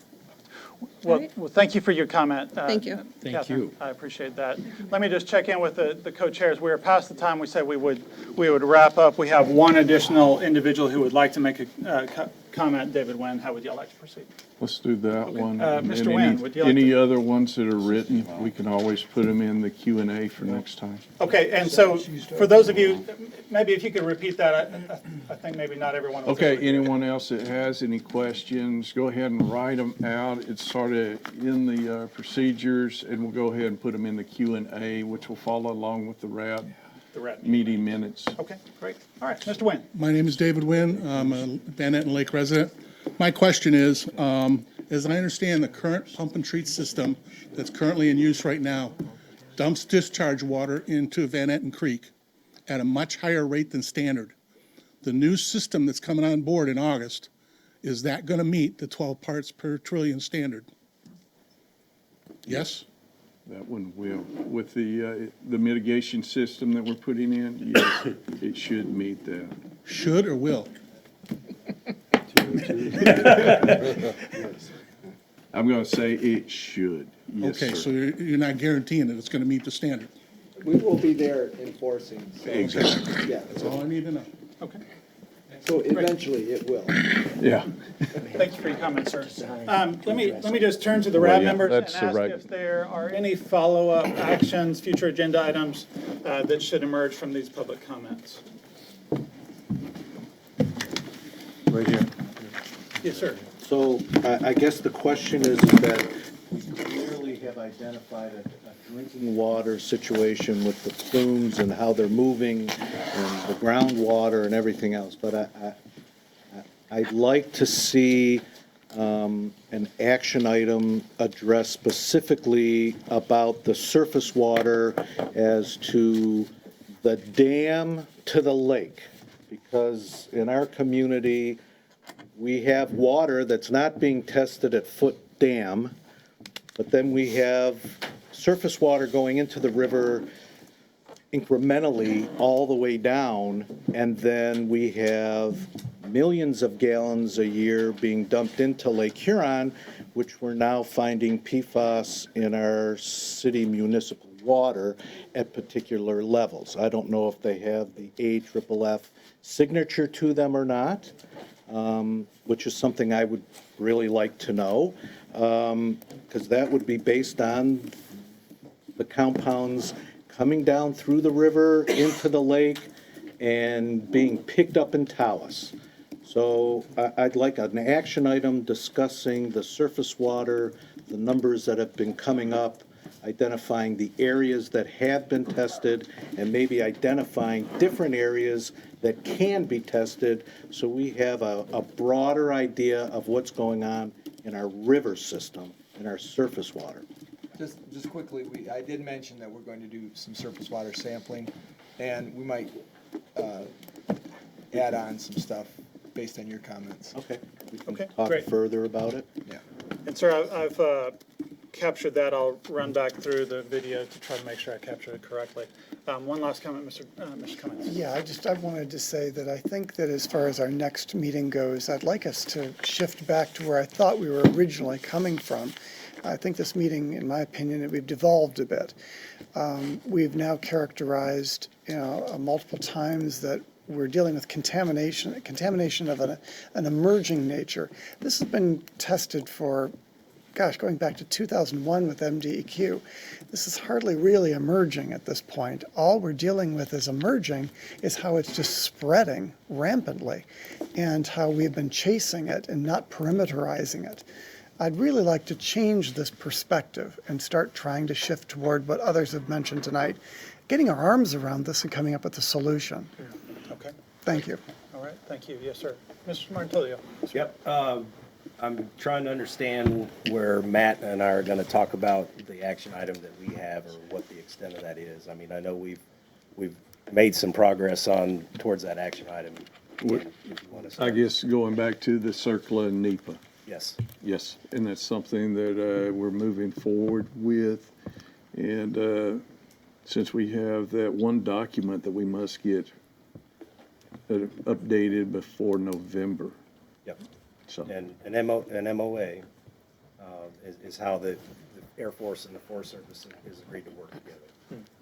Well, thank you for your comment. Thank you. Thank Catherine. you. I appreciate that. Let me just check in with the co-chairs. We are past the time we said we would wrap up. We have one additional individual who would like to make a comment. David Nguyen, how would y'all like to proceed? Let's do that one. Mr. And Nguyen, would you like any other ones that are written, we can always put them in the Q&A for next time. Okay, and so for those of you, maybe if you could repeat that, I think maybe not everyone was Okay, able to hear. anyone else that has any questions, go ahead and write them out. It's sort of in the procedures, and we'll go ahead and put them in the Q&A, which will follow along with the RAB meeting minutes. Okay, great. All right, Mr. Nguyen. My name is David Nguyen. I'm a Van Etten Lake resident. My question is, as I understand, the current pump and treat system that's currently in use right now dumps discharge water into Van Etten Creek at a much higher rate than standard. The new system that's coming on board in August, is that going to meet the 12 parts per trillion standard? Yes? That one will. With the mitigation system that we're putting in, yes, it should meet that. Should or will? I'm going to say it should. Yes, Okay, sir. so you're not guaranteeing that it's going to meet the standard? We will be there enforcing. So, Exactly. Yeah. That's all I need to know. Okay. So eventually it will. Yeah. Thank you for your comments, sir. Let me just turn to the RAB members and ask if there are any follow-up actions, future agenda items that should emerge from these public comments. Right here. Yes, sir. So I guess the question is that we clearly have identified a drinking water situation with the plumes and how they're moving and the groundwater and everything else. But I'd like to see an action item address specifically about the surface water as to the dam to the lake. Because in our community, we have water that's not being tested at Foot Dam, but then we have surface water going into the river incrementally all the way down, and then we have millions of gallons a year being dumped into Lake Huron, which we're now finding PFAS in our city municipal water at particular levels. I don't know if they have the AFFF signature to them or not, which is something I would really like to know, because that would be based on the compounds coming down through the river into the lake and being picked up in Tawas. So I'd like an action item discussing the surface water, the numbers that have been coming up, identifying the areas that have been tested, and maybe identifying different areas that can be tested, so we have a broader idea of what's going on in our river system, in our surface water. Just quickly, I did mention that we're going to do some surface water sampling, and we might add on some stuff based on your comments. Okay. We can Okay, talk great. further about it. Yeah. And sir, I've captured that. I'll run back through the video to try to make sure I captured it correctly. One last comment, Mr. Cummings. Yeah, I wanted to say that I think that as far as our next meeting goes, I'd like us to shift back to where I thought we were originally coming from. I think this meeting, in my opinion, we've devolved a bit. We've now characterized, multiple times that we're dealing with contamination of an emerging nature. This has been tested for, going back to 2001 with MDEQ. This is hardly really emerging at this point. All we're dealing with as emerging is how it's just spreading rampantly and how we've been chasing it and not perimeterizing it. I'd really like to change this perspective and start trying to shift toward what others have mentioned tonight, getting our arms around this and coming up with a solution. Okay, Thank you. all right, thank you. Yes, sir. Mr. Martillo. Yep. I'm trying to understand where Matt and I are going to talk about the action item that we have or what the extent of that is. I mean, I know we've made some progress towards that action item. Again, if you want to I start. guess going back to the CERCLA and NEPA. Yes. Yes, and that's something that we're moving forward with. And since we have that one document that we must get updated before November. Yep. So. And an MOA is how the Air Force and the Forest Service is agreed to work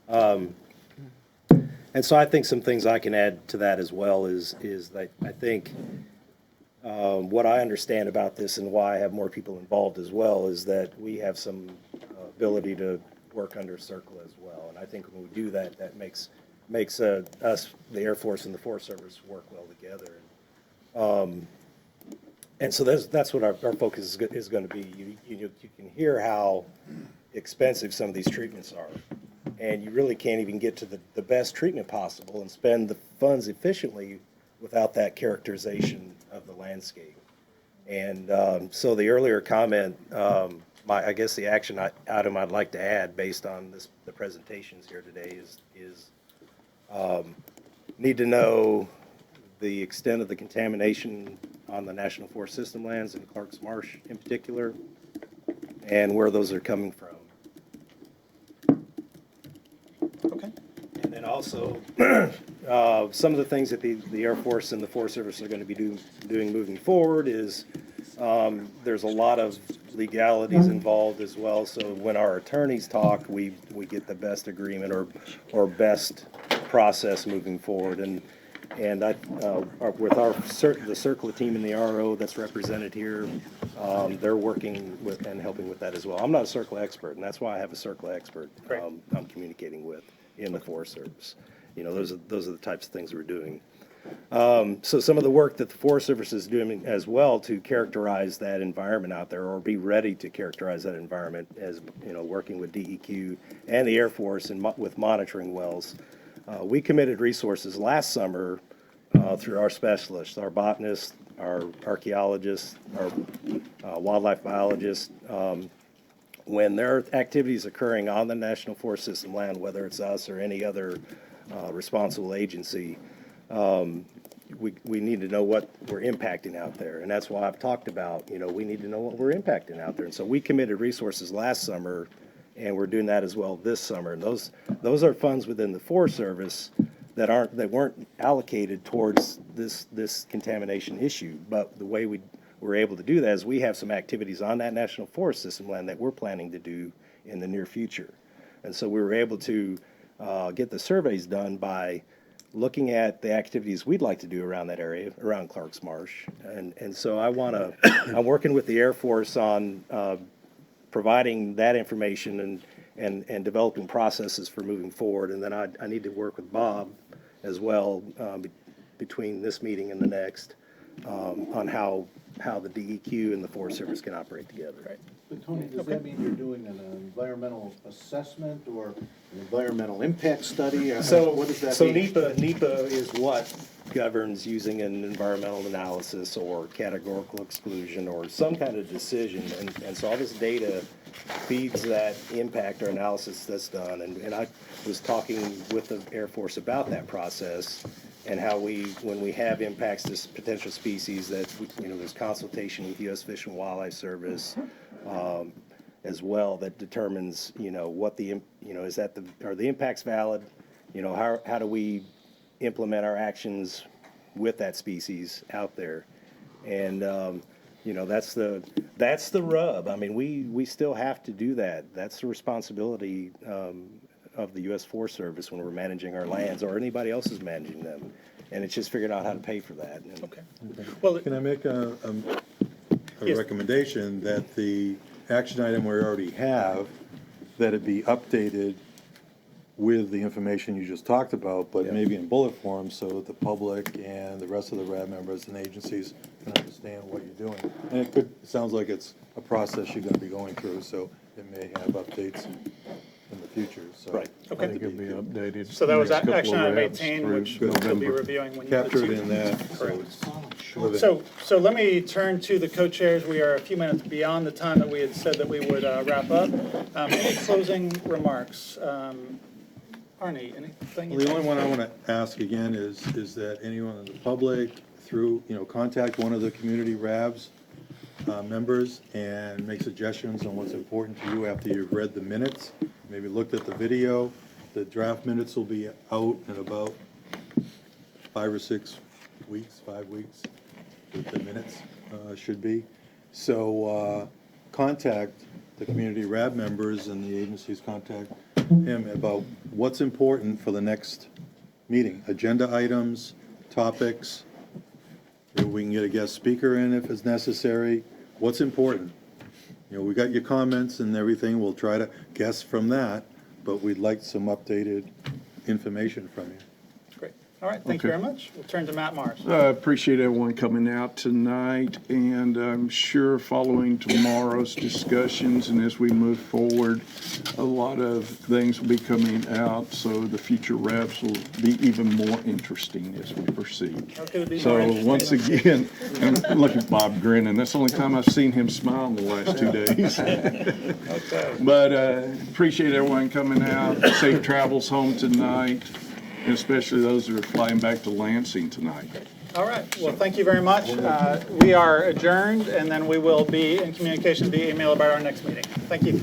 together. And so I think some things I can add to that as well is that I think what I understand about this and why I have more people involved as well is that we have some ability to work under CERCLA as well. And I think when we do that, that makes us, the Air Force and the Forest Service, work well together. And so that's what our focus is going to be. You can hear how expensive some of these treatments are. And you really can't even get to the best treatment possible and spend the funds efficiently without that characterization of the landscape. And so the earlier comment, I guess the action item I'd like to add based on the presentations here today is need to know the extent of the contamination on the National Forest System lands and Clark's Marsh in particular, and where those are coming from. Okay. And then also, some of the things that the Air Force and the Forest Service are going to be doing moving forward is there's a lot of legalities involved as well. So when our attorneys talk, we get the best agreement or best process moving forward. And with the CERCLA team and the RO that's represented here, they're working with and helping with that as well. I'm not a CERCLA expert, and that's why I have a CERCLA expert I'm communicating with in the Forest Service. You know, those are the types of things we're doing. So some of the work that the Forest Service is doing as well to characterize that environment out there, or be ready to characterize that environment, as you know, working with DEQ and the Air Force and with monitoring wells. We committed resources last summer through our specialists, our botanists, our archaeologists, our wildlife biologists. When there are activities occurring on the National Forest System land, whether it's us or any other responsible agency, we need to know what we're impacting out there. And that's why I've talked about, you know, we need to know what we're impacting out there. And so we committed resources last summer, and we're doing that as well this summer. And those are funds within the Forest Service that weren't allocated towards this contamination issue. But the way we're able to do that is we have some activities on that National Forest System land that we're planning to do in the near future. And so we were able to get the surveys done by looking at the activities we'd like to do around that area, around Clark's Marsh. And so I'm working with the Air Force on providing that information and developing processes for moving forward. And then I need to work with Bob as well between this meeting and the next on how the DEQ and the Forest Service can operate together. Right. But Tony, does that mean you're doing an environmental assessment or an environmental impact study? So what does that mean? NEPA is what governs using an environmental analysis or categorical exclusion or some kind of decision. And so all this data feeds that impact or analysis that's done. And I was talking with the Air Force about that process and how when we have impacts to potential species, that there's consultation with U.S. Fish and Wildlife Service as well that determines what are the impacts valid? How do we implement our actions with that species out there? And that's the rub. I mean, we still have to do that. That's the responsibility of the U.S. Forest Service when we're managing our lands, or anybody else is managing them. And it's just figuring out how to pay for that. Okay. Well, can I make a Yes. recommendation that the action item we already have, that it be updated with the information you just talked about, but maybe in bullet form so that the public and the rest of the RAB members and agencies can understand what you're doing. And it sounds like it's a process you're going to be going through, so it may have updates in the future, so. Right. Okay. I think it'll be updated. So that was next couple action of item reps 18, through which we'll be November. reviewing when you. Captured in that, so Correct. it's living. So let me turn to the co-chairs. We are a few minutes beyond the time that we had said that we would wrap up. Any closing remarks? Arnie, anything? Well, the only one I want to ask again is that anyone in the public through, contact one of the community RABs members and make suggestions on what's important to you after you've read the minutes, maybe looked at the video. The draft minutes will be out in about 5 or 6 weeks, 5 weeks, the minutes should be. So contact the community RAB members and the agencies, contact him about what's important for the next meeting, agenda items, topics. Maybe we can get a guest speaker in if it's necessary. What's important? We got your comments and everything. We'll try to guess from that, but we'd like some updated information from you. Great. All right, thank you Okay. very much. We'll turn to Matt Mars. I appreciate everyone coming out tonight, and I'm sure following tomorrow's discussions and as we move forward, a lot of things will be coming out, so the future reps will be even more interesting as we proceed. Okay, to be more So interesting. once again, and look at Bob grinning, that's the only time I've seen him smile in the last 2 days. Okay. But appreciate everyone coming out, safe travels home tonight, and especially those that are flying back to Lansing tonight. All right, well, thank you very much. We are adjourned, and then we will be in communication via email about our next meeting. Thank you.